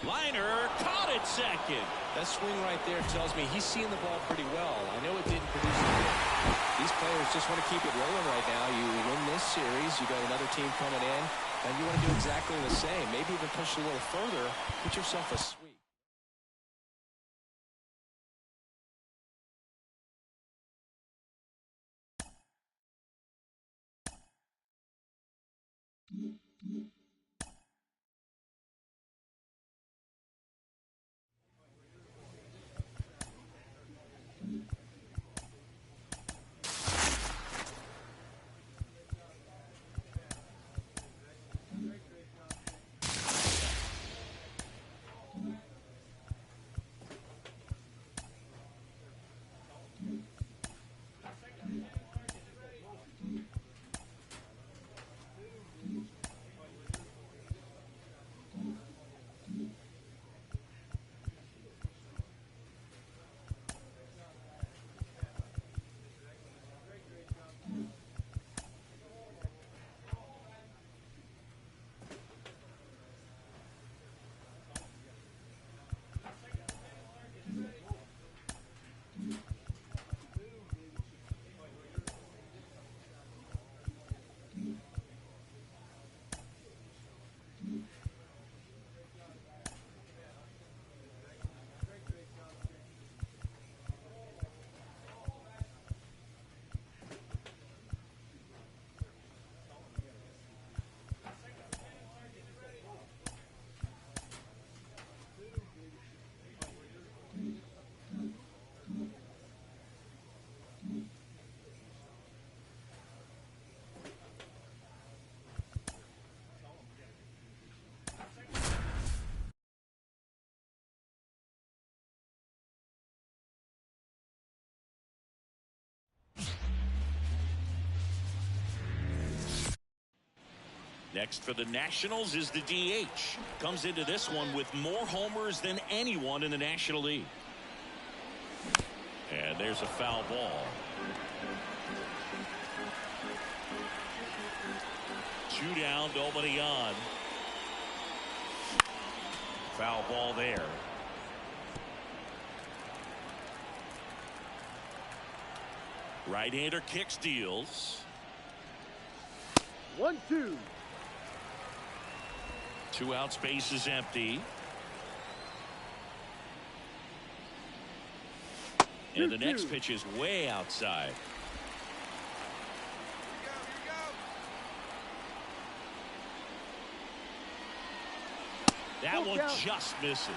Liner caught it second. That swing right there tells me he's seeing the ball pretty well. I know it didn't produce a hit. These players just want to keep it rolling right now. You win this series, you got another team coming in, and you want to do exactly the same. Maybe even push a little further, put yourself a sweep. Next for the Nationals is the DH. Comes into this one with more homers than anyone in the National League. And there's a foul ball. 2 down, nobody on. Foul ball there. Right-hander kicks, deals. 1-2. 2 outs, base is empty. And the next pitch is way outside. That one just misses.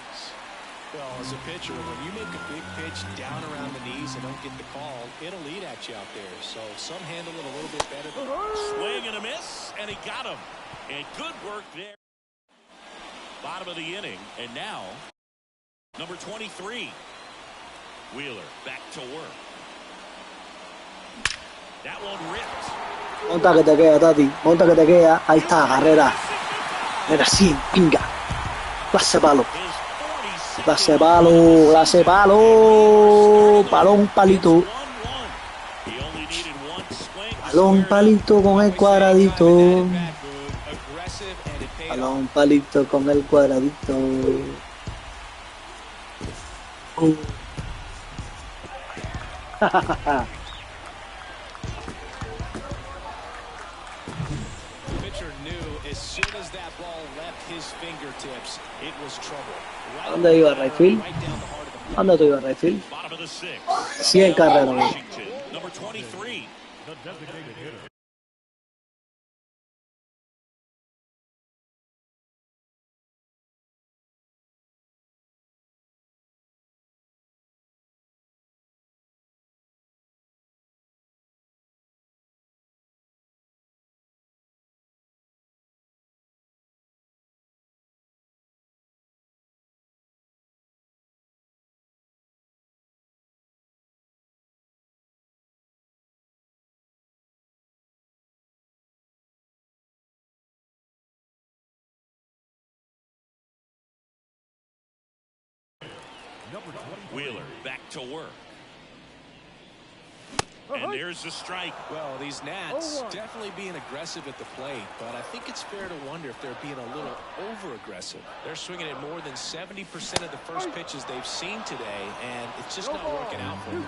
Well, as a pitcher, when you make a big pitch down around the knees and don't get the call, it'll eat at you out there. So some handle it a little bit better. Swing and a miss, and he got him. And good work there. Bottom of the inning, and now number 23. Wheeler back to work. That one ripped. Monta que te queda, Tati. Monta que te queda. Ahí está, carrera. Era así, pinga. Clase palo. Clase palo. Clase palo. Balón palito. Balón palito con el cuadradito. Balón palito con el cuadradito. Pitcher knew as soon as that ball left his fingertips, it was trouble. ¿Dónde iba right field? ¿Dónde tú ibas right field? 100 carreras. Number 23. The designated hitter. Wheeler back to work. And there's a strike. Well, these Nats definitely being aggressive at the plate, but I think it's fair to wonder if they're being a little over-aggressive. They're swinging at more than 70% of the first pitches they've seen today, and it's just not working out for them.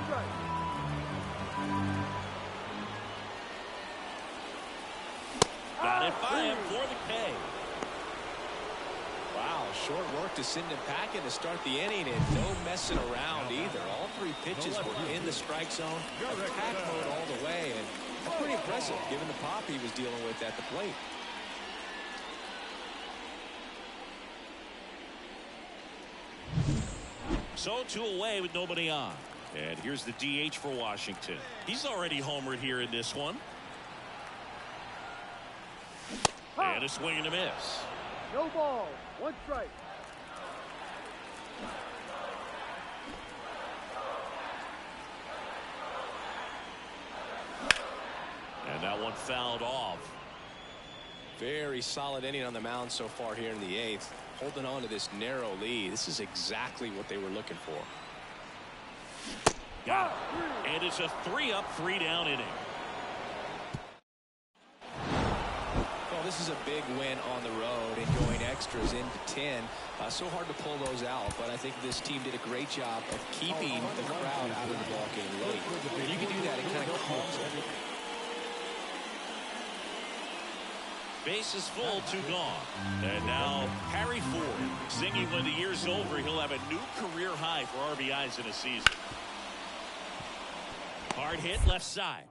Got it by him for the K. Wow, short work to send him packing to start the inning, and no messing around either. All 3 pitches were in the strike zone, attack mode all the way, and pretty impressive given the pop he was dealing with at the plate. So 2 away with nobody on. And here's the DH for Washington. He's already homered here in this one. And a swing and a miss. No ball. 1 strike. And that one fouled off. Very solid inning on the mound so far here in the 8th. Holding on to this narrow lead. This is exactly what they were looking for. Got it. And it's a 3-up, 3-down inning. Well, this is a big win on the road and going extras into 10. So hard to pull those out, but I think this team did a great job of keeping the crowd out of the ball game late. When you can do that, it kind of calms everything. Bases full, 2 gone. And now Harry Ford singing when the year's over he'll have a new career high for RBIs in a season. Hard hit left side.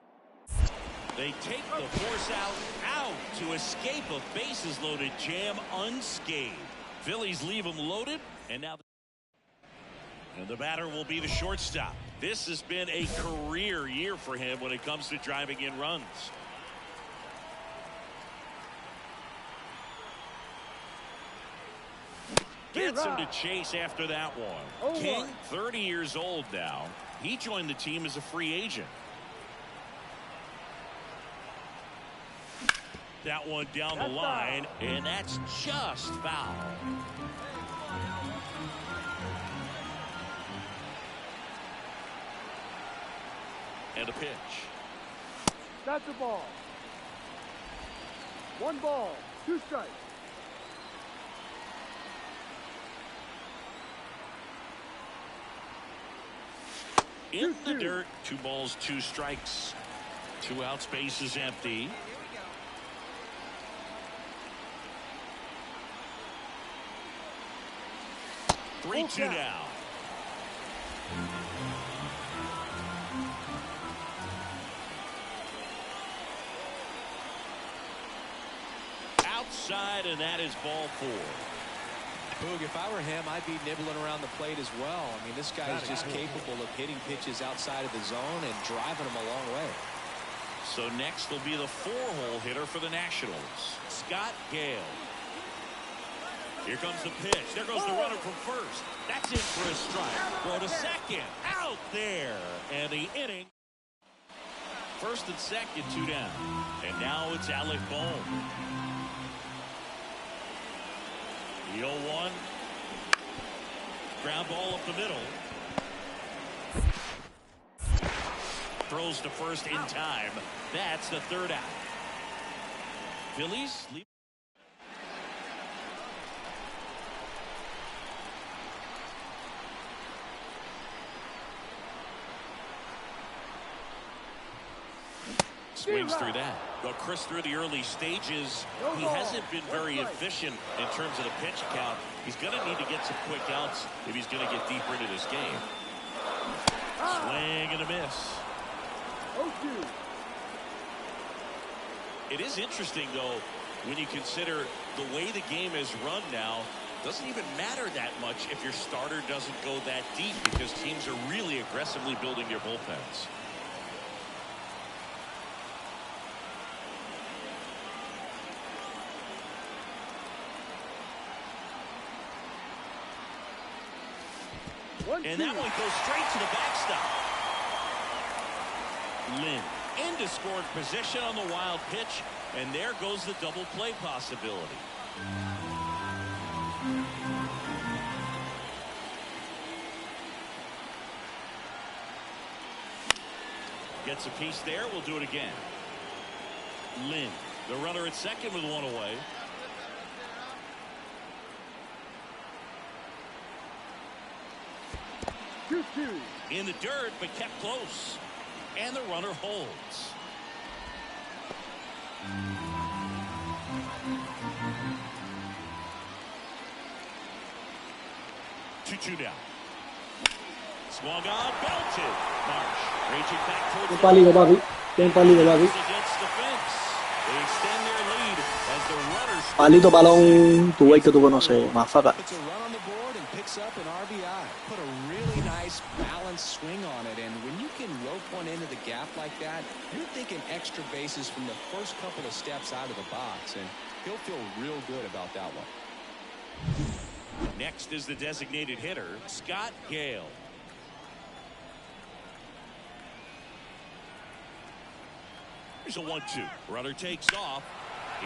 They take the force out to escape a bases loaded jam unscathed. Phillies leave him loaded, and now the batter will be the shortstop. This has been a career year for him when it comes to driving in runs. Gets him to chase after that one. King, 30 years old now. He joined the team as a free agent. that one down the line, and that's just foul. And a pitch. That's a ball. 1 ball, 2 strikes. In the dirt, 2 balls, 2 strikes. 2 outs, base is empty. Three, 2 now. Outside, and that is ball 4. Boog, if I were him, I'd be nibbling around the plate as well. I mean, this guy is just capable of hitting pitches outside of the zone and driving them a long way. So next will be the 4-hole hitter for the Nationals, Scott Gale. Here comes the pitch. There goes the runner from first. That's in for a strike. Throw to second. Out there. And the inning. First and second, 2 down. And now it's Alec Bohm. The 0-1. Ground ball up the middle. Throws to first in time. That's the 3rd out. Phillies lead. Swings through that. Well, Chris, through the early stages, he hasn't been very efficient in terms of the pitch count. He's going to need to get some quick outs if he's going to get deeper into this game. Swing and a miss. 0-2. It is interesting, though, when you consider the way the game is run now. Doesn't even matter that much if your starter doesn't go that deep, because teams are really aggressively building their bullpens. And that one goes straight to the backstop. Lynn into scoring position on the wild pitch, and there goes the double play possibility. Gets a piece there. We'll do it again. Lynn, the runner at second with 1 away. In the dirt, but kept close. And the runner holds. Two down. Swung on, belted. Marsh reaching back towards the pálido, papi. Bien pálido, papi. against the fence. They extend their lead as the runners. Palito palón, tu güey que tú conoces, mafaca. Puts a run on the board and picks up an RBI. Put a really nice balanced swing on it, and when you can rope one into the gap like that, you're thinking extra bases from the first couple of steps out of the box, and he'll feel real good about that one. Next is the designated hitter, Scott Gale. Here's a 1-2. Runner takes off.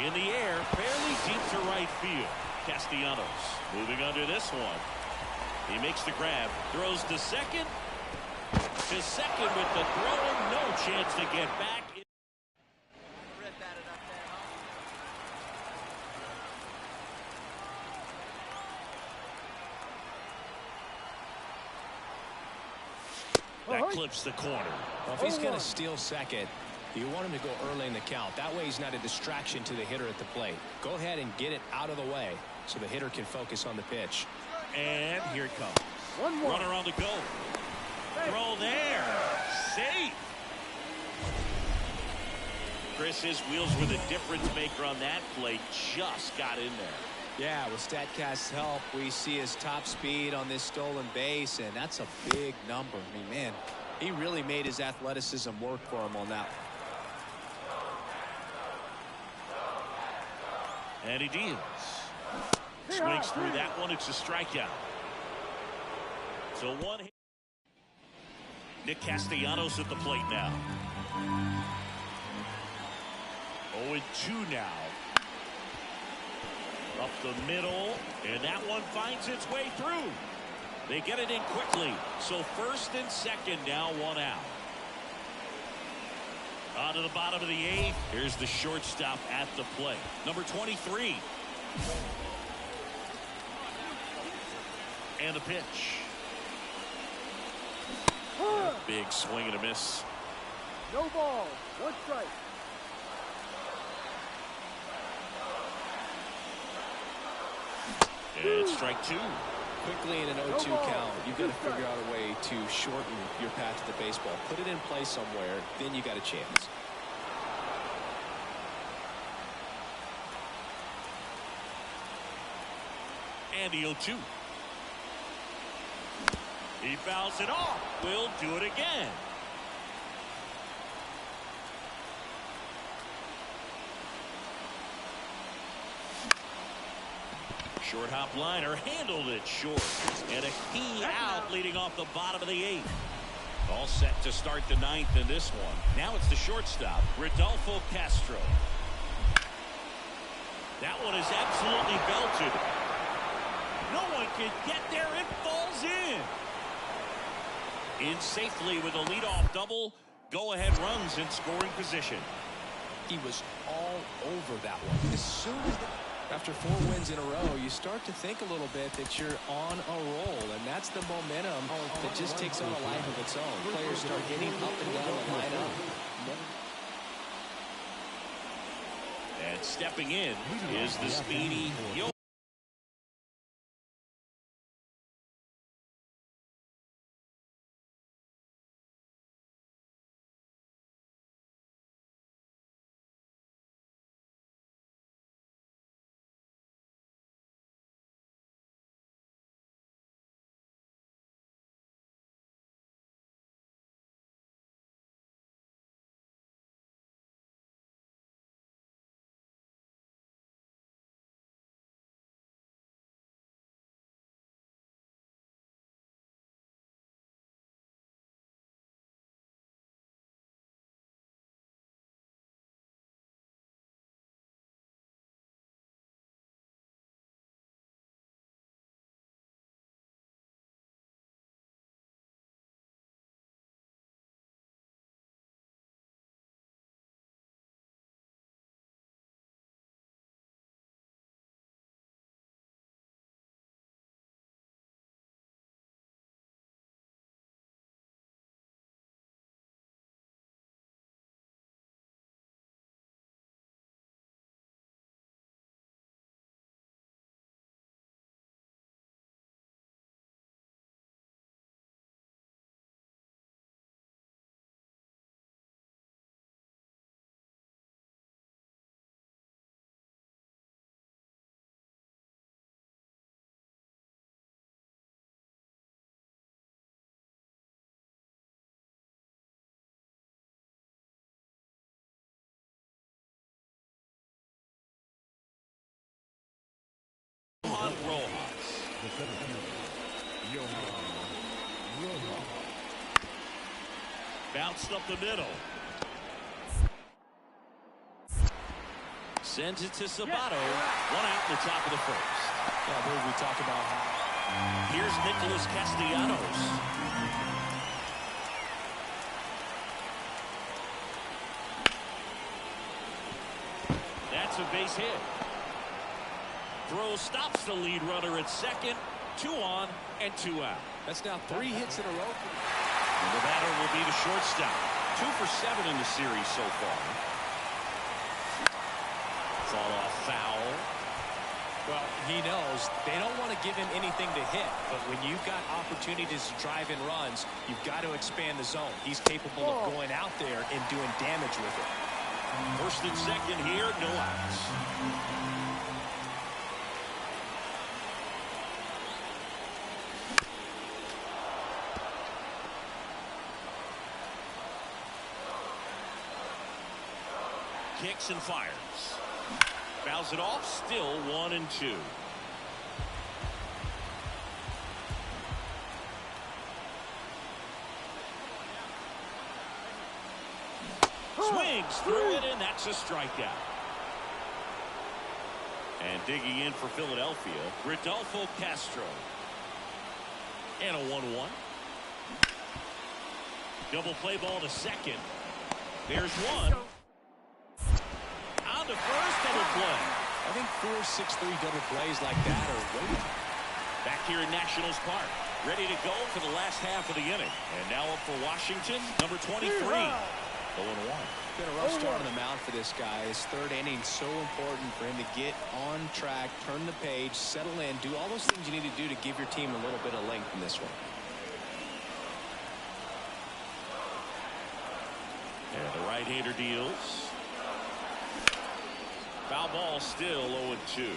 In the air, fairly deep to right field. Castellanos moving under this one. He makes the grab, throws to second. To second with the throw, no chance to get back. That clips the corner. Well, if he's going to steal second, you want him to go early in the count. That way he's not a distraction to the hitter at the plate. Go ahead and get it out of the way so the hitter can focus on the pitch. And here it comes. Runner on the go. Throw there. Safe. Chris, his wheels were the difference maker on that play. Just got in there. Yeah, with StatCast's help, we see his top speed on this stolen base, and that's a big number. I mean, man, he really made his athleticism work for him on that one. And he deals. Swings through that one. It's a strikeout. So one hit. Nick Castellanos at the plate now. 0-2 now. Up the middle, and that one finds its way through. They get it in quickly. So first and second now, one out. On to the bottom of the 8th. Here's the shortstop at the plate. Number 23. And the pitch. Big swing and a miss. No ball. 1 strike. And strike 2. Quickly in an 0-2 count, you've got to figure out a way to shorten your path to the baseball. Put it in play somewhere, then you got a chance. And the 0-2. He fouls it off. We'll do it again. Short hop liner handled it short. And a key out leading off the bottom of the 8th. All set to start the 9th in this one. Now it's the shortstop, Rodolfo Castro. That one is absolutely belted. No one can get there. It falls in safely with a leadoff double. Go-ahead runs in scoring position. He was all over that one. As soon as after 4 wins in a row, you start to think a little bit that you're on a roll, and that's the momentum that just takes on a life of its own. Players start hitting up and down the lineup. And stepping in is the speedy Yo. Bounced up the middle. Sends it to Sabato. 1 out in the top of the 1st. Yeah, I believe we talked about how. Here's Nicholas Castellanos. That's a base hit. Throw stops the lead runner at second. 2 on and 2 out. That's now 3 hits in a row. And the batter will be the shortstop. 2 for 7 in the series so far. Fall off foul. Well, he knows they don't want to give him anything to hit, but when you've got opportunities to drive in runs, you've got to expand the zone. He's capable of going out there and doing damage with it. First and second here, no outs. Kicks and fires. Fouls it off, still 1 and 2. Swings through it, and that's a strikeout. And digging in for Philadelphia, Rodolfo Castro. And a 1-1. Double play ball to second. There's one. On to first, double play. I think 4-6-3 double plays like that are waiting. Back here in Nationals Park. Ready to go for the last half of the inning. And now up for Washington, number 23. 0-1. Been a rough start on the mound for this guy. His third inning so important for him to get on track, turn the page, settle in, do all those things you need to do to give your team a little bit of length in this one. And the right-hander deals. Foul ball, still 0-2.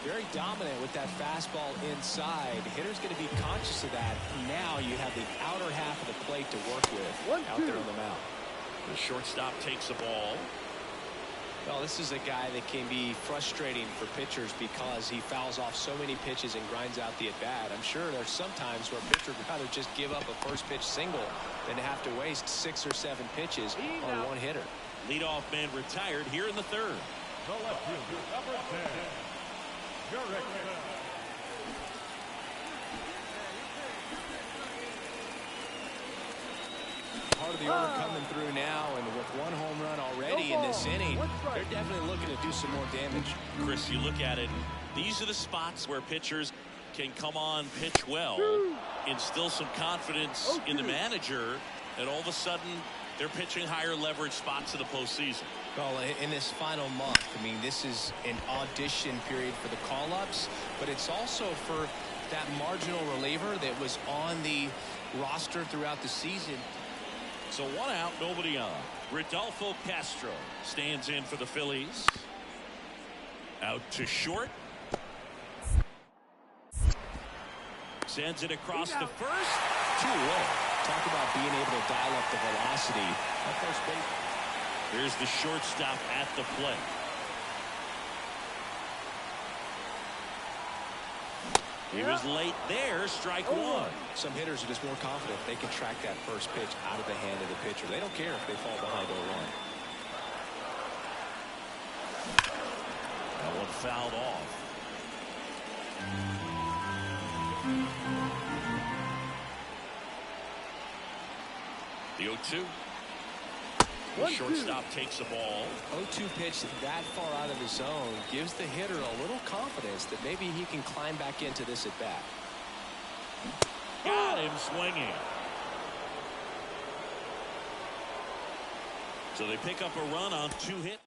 Very dominant with that fastball inside. The hitter's going to be conscious of that. Now you have the outer half of the plate to work with out there on the mound. The shortstop takes the ball. Well, this is a guy that can be frustrating for pitchers because he fouls off so many pitches and grinds out the at-bat. I'm sure there's some times where a pitcher would rather just give up a first pitch single than to have to waste 6 or 7 pitches on one hitter. Leadoff man retired here in the third. The left fielder, number 10. Part of the order coming through now, and with 1 home run already in this inning, they're definitely looking to do some more damage. Chris, you look at it, these are the spots where pitchers can come on, pitch well, instill some confidence in the manager, and all of a sudden they're pitching higher leverage spots in the postseason. Well, in this final month, I mean, this is an audition period for the call-ups, but it's also for that marginal reliever that was on the roster throughout the season. So 1 out, nobody on. Rodolfo Castro stands in for the Phillies. Out to short. Sends it across the first. 2 away. Talk about being able to dial up the velocity at first base. Here's the shortstop at the plate. He was late there. Strike 1. Some hitters are just more confident they can track that first pitch out of the hand of the pitcher. They don't care if they fall behind 0-1. That one fouled off. The 0-2. The shortstop takes the ball. 0-2 pitch that far out of the zone gives the hitter a little confidence that maybe he can climb back into this at bat. Got him swinging. So they pick up a run on 2 hits.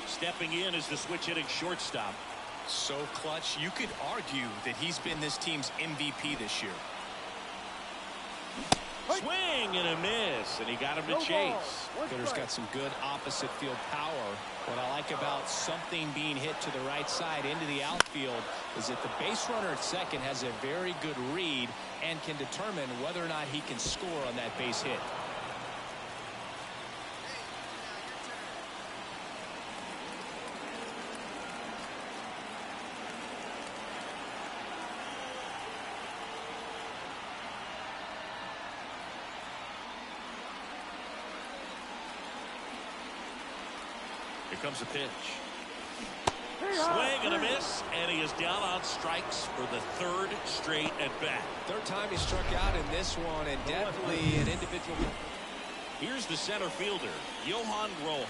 Stepping in is the switch hitting shortstop. So clutch, you could argue that he's been this team's MVP this year. Swing and a miss, and he got him to chase. Hitter's got some good opposite field power. What I like about something being hit to the right side into the outfield is that the base runner at second has a very good read and can determine whether or not he can score on that base hit. Here comes a pitch. Swing and a miss, and he is down on strikes for the 3rd straight at bat. 3rd time he struck out in this one, and definitely an individual. Here's the center fielder, Johan Rojas.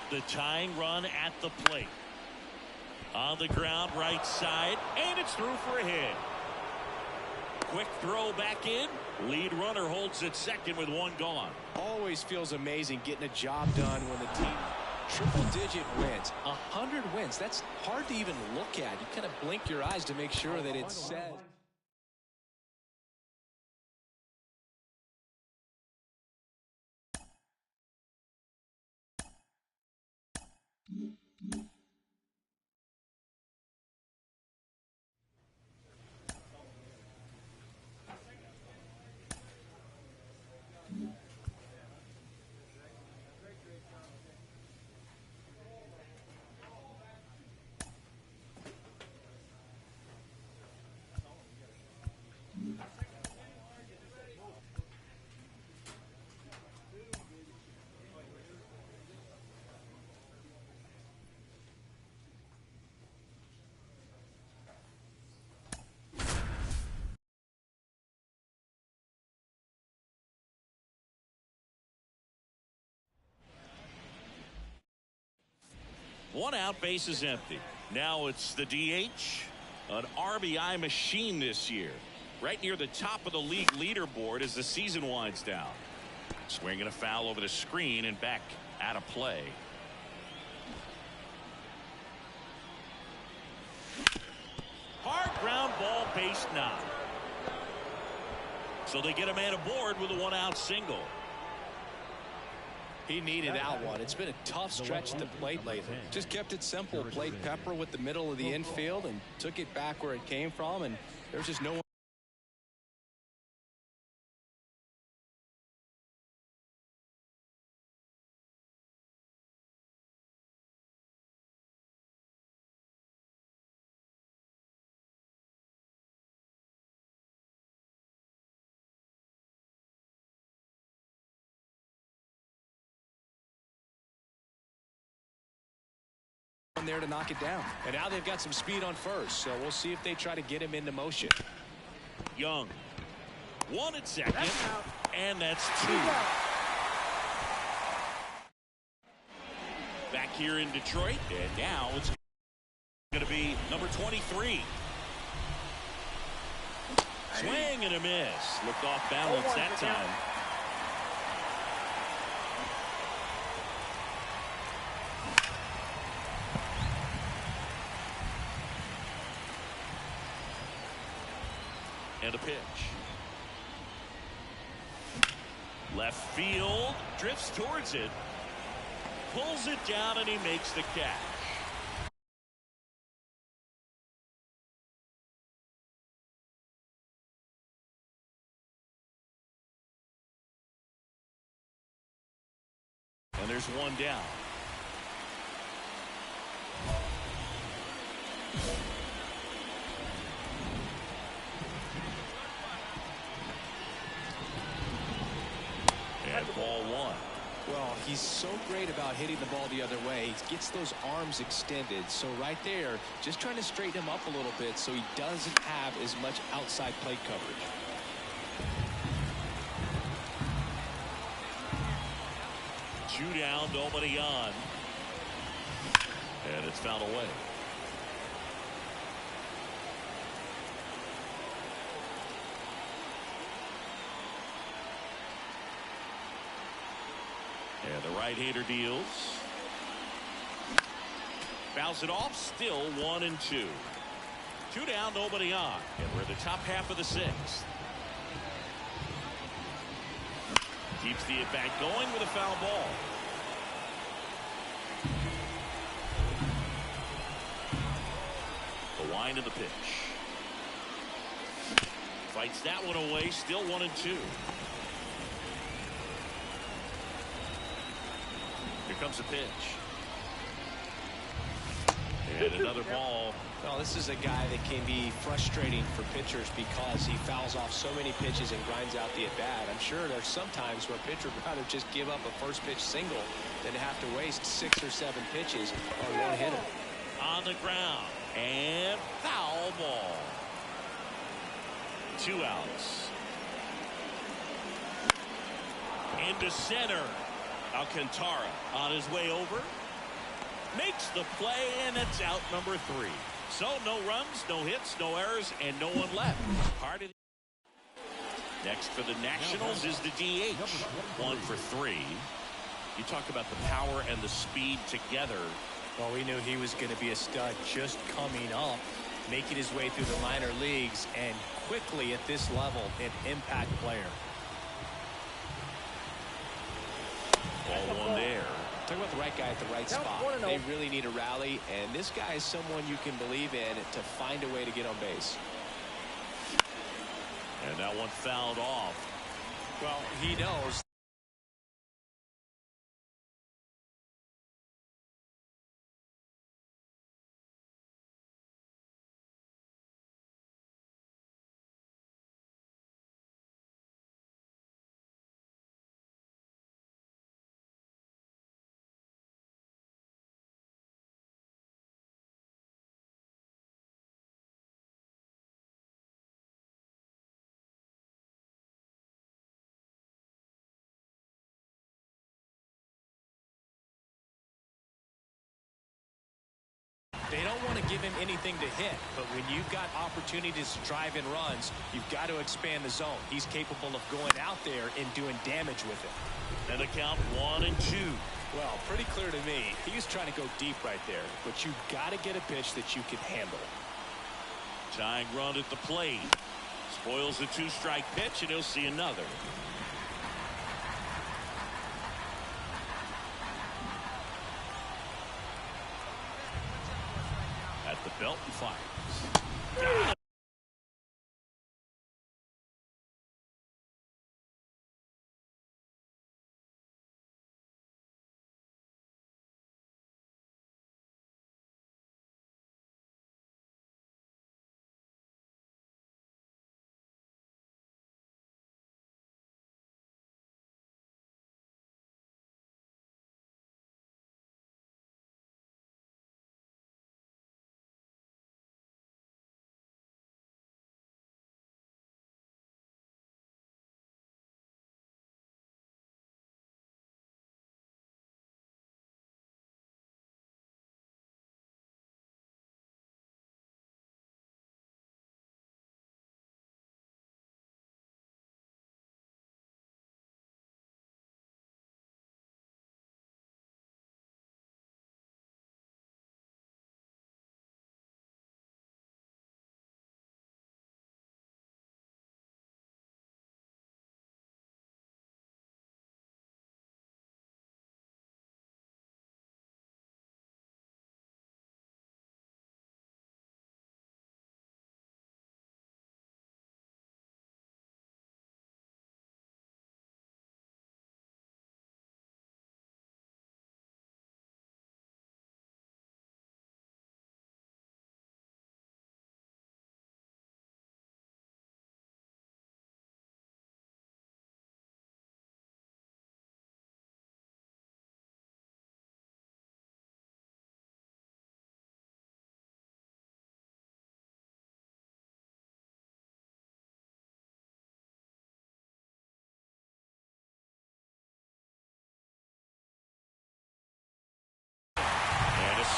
The tying run at the plate. On the ground, right side, and it's through for a hit. Quick throw back in. Lead runner holds at second with 1 gone. Always feels amazing getting a job done when the team triple-digit wins. 100 wins. That's hard to even look at. You kind of blink your eyes to make sure that it's said. One out, base is empty. Now it's the DH, an RBI machine this year. Right near the top of the league leaderboard as the season winds down. Swinging a foul over the screen and back out of play. Hard ground ball, base knock. So they get a man aboard with a one-out single. He needed that one. It's been a tough stretch at the plate lately. Just kept it simple. Played pepper with the middle of the infield and took it back where it came from, and there's just no one. There to knock it down. And now they've got some speed on first, so we'll see if they try to get him into motion. Young. One at second. And that's two. Back here in Detroit. And now it's going to be number 23. Swing and a miss. Looked off balance that time. And a pitch. Left field, drifts towards it, pulls it down, and he makes the catch. And there's one down. And ball one. Well, he's so great about hitting the ball the other way. He gets those arms extended. So right there, just trying to straighten him up a little bit so he doesn't have as much outside plate coverage. Two down, nobody on. And it's fouled away. And the right-hander deals. Fouls it off, still 1-2. Two down, nobody on. And we're in the top half of the sixth. Keeps the at-bat going with a foul ball. The wind of the pitch. Fights that one away, still 1-2. Here comes a pitch. And another ball. Well, this is a guy that can be frustrating for pitchers because he fouls off so many pitches and grinds out the at-bat. I'm sure there's some times where a pitcher would rather just give up a first pitch single than to have to waste 6 or 7 pitches on one hitter. On the ground. And foul ball. 2 outs. Into center. Alcantara on his way over. Makes the play, and it's out number 3. So no runs, no hits, no errors, and no one left. Next for the Nationals is the DH. 1 for 3. You talk about the power and the speed together. Well, we knew he was going to be a stud just coming up, making his way through the minor leagues, and quickly at this level, an impact player. Ball one there. Talk about the right guy at the right spot. They really need a rally, and this guy is someone you can believe in to find a way to get on base. And that one fouled off. Well, he knows. him anything to hit, but when you've got opportunities to drive in runs, you've got to expand the zone. He's capable of going out there and doing damage with it. And the count 1-2. Well, pretty clear to me. He was trying to go deep right there, but you've got to get a pitch that you can handle. Tying run at the plate. Spoils the 2-strike pitch, and he'll see another. At the belt and fires. Got it.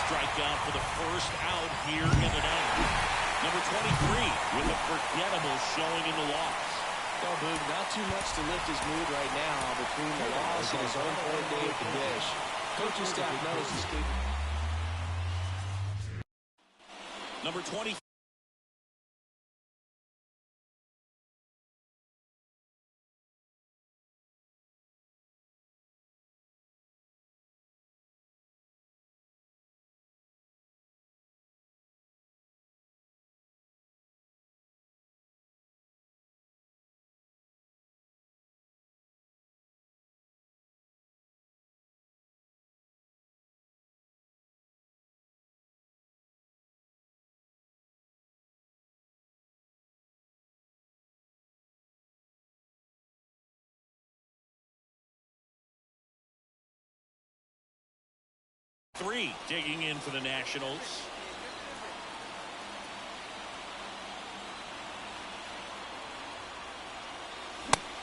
Strikeout for the first out here in the ninth. Number 23 with a forgettable showing in the loss. Well, Boog, not too much to lift his mood right now between the loss and his own poor day at the dish. Coaching staff knows he's good. Number 20. Three digging in for the Nationals.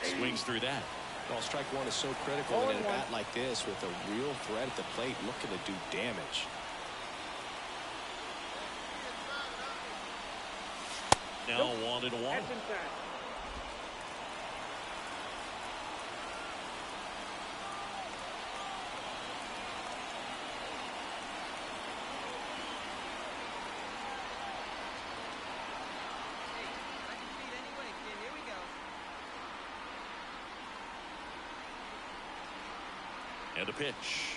Swings through that. Well, strike one is so critical in a bat like this with a real threat at the plate looking to do damage. Now 1-1. And a pitch.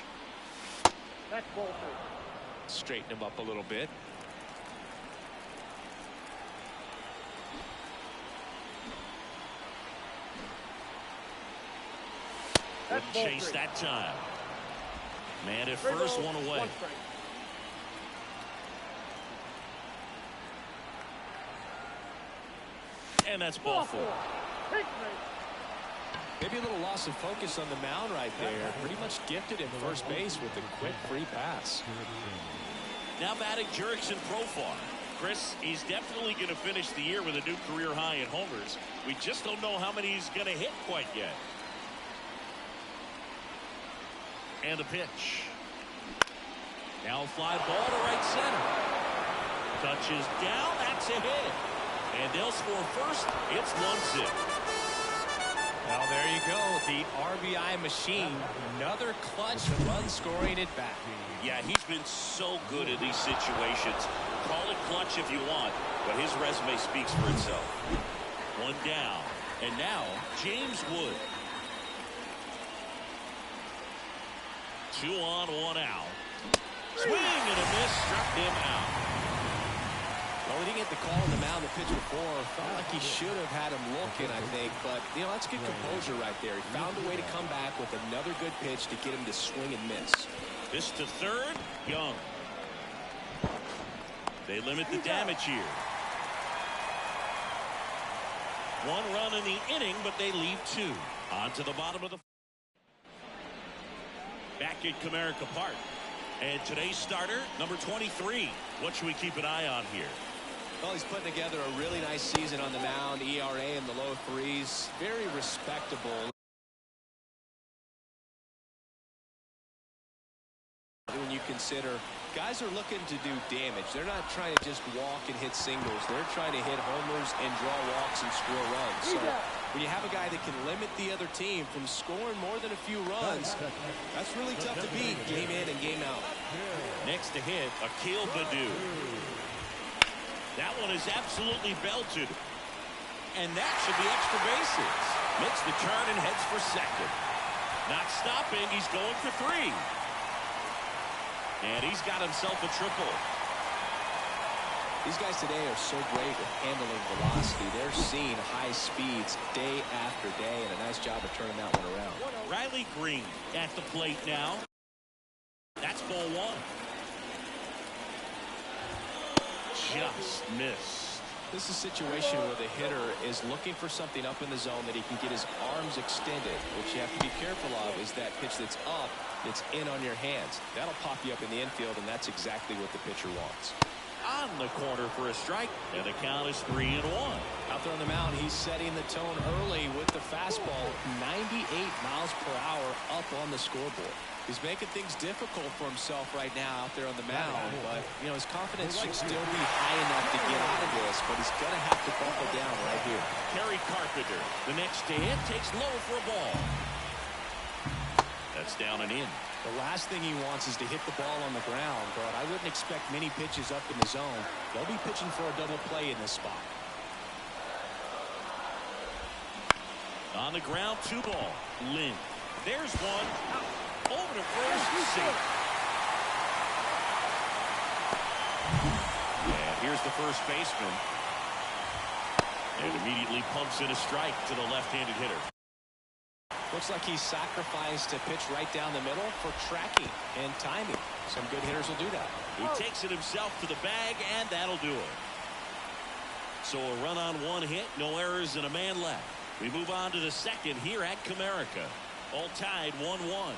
That's ball two. Straighten him up a little bit. Wouldn't chase that time. Man at first, one away. And that's ball four. Maybe a little loss of focus on the mound right there. Pretty much gifted him first base with a quick free pass. Now batting Jurickson Profar. Chris, he's definitely going to finish the year with a new career high in homers. We just don't know how many he's going to hit quite yet. And a pitch. Now fly ball to right center. Touches down. That's a hit. And they'll score first. It's 1-6. Well, there you go. The RBI machine. Another clutch run scoring at bat. Yeah, he's been so good in these situations. Call it clutch if you want, but his resume speaks for itself. One down. And now, James Wood. 2 on, 1 out. Swing and a miss. Struck him out. Well, he didn't get the call on the mound the pitch before. Felt like he should have had him looking, I think. But, you know, that's good composure right there. He found a way to come back with another good pitch to get him to swing and miss. This to third. Young. They limit the damage here. 1 run in the inning, but they leave 2. On to the bottom of the... Back at Comerica Park. And today's starter, number 23. What should we keep an eye on here? Well, he's putting together a really nice season on the mound. ERA in the low 3s. Very respectable. When you consider guys are looking to do damage. They're not trying to just walk and hit singles. They're trying to hit homers and draw walks and score runs. So when you have a guy that can limit the other team from scoring more than a few runs, that's really tough to beat game in and game out. Next to hit, Akil Baddoo. That one is absolutely belted. And that should be extra bases. Makes the turn and heads for second. Not stopping. He's going for 3. And he's got himself a triple. These guys today are so great with handling velocity. They're seeing high speeds day after day, and a nice job of turning that one around. Riley Green at the plate now. That's ball 1. Just missed. This is a situation where the hitter is looking for something up in the zone that he can get his arms extended. What you have to be careful of is that pitch that's up, that's in on your hands. That'll pop you up in the infield, and that's exactly what the pitcher wants. On the corner for a strike, and the count is 3-1. Out there on the mound, he's setting the tone early with the fastball, 98 miles per hour up on the scoreboard. He's making things difficult for himself right now out there on the mound, but, you know, his confidence should still be high enough to get out of this, but he's going to have to buckle down right here. Kerry Carpenter, the next to hit, takes low for a ball. That's down and in. The last thing he wants is to hit the ball on the ground, but I wouldn't expect many pitches up in the zone. They'll be pitching for a double play in this spot. On the ground, 2 ball. Lynn. There's one. Over to first. Safe. And here's the first baseman. And immediately pumps in a strike to the left-handed hitter. Looks like he's sacrificed a pitch right down the middle for tracking and timing. Some good hitters will do that. He takes it himself to the bag, and that'll do it. So a run on 1 hit, no errors, and a man left. We move on to the second here at Comerica. All tied 1-1.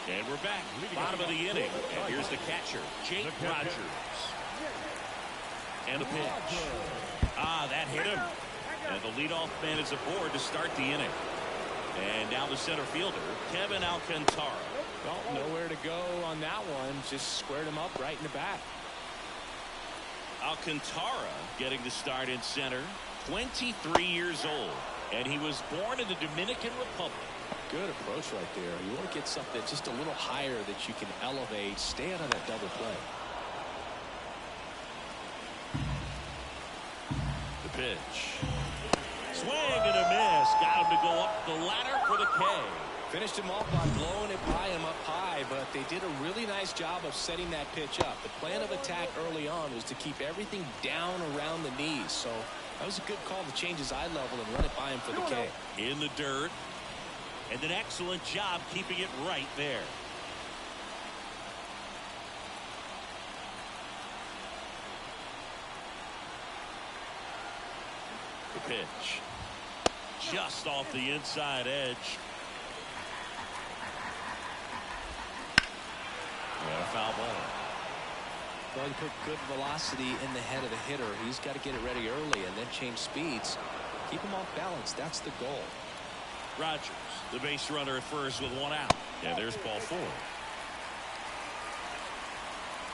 And we're back. Bottom of the inning. And here's the catcher, Jake Rogers. And the pitch. That hit him. And the leadoff man is aboard to start the inning. And now the center fielder, Kevin Alcantara. Well, nowhere to go on that one. Just squared him up right in the back. Alcantara getting the start in center. 23 years old. And he was born in the Dominican Republic. Good approach right there. You want to get something just a little higher that you can elevate. Stay out of that double play. The pitch. Swing and a miss. Got him to go up the ladder for the K. Finished him off by blowing it by him up high, but they did a really nice job of setting that pitch up. The plan of attack early on was to keep everything down around the knees. So that was a good call to change his eye level and run it by him for the K. In the dirt. And an excellent job keeping it right there. The pitch. Just off the inside edge. And a foul ball. Well, you put good velocity in the head of the hitter. He's got to get it ready early and then change speeds. Keep him off balance. That's the goal. Rogers, the base runner at first with 1 out. And there's ball 4.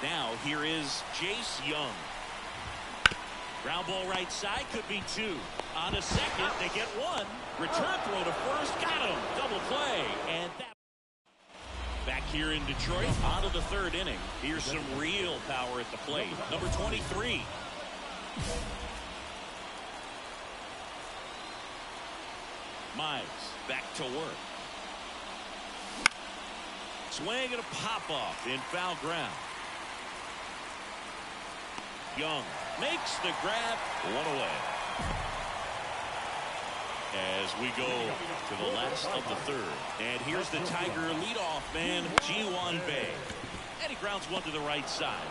Now here is Jace Young. Ground ball right side, could be 2. On a second, they get 1. Return throw to first, got him. Double play, and that. Back here in Detroit, on to the 3rd inning. Here's some real power at the plate. Number 23. Mize back to work. Swing and a pop-off in foul ground. Young makes the grab, 1 away. As we go to the last of the 3rd. And here's the Tiger leadoff man, Ji-Hwan Bae. And he grounds 1 to the right side.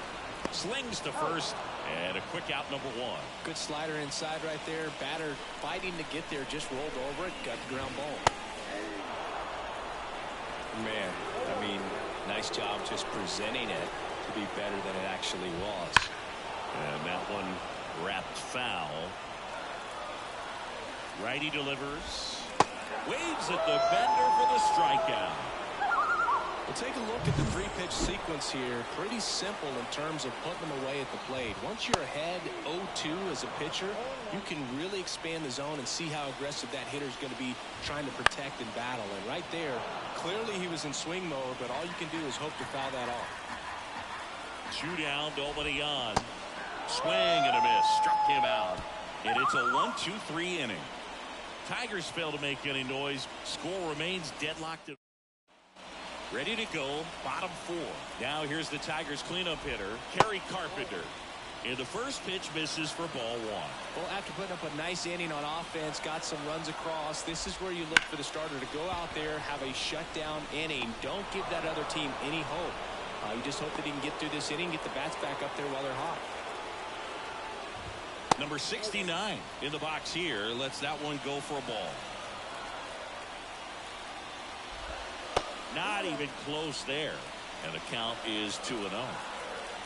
Slings to first, and a quick out, number 1. Good slider inside right there. Batter fighting to get there, just rolled over it, got the ground ball. Man, I mean, nice job just presenting it to be better than it actually was. And that one wrapped foul. Righty delivers. Waves at the bender for the strikeout. We'll take a look at the 3-pitch sequence here. Pretty simple in terms of putting them away at the plate. Once you're ahead 0-2 as a pitcher, you can really expand the zone and see how aggressive that hitter is going to be trying to protect and battle. And right there, clearly he was in swing mode, but all you can do is hope to foul that off. 2 down, nobody on. Swing and a miss. Struck him out. And it's a 1-2-3 inning. Tigers fail to make any noise. Score remains deadlocked. Ready to go. Bottom 4. Now here's the Tigers cleanup hitter, Kerry Carpenter. And the first pitch misses for ball 1. Well, after putting up a nice inning on offense, got some runs across, this is where you look for the starter to go out there, have a shutdown inning. Don't give that other team any hope. You just hope that he can get through this inning, get the bats back up there while they're hot. Number 69 in the box here. Lets that one go for a ball. Not even close there. And the count is 2-0.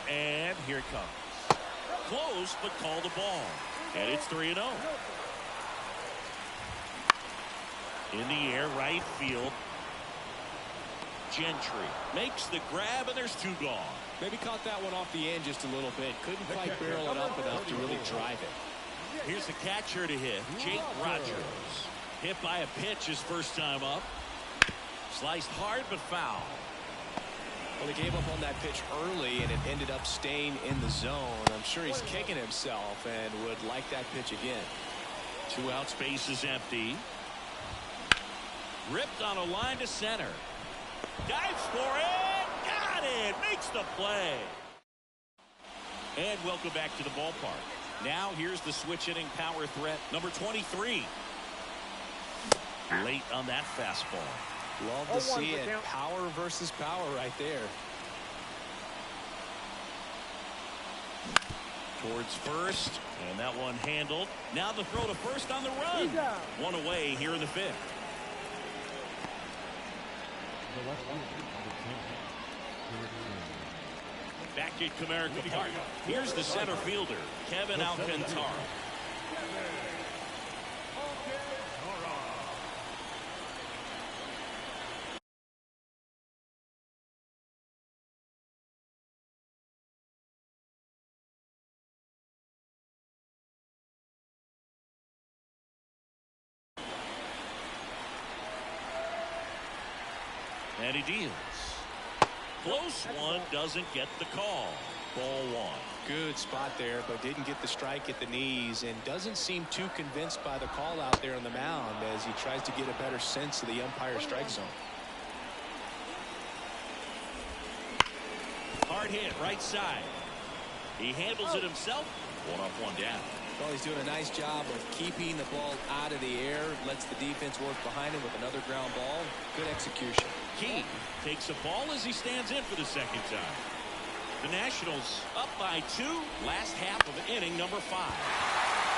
And here it comes. Close, but called a ball. And it's 3-0. In the air, right field. Gentry makes the grab, and there's 2 gone. Maybe caught that one off the end just a little bit. Couldn't quite barrel it up enough to really drive it. Here's the catcher to hit, Jake Rogers. Hit by a pitch his first time up. Sliced hard, but foul. Well, he gave up on that pitch early, and it ended up staying in the zone. I'm sure he's kicking himself and would like that pitch again. 2 out, space is empty. Ripped on a line to center. Dives for it. Got it. Makes the play. And welcome back to the ballpark. Now here's the switch hitting power threat, number 23. Late on that fastball. Love to see it. Power versus power right there. Towards first, and that one handled. Now the throw to first on the run. 1 away here in the 5th. Back at Comerica Park. Here's the center fielder, Kevin Alcantara. And he deals. Close one, doesn't get the call. Ball 1. Good spot there, but didn't get the strike at the knees, and doesn't seem too convinced by the call out there on the mound as he tries to get a better sense of the umpire strike zone. Hard hit, right side. He handles it himself. 1 up, 1 down. Well, he's doing a nice job of keeping the ball out of the air, lets the defense work behind him with another ground ball. Good execution. Key takes a ball as he stands in for the second time. The Nationals up by 2, last half of inning number 5.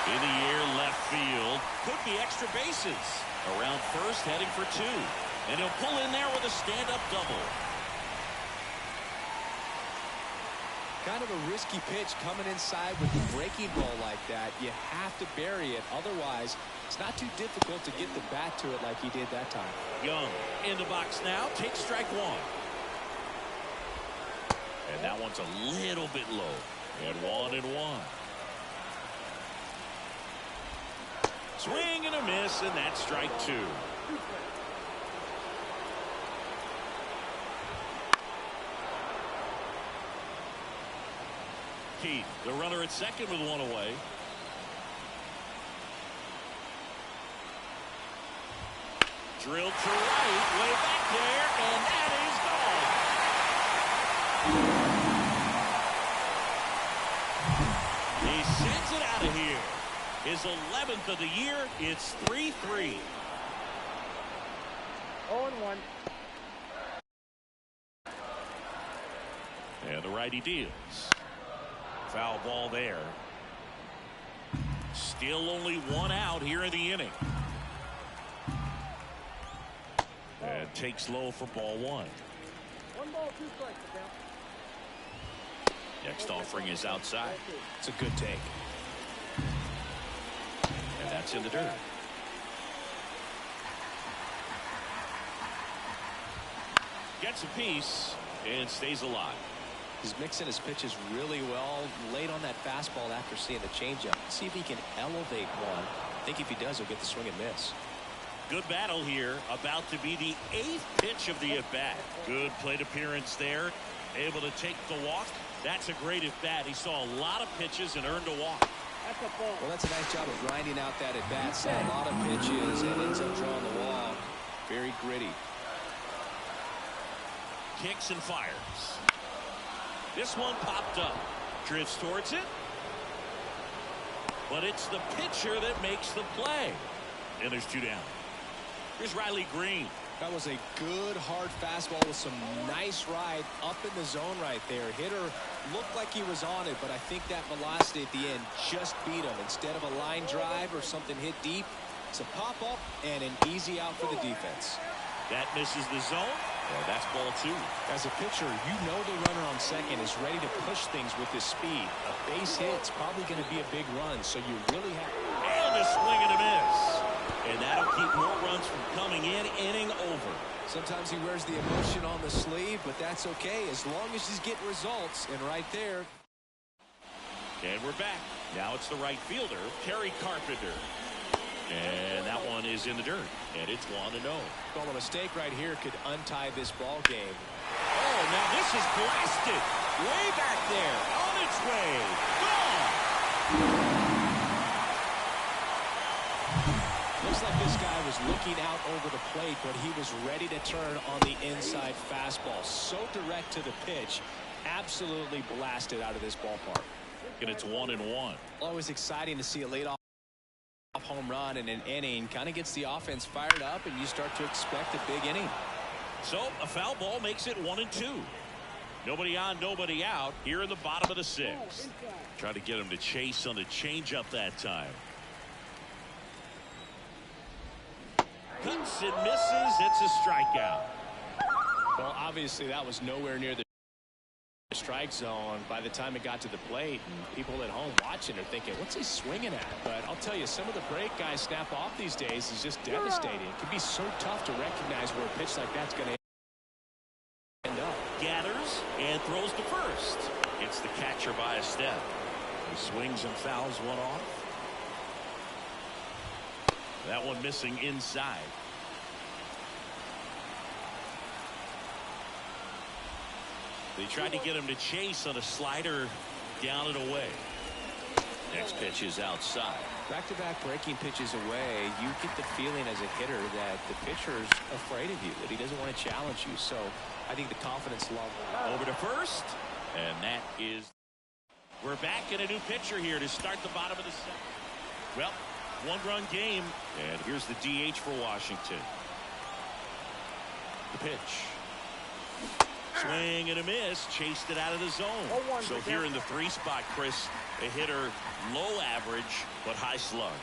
In the air, left field. Could be extra bases. Around first, heading for 2. And he'll pull in there with a stand-up double. Kind of a risky pitch coming inside with the breaking ball like that. You have to bury it. Otherwise, it's not too difficult to get the bat to it like he did that time. Young in the box now. Takes strike one. And that one's a little bit low. And 1-1. Swing and a miss, and that's strike two. Keith, the runner at second with one away. Drilled to right, way back there, and that is gone. He sends it out of here. His 11th of the year. It's 3-3. 0-1. And the righty deals. Foul ball there. Still only one out here in the inning. And takes low for ball one. 1 ball, 2 strikes. Next offering is outside. It's a good take. And that's in the dirt. Gets a piece and stays alive. He's mixing his pitches really well. Late on that fastball after seeing the changeup. See if he can elevate one. I think if he does, he'll get the swing and miss. Good battle here. About to be the 8th pitch of the at-bat. Good plate appearance there. Able to take the walk. That's a great at-bat. He saw a lot of pitches and earned a walk. That's a ball. Well, that's a nice job of grinding out that at-bat. Saw a lot of pitches and ends up drawing the walk. Very gritty. Kicks and fires. This one popped up. Drifts towards it. But it's the pitcher that makes the play. And there's 2 down. Here's Riley Green. That was a good hard fastball with some nice ride up in the zone right there. Hitter looked like he was on it, but I think that velocity at the end just beat him. Instead of a line drive or something hit deep, it's a pop up and an easy out for the defense. That misses the zone. Yeah, that's ball 2. As a pitcher, you know the runner on second is ready to push things with his speed. A base hit's probably going to be a big run, so you really have. And a swing and a miss. And that'll keep more runs from coming in. Inning over. Sometimes he wears the emotion on the sleeve, but that's okay as long as he's getting results. And right there. And we're back. Now it's the right fielder, Terry Carpenter. And that one is in the dirt. And it's 1-0. Well, a mistake right here could untie this ball game. Oh, now this is blasted. Way back there. On its way. Gone. Looks like this guy was looking out over the plate, but he was ready to turn on the inside fastball. So direct to the pitch. Absolutely blasted out of this ballpark. And it's 1-1. Always exciting to see a late off home run in an inning. Kind of gets the offense fired up, and you start to expect a big inning. So a foul ball makes it 1-2. Nobody on, nobody out here in the bottom of the 6th. Try to get him to chase on the changeup that time. Cuts and misses. It's a strikeout. Well, obviously that was nowhere near the strike zone by the time it got to the plate, and people at home watching are thinking, what's he swinging at? But I'll tell you, some of the break guys snap off these days is just devastating. It can be so tough to recognize where a pitch like that's going to end up. Gathers and throws to first. It's the catcher by a step. He swings and fouls one off. That one missing inside. They tried to get him to chase on a slider down and away. Next pitch is outside. Back-to-back breaking pitches away, you get the feeling as a hitter that the pitcher's afraid of you, that he doesn't want to challenge you. So I think the confidence level. Over to first. And that is. We're back in a new pitcher here to start the bottom of the 7th. Well, 1-run game. And here's the DH for Washington. The pitch. Swing and a miss. Chased it out of the zone. So here in the 3 spot, Chris, a hitter low average but high slug.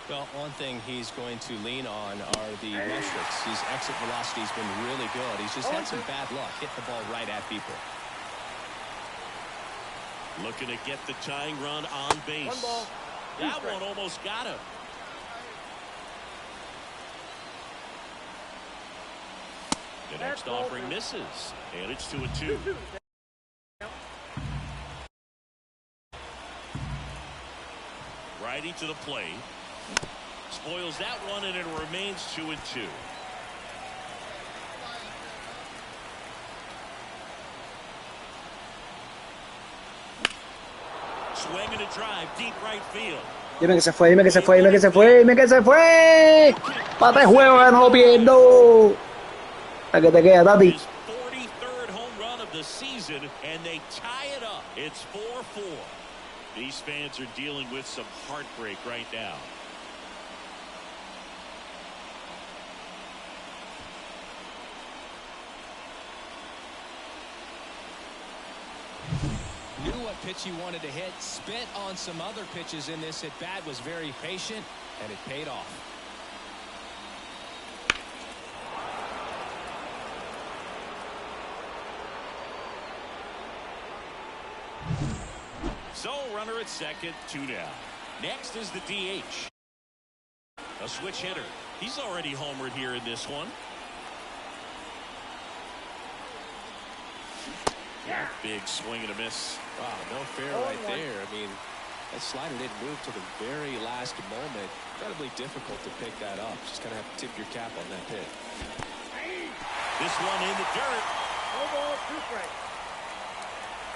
Well, one thing he's going to lean on are the metrics. His exit velocity has been really good. He's just had some bad luck hitting the ball right at people. Looking to get the tying run on base. One ball. That one almost got him. The next offering misses, and it's 2-2. Righty to the plate. Spoils that one, and it remains 2-2. Swing and a drive, deep right field. Dime que se fue, dime que se fue, dime que se fue, dime que se fue. Pata de juego, no lo pierdo. La que te queda, Tati. His 43rd home run of the season, and they tie it up. It's 4-4. These fans are dealing with some heartbreak right now. Knew what pitch he wanted to hit, spent on some other pitches in this at bat, was very patient, and it paid off. So, runner at second, 2 down. Next is the DH. A switch hitter. He's already homered here in this one. Big swing and a miss. Wow, no fair right there. I mean, that slider didn't move till the very last moment. Incredibly difficult to pick that up. Just kind of have to tip your cap on that hit. This one in the dirt. No ball, 2 strikes.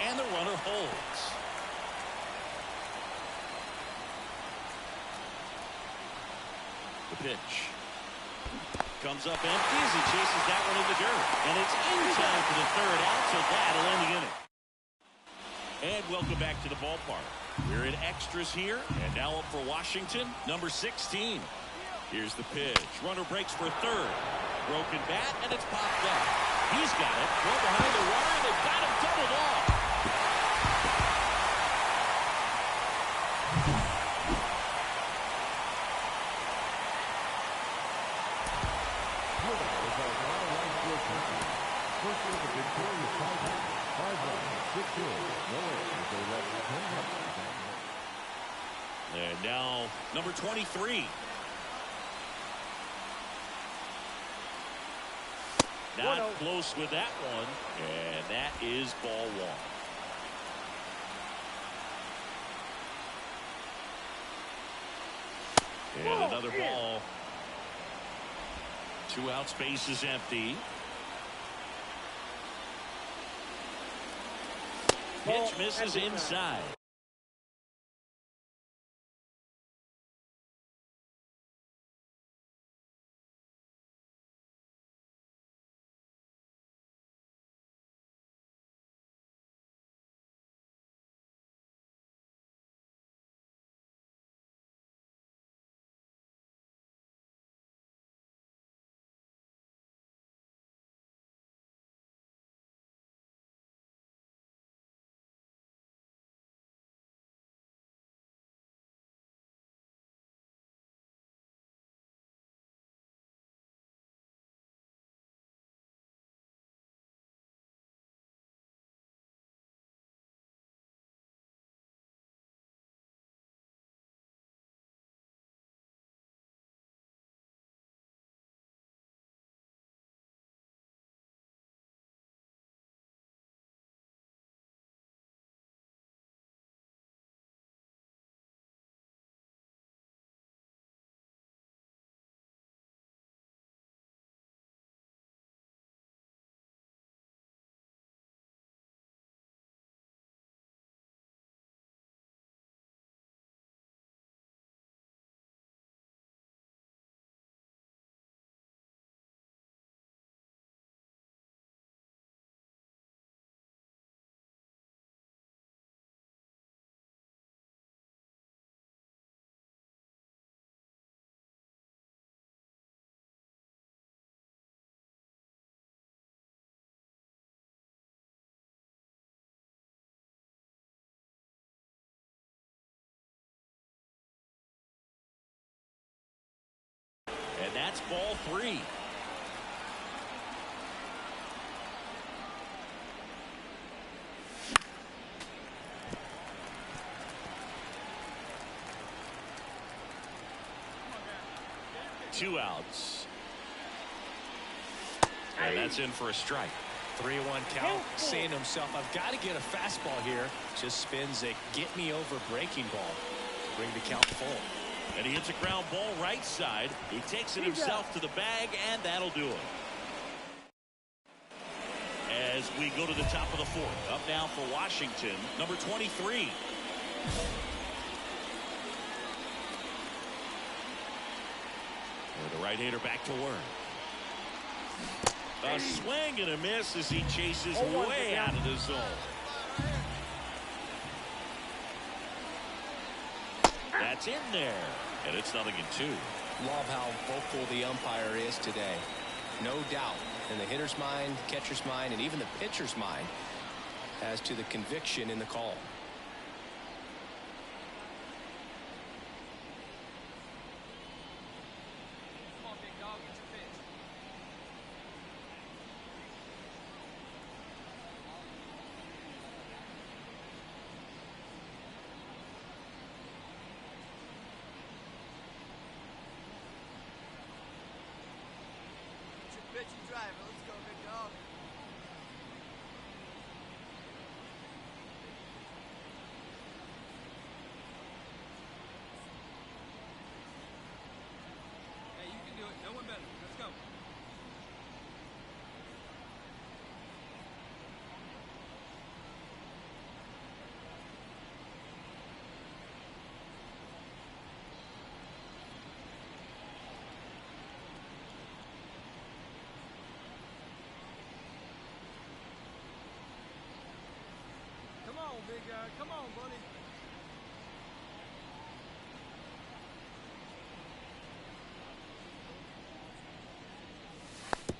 And the runner holds. The pitch. Comes up empty as he chases that one in the dirt. And it's in time for the 3rd out, so that'll end the inning. And welcome back to the ballpark. We're in extras here, and now up for Washington, number 16. Here's the pitch. Runner breaks for 3rd. Broken bat, and it's popped up. He's got it. Throw behind the runner, and they've got him doubled off. And now, number 23. Not close with that one, and that is ball 1. And another ball. 2 outs, base is empty. Pitch misses inside. And that's ball 3. 2 outs. And that's in for a strike. 3-1 count, saying to himself, I've got to get a fastball here. Just spins a get-me-over breaking ball to bring the count full. And he hits a ground ball right side. He takes it himself to the bag, and that'll do it. As we go to the top of the 4th. Up now for Washington, number 23. The right-hander back to work. A swing and a miss as he chases way out of the zone. That's in there. And it's 0-2. Love how vocal the umpire is today. No doubt in the hitter's mind, catcher's mind, and even the pitcher's mind as to the conviction in the call. Pitching driver. Let's go, big dog. Hey, you can do it. No one better. Let's go. Come on, big guy. Come on, buddy.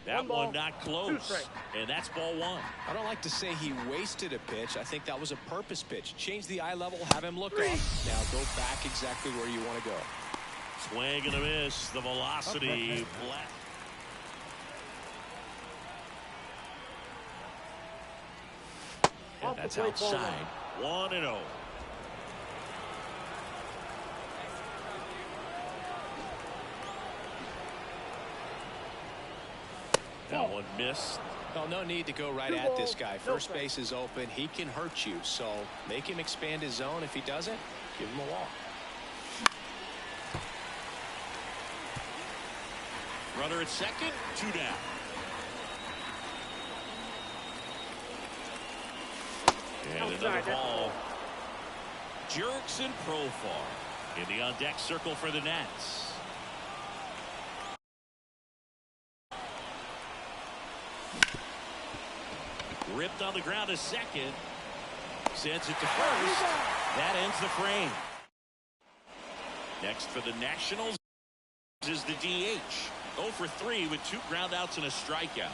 That one not close. And that's ball 1. I don't like to say he wasted a pitch. I think that was a purpose pitch. Change the eye level, have him look up. Now go back exactly where you want to go. Swing and a miss. The velocity. Black. And that's outside. 1-0. That one missed. Well, no need to go right at this guy. First base is open. He can hurt you. So make him expand his zone. If he doesn't, give him a walk. Runner at second. 2 down. And another ball. Jerks and Profar in the on-deck circle for the Nats. Ripped on the ground to second. Sends it to first. That ends the frame. Next for the Nationals is the DH. 0 for 3 with 2 groundouts and a strikeout.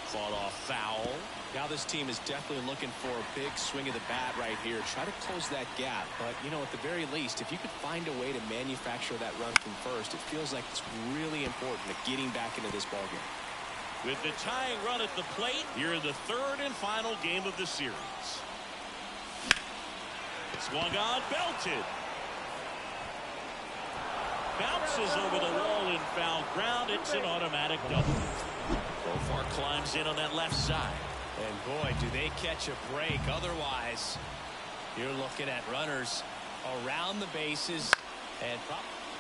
Fought off foul. Now this team is definitely looking for a big swing of the bat right here. Try to close that gap. But, you know, at the very least, if you could find a way to manufacture that run from first, it feels like it's really important to getting back into this ballgame. With the tying run at the plate, here in the 3rd and final game of the series. Swung on, belted. Bounces over the wall in foul ground. It's an automatic double. Profar climbs in on that left side. And boy, do they catch a break. Otherwise, you're looking at runners around the bases. And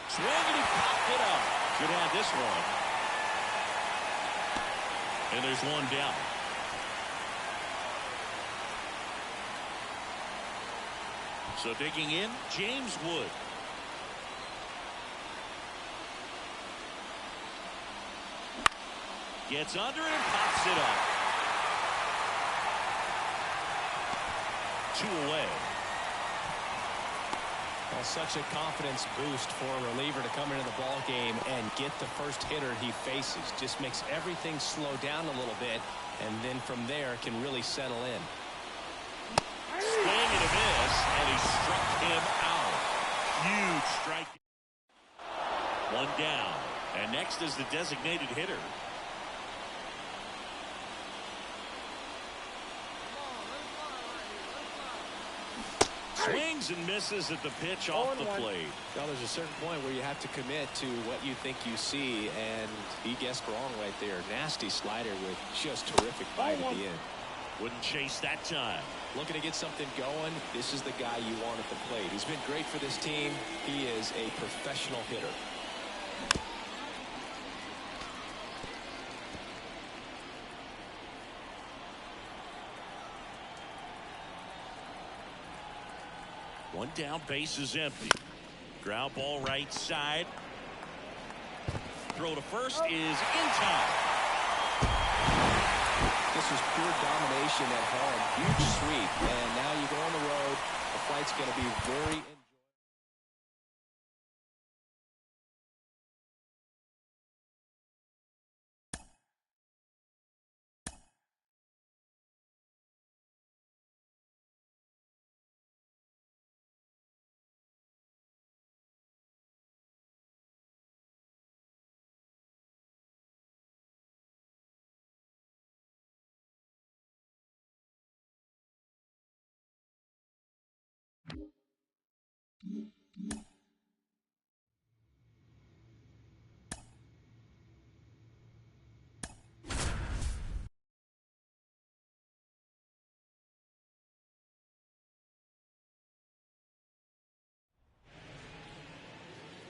swing and he popped it up. Could have this one. And there's 1 down. So digging in, James Wood. Gets under it and pops it up. 2 away. Well, such a confidence boost for a reliever to come into the ball game and get the first hitter he faces. Just makes everything slow down a little bit, and then from there can really settle in. Swing and a miss, and he struck him out. Huge strike. 1 down, and next is the designated hitter. Swings and misses at the pitch off the plate. there's a certain point where you have to commit to what you think you see, and he guessed wrong right there. Nasty slider with just terrific bite at the end. Wouldn't chase that time. Looking to get something going. This is the guy you want at the plate. He's been great for this team. He is a professional hitter. One down, base is empty. Ground ball right side. Throw to first is in time. This was pure domination at home. Huge sweep. And now you go on the road. The flight's going to be very enjoyable.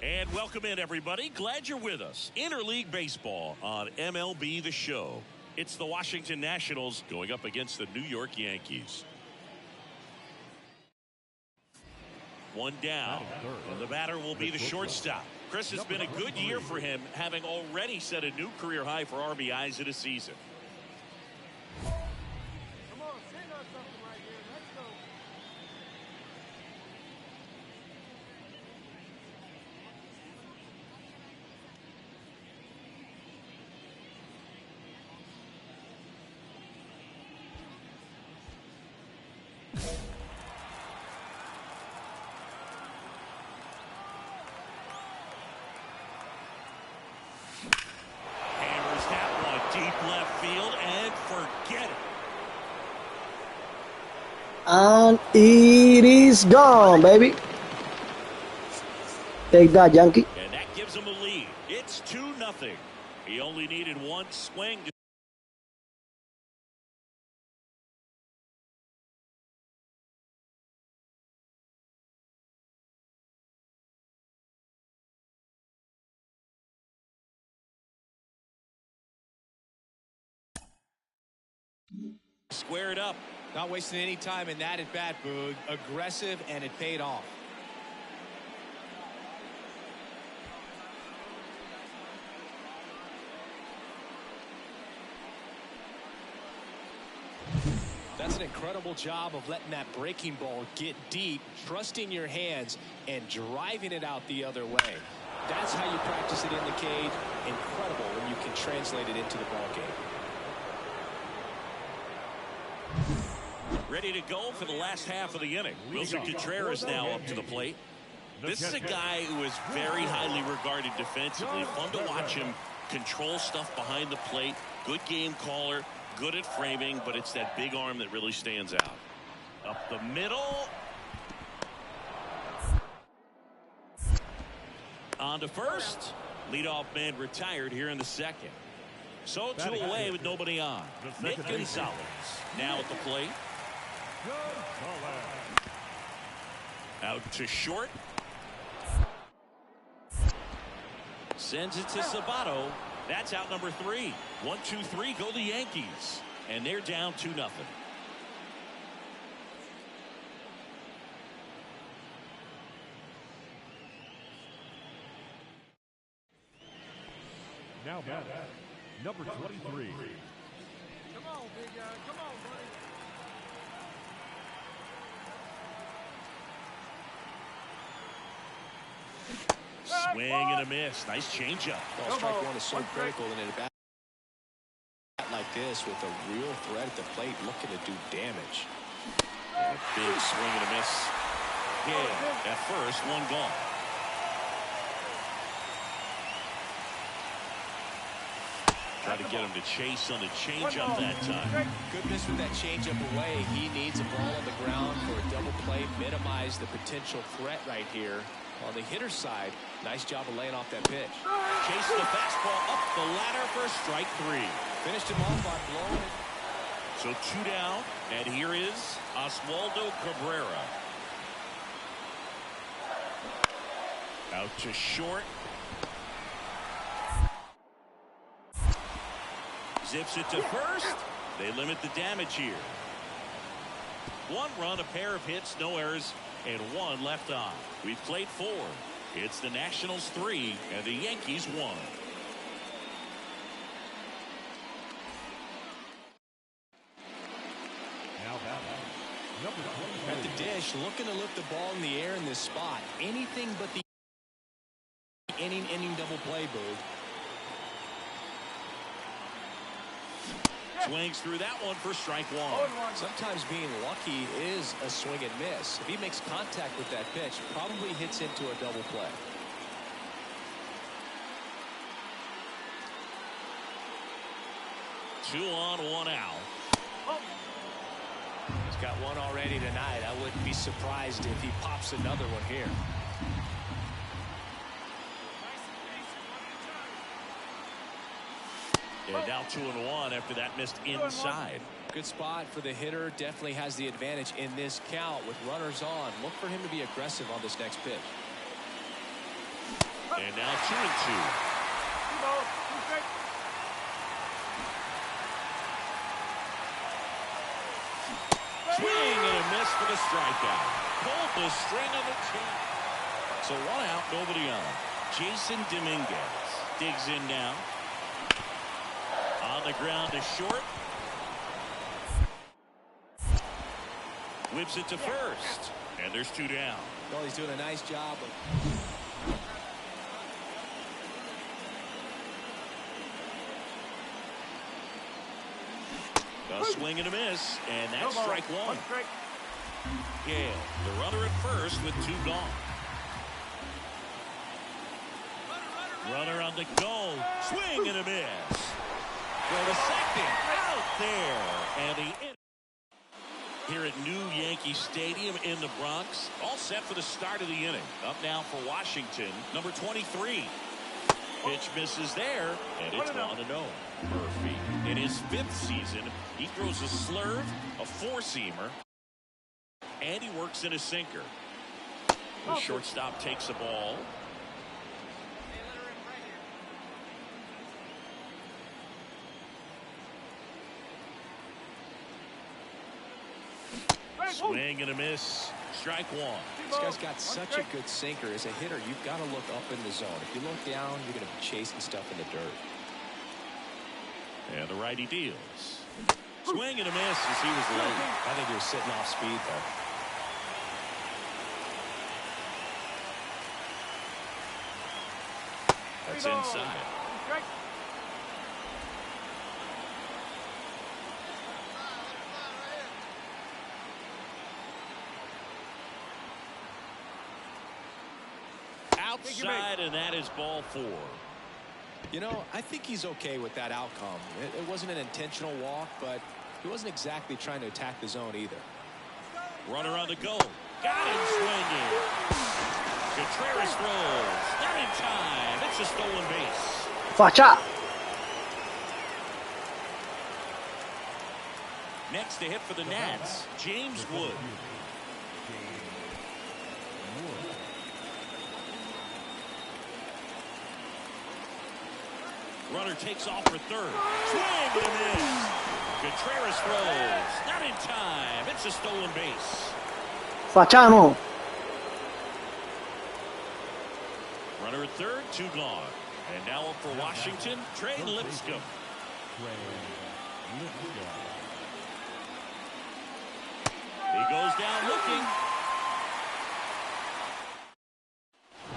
And welcome in, everybody. Glad you're with us. Interleague Baseball on MLB The Show. It's the Washington Nationals going up against the New York Yankees. One down, and the batter will be the shortstop. Chris, has been a good year for him, having already set a new career high for RBIs in a season. Come on, sing us something right here. Let's go. Hammers that one deep left field and forget it. And it is gone, baby. Take that, Yankee. And that gives him a lead. It's 2-0. He only needed one swing to square it up. Not wasting any time in that at bat, Boog. Aggressive, and it paid off. That's an incredible job of letting that breaking ball get deep, trusting your hands, and driving it out the other way. That's how you practice it in the cage. Incredible when you can translate it into the ballgame. Ready to go for the last half of the inning. Wilson Contreras now up to the plate. This is a guy who is very highly regarded defensively. Fun to watch him control stuff behind the plate. Good game caller, good at framing, but it's that big arm that really stands out. Up the middle. On to first. Leadoff man retired here in the second. So two away with nobody on. Nick Gonzalez now at the plate. Out to short. Sends it to Sabato. That's out number 3. 1-2-3 go the Yankees. And they're down 2-0. Now batting, number 23. Come on, big guy. Come on, buddy. Swing and a miss. Nice changeup. Well, strike one is so critical in a bat like this with a real threat at the plate looking to do damage. And a big swing and a miss. Yeah, at first, one gone. Try to get him to chase on the changeup that time. Good miss with that changeup away. He needs a ball on the ground for a double play. Minimize the potential threat right here. On the hitter's side, nice job of laying off that pitch. Chase the fastball up the ladder for strike 3. Finished him off by blowing it. So 2 down, and here is Oswaldo Cabrera. Out to short. Zips it to first. They limit the damage here. 1 run, a pair of hits, no errors, and 1 left on. We've played 4. It's the Nationals 3 and the Yankees 1. At the dish, looking to lift the ball in the air in this spot. Anything but the inning double play, Boog. Swings through that one for strike 1. Sometimes being lucky is a swing and miss. If he makes contact with that pitch, probably hits into a double play. Two on, 1 out. He's got 1 already tonight. I wouldn't be surprised if he pops another one here. And now 2-1 after that missed inside. Good spot for the hitter. Definitely has the advantage in this count with runners on. Look for him to be aggressive on this next pitch. And now 2-2. Swing and a miss for the strikeout. Pulled the string of the team. So 1 out, nobody on. Jason Dominguez digs in now. On the ground to short. Whips it to first. And there's 2 down. Well, he's doing a nice job of... A swing and a miss, and that's strike 1. Gale, the runner at first with 2 gone. Runner on the go. Swing and a miss. For the second, out there. And the here at New Yankee Stadium in the Bronx. All set for the start of the inning. Up now for Washington, number 23. Pitch misses there, and it's 1-0. Murphy, in his 5th season, he throws a slurve, a 4-seamer, and he works in a sinker. The shortstop takes the ball. Swing and a miss. Strike 1. This guy's got such a good sinker. As a hitter, you've got to look up in the zone. If you look down, you're going to be chasing stuff in the dirt. And the righty deals. Swing and a miss as he was late. I think he was sitting off speed, though. That's inside. Outside, and that is ball 4. You know, I think he's okay with that outcome. It wasn't an intentional walk, but he wasn't exactly trying to attack the zone either. Runner on the go. Got him swinging. Contreras throws. Not in time. It's a stolen base. Faccia. Next to hit for the Nats, James Wood. Runner takes off for third. Swing and a miss. Contreras throws. Not in time. It's a stolen base. Facciano. Runner at third, 2 gone. And now up for Washington, Trey Lipscomb. He goes down looking.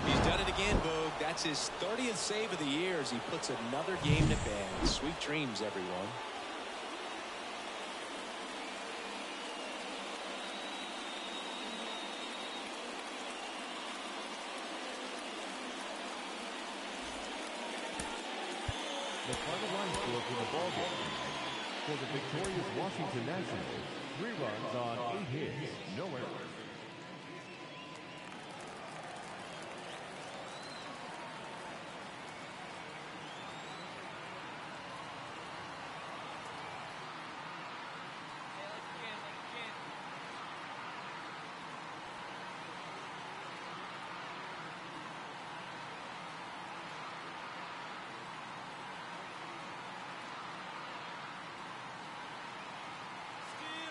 He's done it again, Boog. That's his 30th save of the year as he puts another game to bed. Sweet dreams, everyone. The final line score for the ball game. For the victorious Washington Nationals, 3 runs on 8 hits, no errors.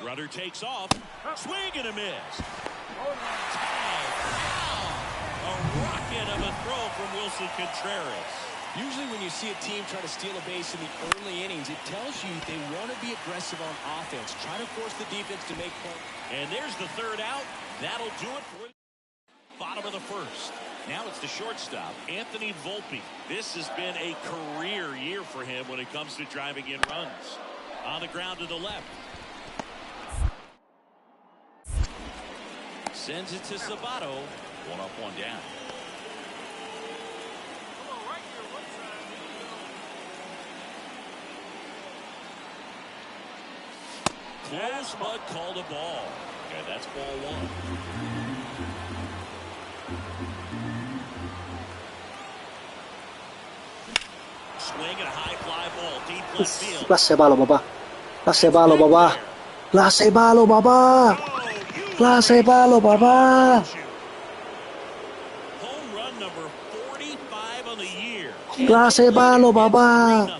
Runner takes off. Swing and a miss. Tag. A rocket of a throw from Wilson Contreras. Usually when you see a team try to steal a base in the early innings, it tells you they want to be aggressive on offense. Try to force the defense to make points. And there's the third out. That'll do it for the bottom of the first. Now it's the shortstop, Anthony Volpe. This has been a career year for him when it comes to driving in runs. On the ground to the left. Sends it to Sabato. One up, one down. Close, but called a ball. Okay, that's ball one. Swing and a high fly ball, deep left field. Clase palo, papá. Clase palo, papá. Clase palo, papá. Clase palo, papá. Home run number 45 on the year. Clase palo, papá.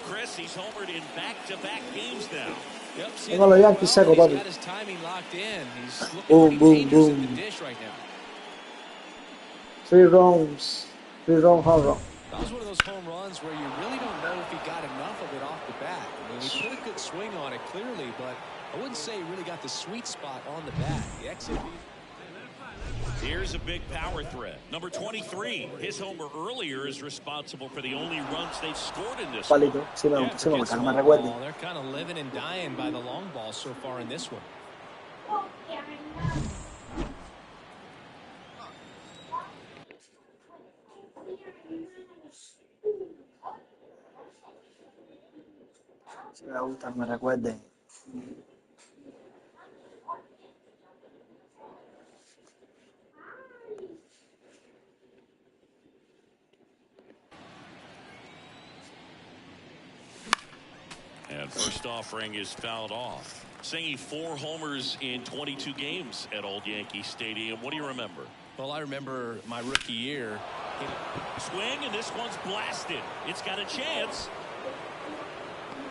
Chris, he's homered in back-to-back games now. Yep, Tengo los Yankees secos, he's papi. got his timing locked in. He's looking Boom, pretty boom, dangerous at boom. the dish right now. 3 runs. 3-run home run. That was one of those home runs where you really don't know if he got enough of it off the bat. I mean, he put a good swing on it clearly, but I wouldn't say he really got the sweet spot on the bat. The exit. Here's a big power threat. Number 23. His homer earlier is responsible for the only runs they've scored in this one. Palito. Sí me gusta, sí me Against gusta, no me long recuerden. ball, they're kind of living and dying by the long ball so far in this one. Sí me gusta, no me recuerden. And first offering is fouled off. Singing 4 homers in 22 games at Old Yankee Stadium. What do you remember? Well, I remember my rookie year. Swing, and this one's blasted. It's got a chance.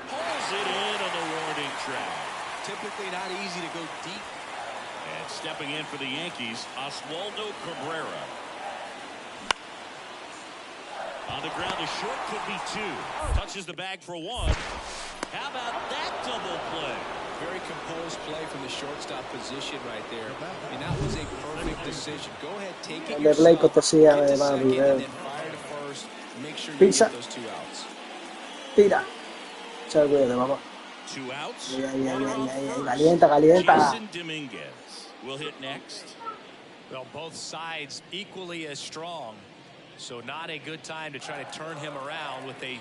Pulls it in on the warning track. Typically not easy to go deep. And stepping in for the Yankees, Oswaldo Cabrera. On the ground to short, could be 2. Touches the bag for 1. How about that double play? Very composed play from the shortstop position right there. And that was a perfect decision. Go ahead, take it Le play yourself. cortesía Get de to second Bobby. and then fire to first. Make sure you Pizza. get those 2 outs. Tira. Chao, cuídate, papá. 2 outs. Ay, ay, ay, Runner ay, on ay, ay. first. Calienta, calienta. Jason Dominguez will hit next. Well, both sides equally as strong. So not a good time to try to turn him around with a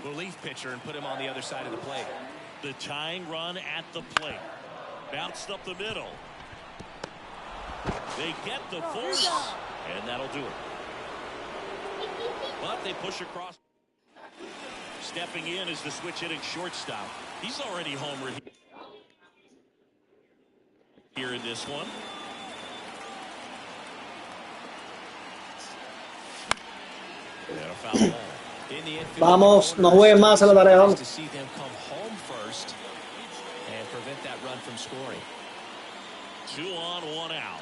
relief pitcher and put him on the other side of the plate. The tying run at the plate. Bounced up the middle. They get the force, and that'll do it. But they push across. Stepping in is the switch hitting shortstop. He's already homered here in this one. And a foul ball. In the infield, Vamos, no jueguen más en la tarea, vamos. to see them come home first and prevent that run from scoring. 2 on, 1 out.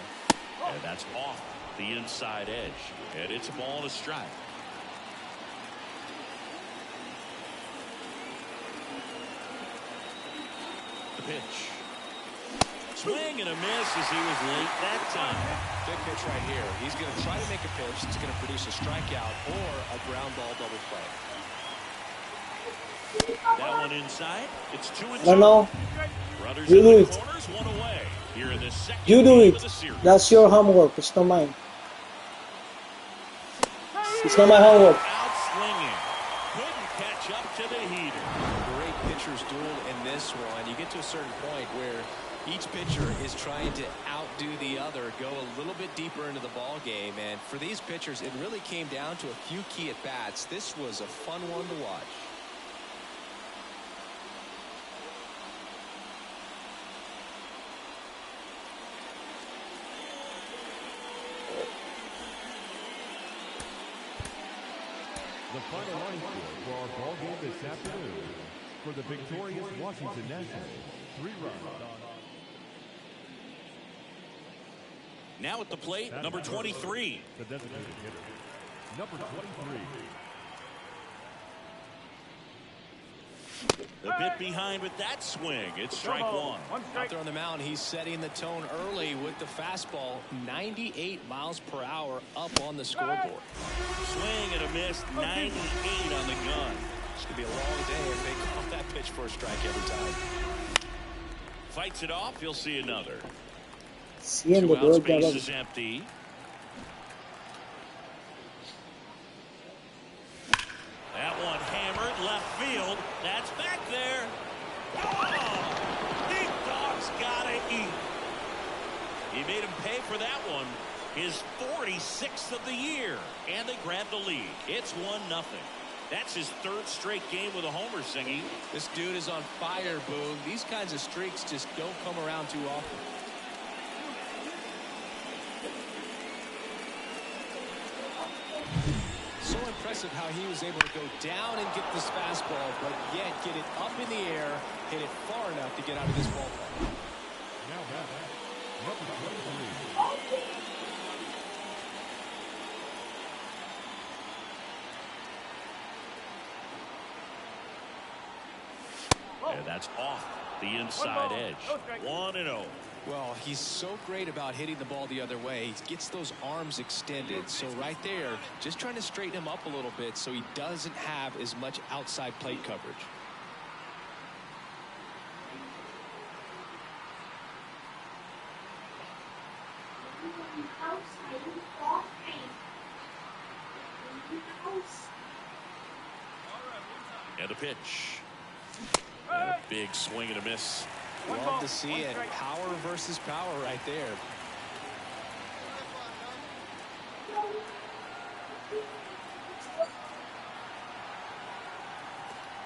And that's off the inside edge. And it's a ball and a strike. The pitch. Swing and a miss as he was late that time. Big pitch right here. He's going to try to make a pitch that's going to produce a strikeout or a ground ball double play. That one inside. It's 2-2. I don't know. Runners You in do the it. corners, 1 away. Here in this second You do game it. of the series. That's your homework. It's not mine. It's not my homework. Out swinging. Couldn't catch up to the heater. Great pitcher's duel in this one. You get to a certain point where each pitcher is trying to outdo the other, go a little bit deeper into the ball game. And for these pitchers, it really came down to a few key at-bats. This was a fun one to watch. The final line score for our ball game this afternoon. For the victorious Washington Nationals, 3 runs on. Now at the plate, number 23. The designated hitter, number 23. A bit behind with that swing. It's strike one. Out there on the mound, he's setting the tone early with the fastball. 98 miles per hour up on the scoreboard. Swing and a miss. 98 on the gun. It's going to be a long day if they call that pitch for a strike every time. Fights it off. He'll see another. Siendo 2 outs, todo base el is empty. That one hammered left field. That's back there. Oh, big dog's gotta eat. He made him pay for that one. His 46th of the year. And they grab the lead. It's 1-0. That's his 3rd straight game with a homer, Singy. This dude is on fire, Boog. These kinds of streaks just don't come around too often. So impressive how he was able to go down and get this fastball, but yet get it up in the air, hit it far enough to get out of this ballpark. Now batting, number 23. And that's off the inside edge. 1-0. Well, he's so great about hitting the ball the other way. He gets those arms extended. So right there, just trying to straighten him up a little bit so he doesn't have as much outside plate coverage. And a pitch. And a big swing and a miss. Love to see it. Power versus power right there.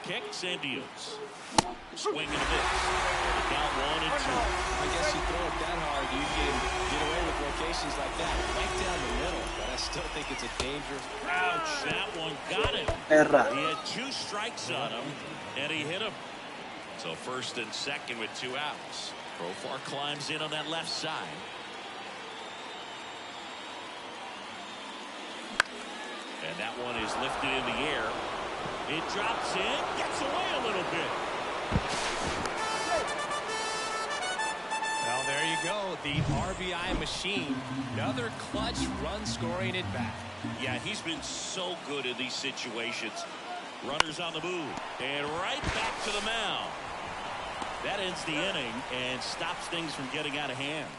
Kicks and deals. Swing and a miss. Down 1-2. I guess you throw it that hard, you can get away with locations like that. Right down the middle. But I still think it's a dangerous. Ouch, that one got him. Erra. He had 2 strikes on him, and he hit him. So 1st and 2nd with 2 outs. Profar climbs in on that left side. And that one is lifted in the air. It drops in, gets away a little bit. Well, there you go. The RBI machine. Another clutch run scoring at bat. Yeah, he's been so good in these situations. Runners on the move. And right back to the mound. That ends the inning and stops things from getting out of hand.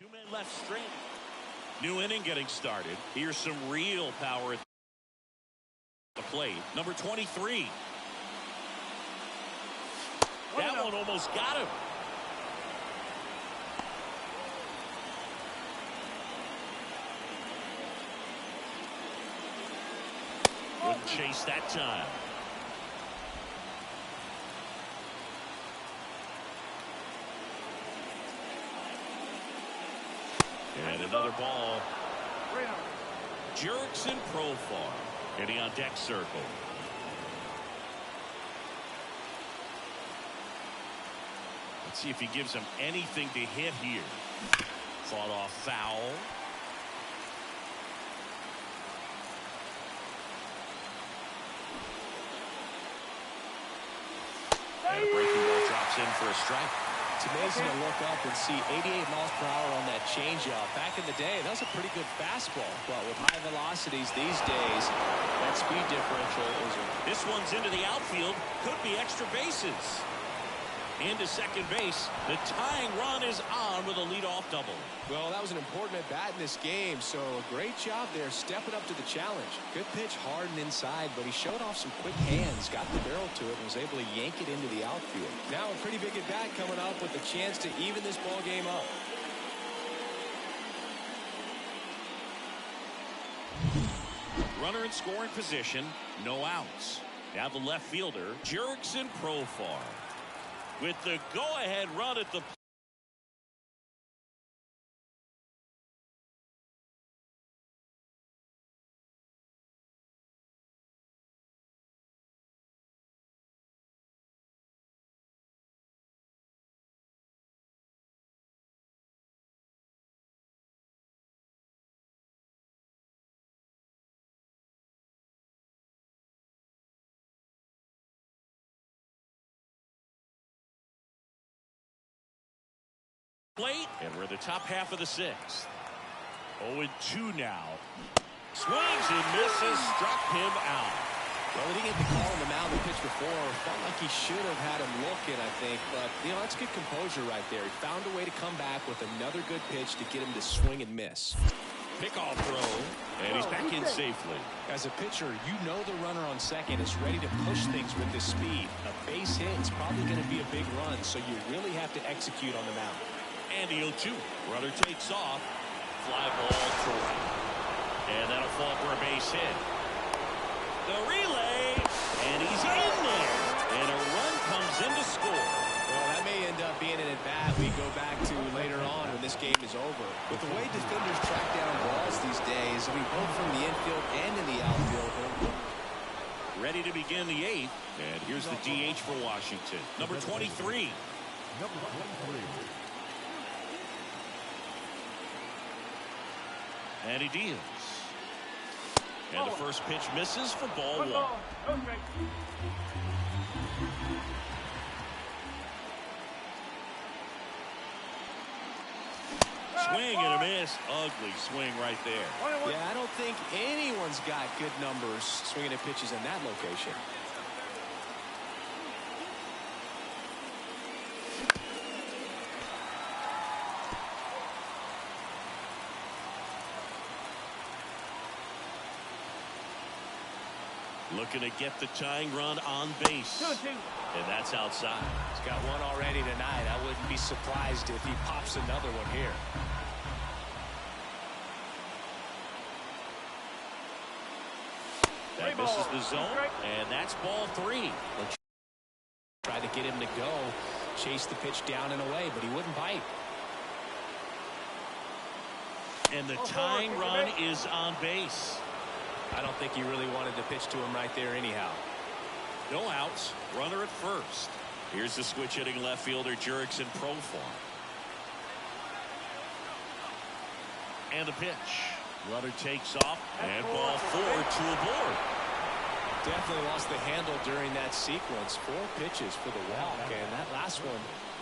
2 men left straight. New inning getting started. Here's some real power at the plate. Number 23. That one almost got him. Wouldn't chase that time. And another ball. Jerks and Profar hitting on deck circle. Let's see if he gives him anything to hit here. Fought off foul. And a breaking ball drops in for a strike. It's amazing to look up and see 88 miles per hour on that changeup. Back in the day, that was a pretty good fastball. But with high velocities these days, that speed differential is. This one's into the outfield. Could be extra bases. Into second base. The tying run is on with a leadoff double. Well, that was an important at bat in this game, so a great job there stepping up to the challenge. Good pitch hard and inside, but he showed off some quick hands, got the barrel to it, and was able to yank it into the outfield. Now a pretty big at bat coming up with a chance to even this ball game up. Runner in scoring position, no outs. Now the left fielder, Jurickson Profar, with the go-ahead run at the plate, and we're in the top half of the sixth. 0-2 now. Swings and misses, struck him out. Well, he didn't get the call on the mound the pitch before. Felt like he should have had him looking, I think. But, you know, that's good composure right there. He found a way to come back with another good pitch to get him to swing and miss. Pickoff throw, and he's back in safely. As a pitcher, you know the runner on second is ready to push things with this speed. A base hit is probably going to be a big run, so you really have to execute on the mound. And the 0-2. Runner takes off. Fly ball to right. And that'll fall for a base hit. The relay, and he's in there. And a run comes in to score. Well, that may end up being an at-bat we go back to later on when this game is over. With the way defenders track down balls these days, I mean, both from the infield and in the outfield. Ready to begin the eighth. And here's the DH for Washington. Number 23. Number 23. And he deals. And the first pitch misses for ball one. Swing and a miss. Ugly swing right there. Yeah, I don't think anyone's got good numbers swinging at pitches in that location. Looking to get the tying run on base. 2-2. And that's outside. He's got one already tonight. I wouldn't be surprised if he pops another one here. That misses the zone, and that's ball three. Tried to get him to go, chase the pitch down and away, but he wouldn't bite. And the tying run is on base. I don't think he really wanted to pitch to him right there anyhow. No outs. Runner at first. Here's the switch hitting left fielder Jurickson Profar. And the pitch. Runner takes off, and ball four to a board. Definitely lost the handle during that sequence. 4 pitches for the walk, and that last one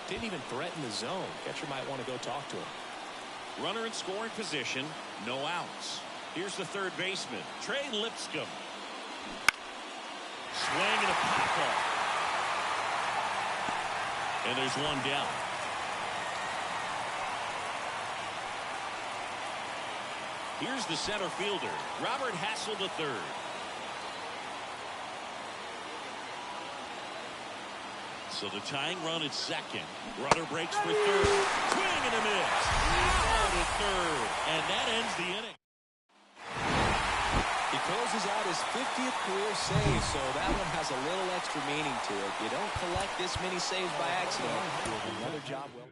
didn't even threaten the zone. Catcher might want to go talk to him. Runner in scoring position. No outs. Here's the third baseman, Trey Lipscomb. Swing and a pop-up. And there's one down. Here's the center fielder, Robert Hassel III. So the tying run at second. Runner breaks for third. Swing and a miss. Out at third. And that ends the inning. He closes out his 50th career save, so that one has a little extra meaning to it. You don't collect this many saves by accident. Another job well.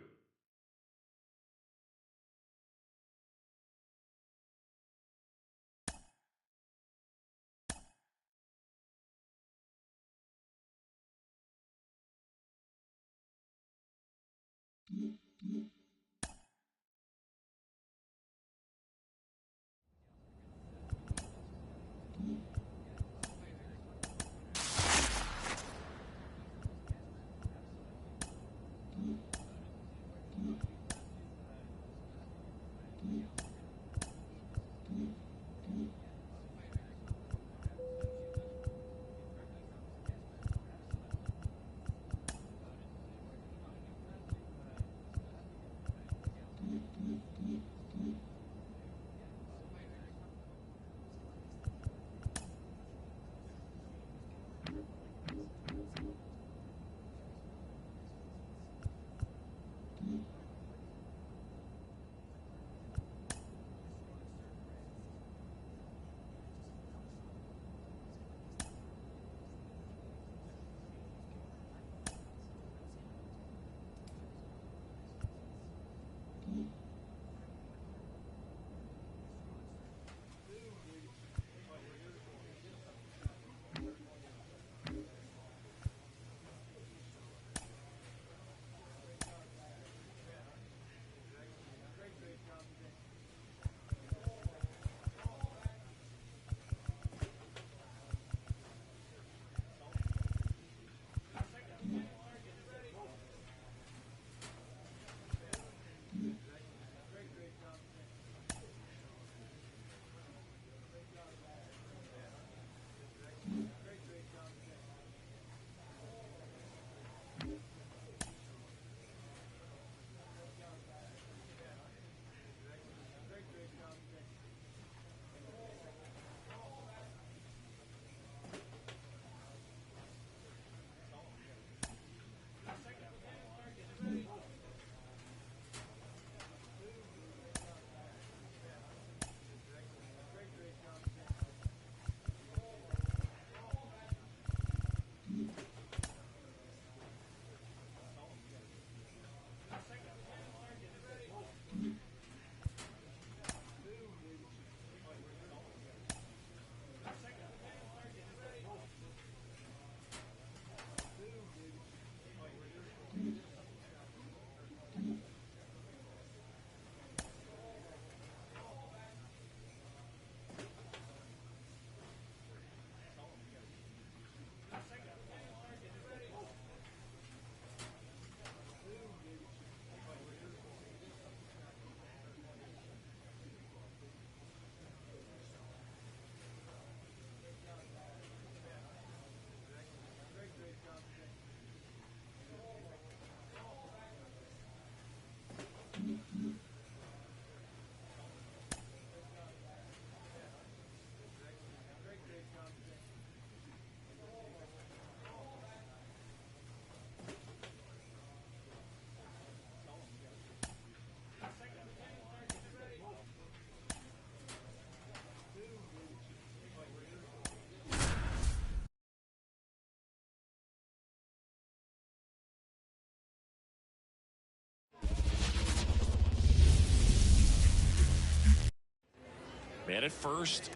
Man at first.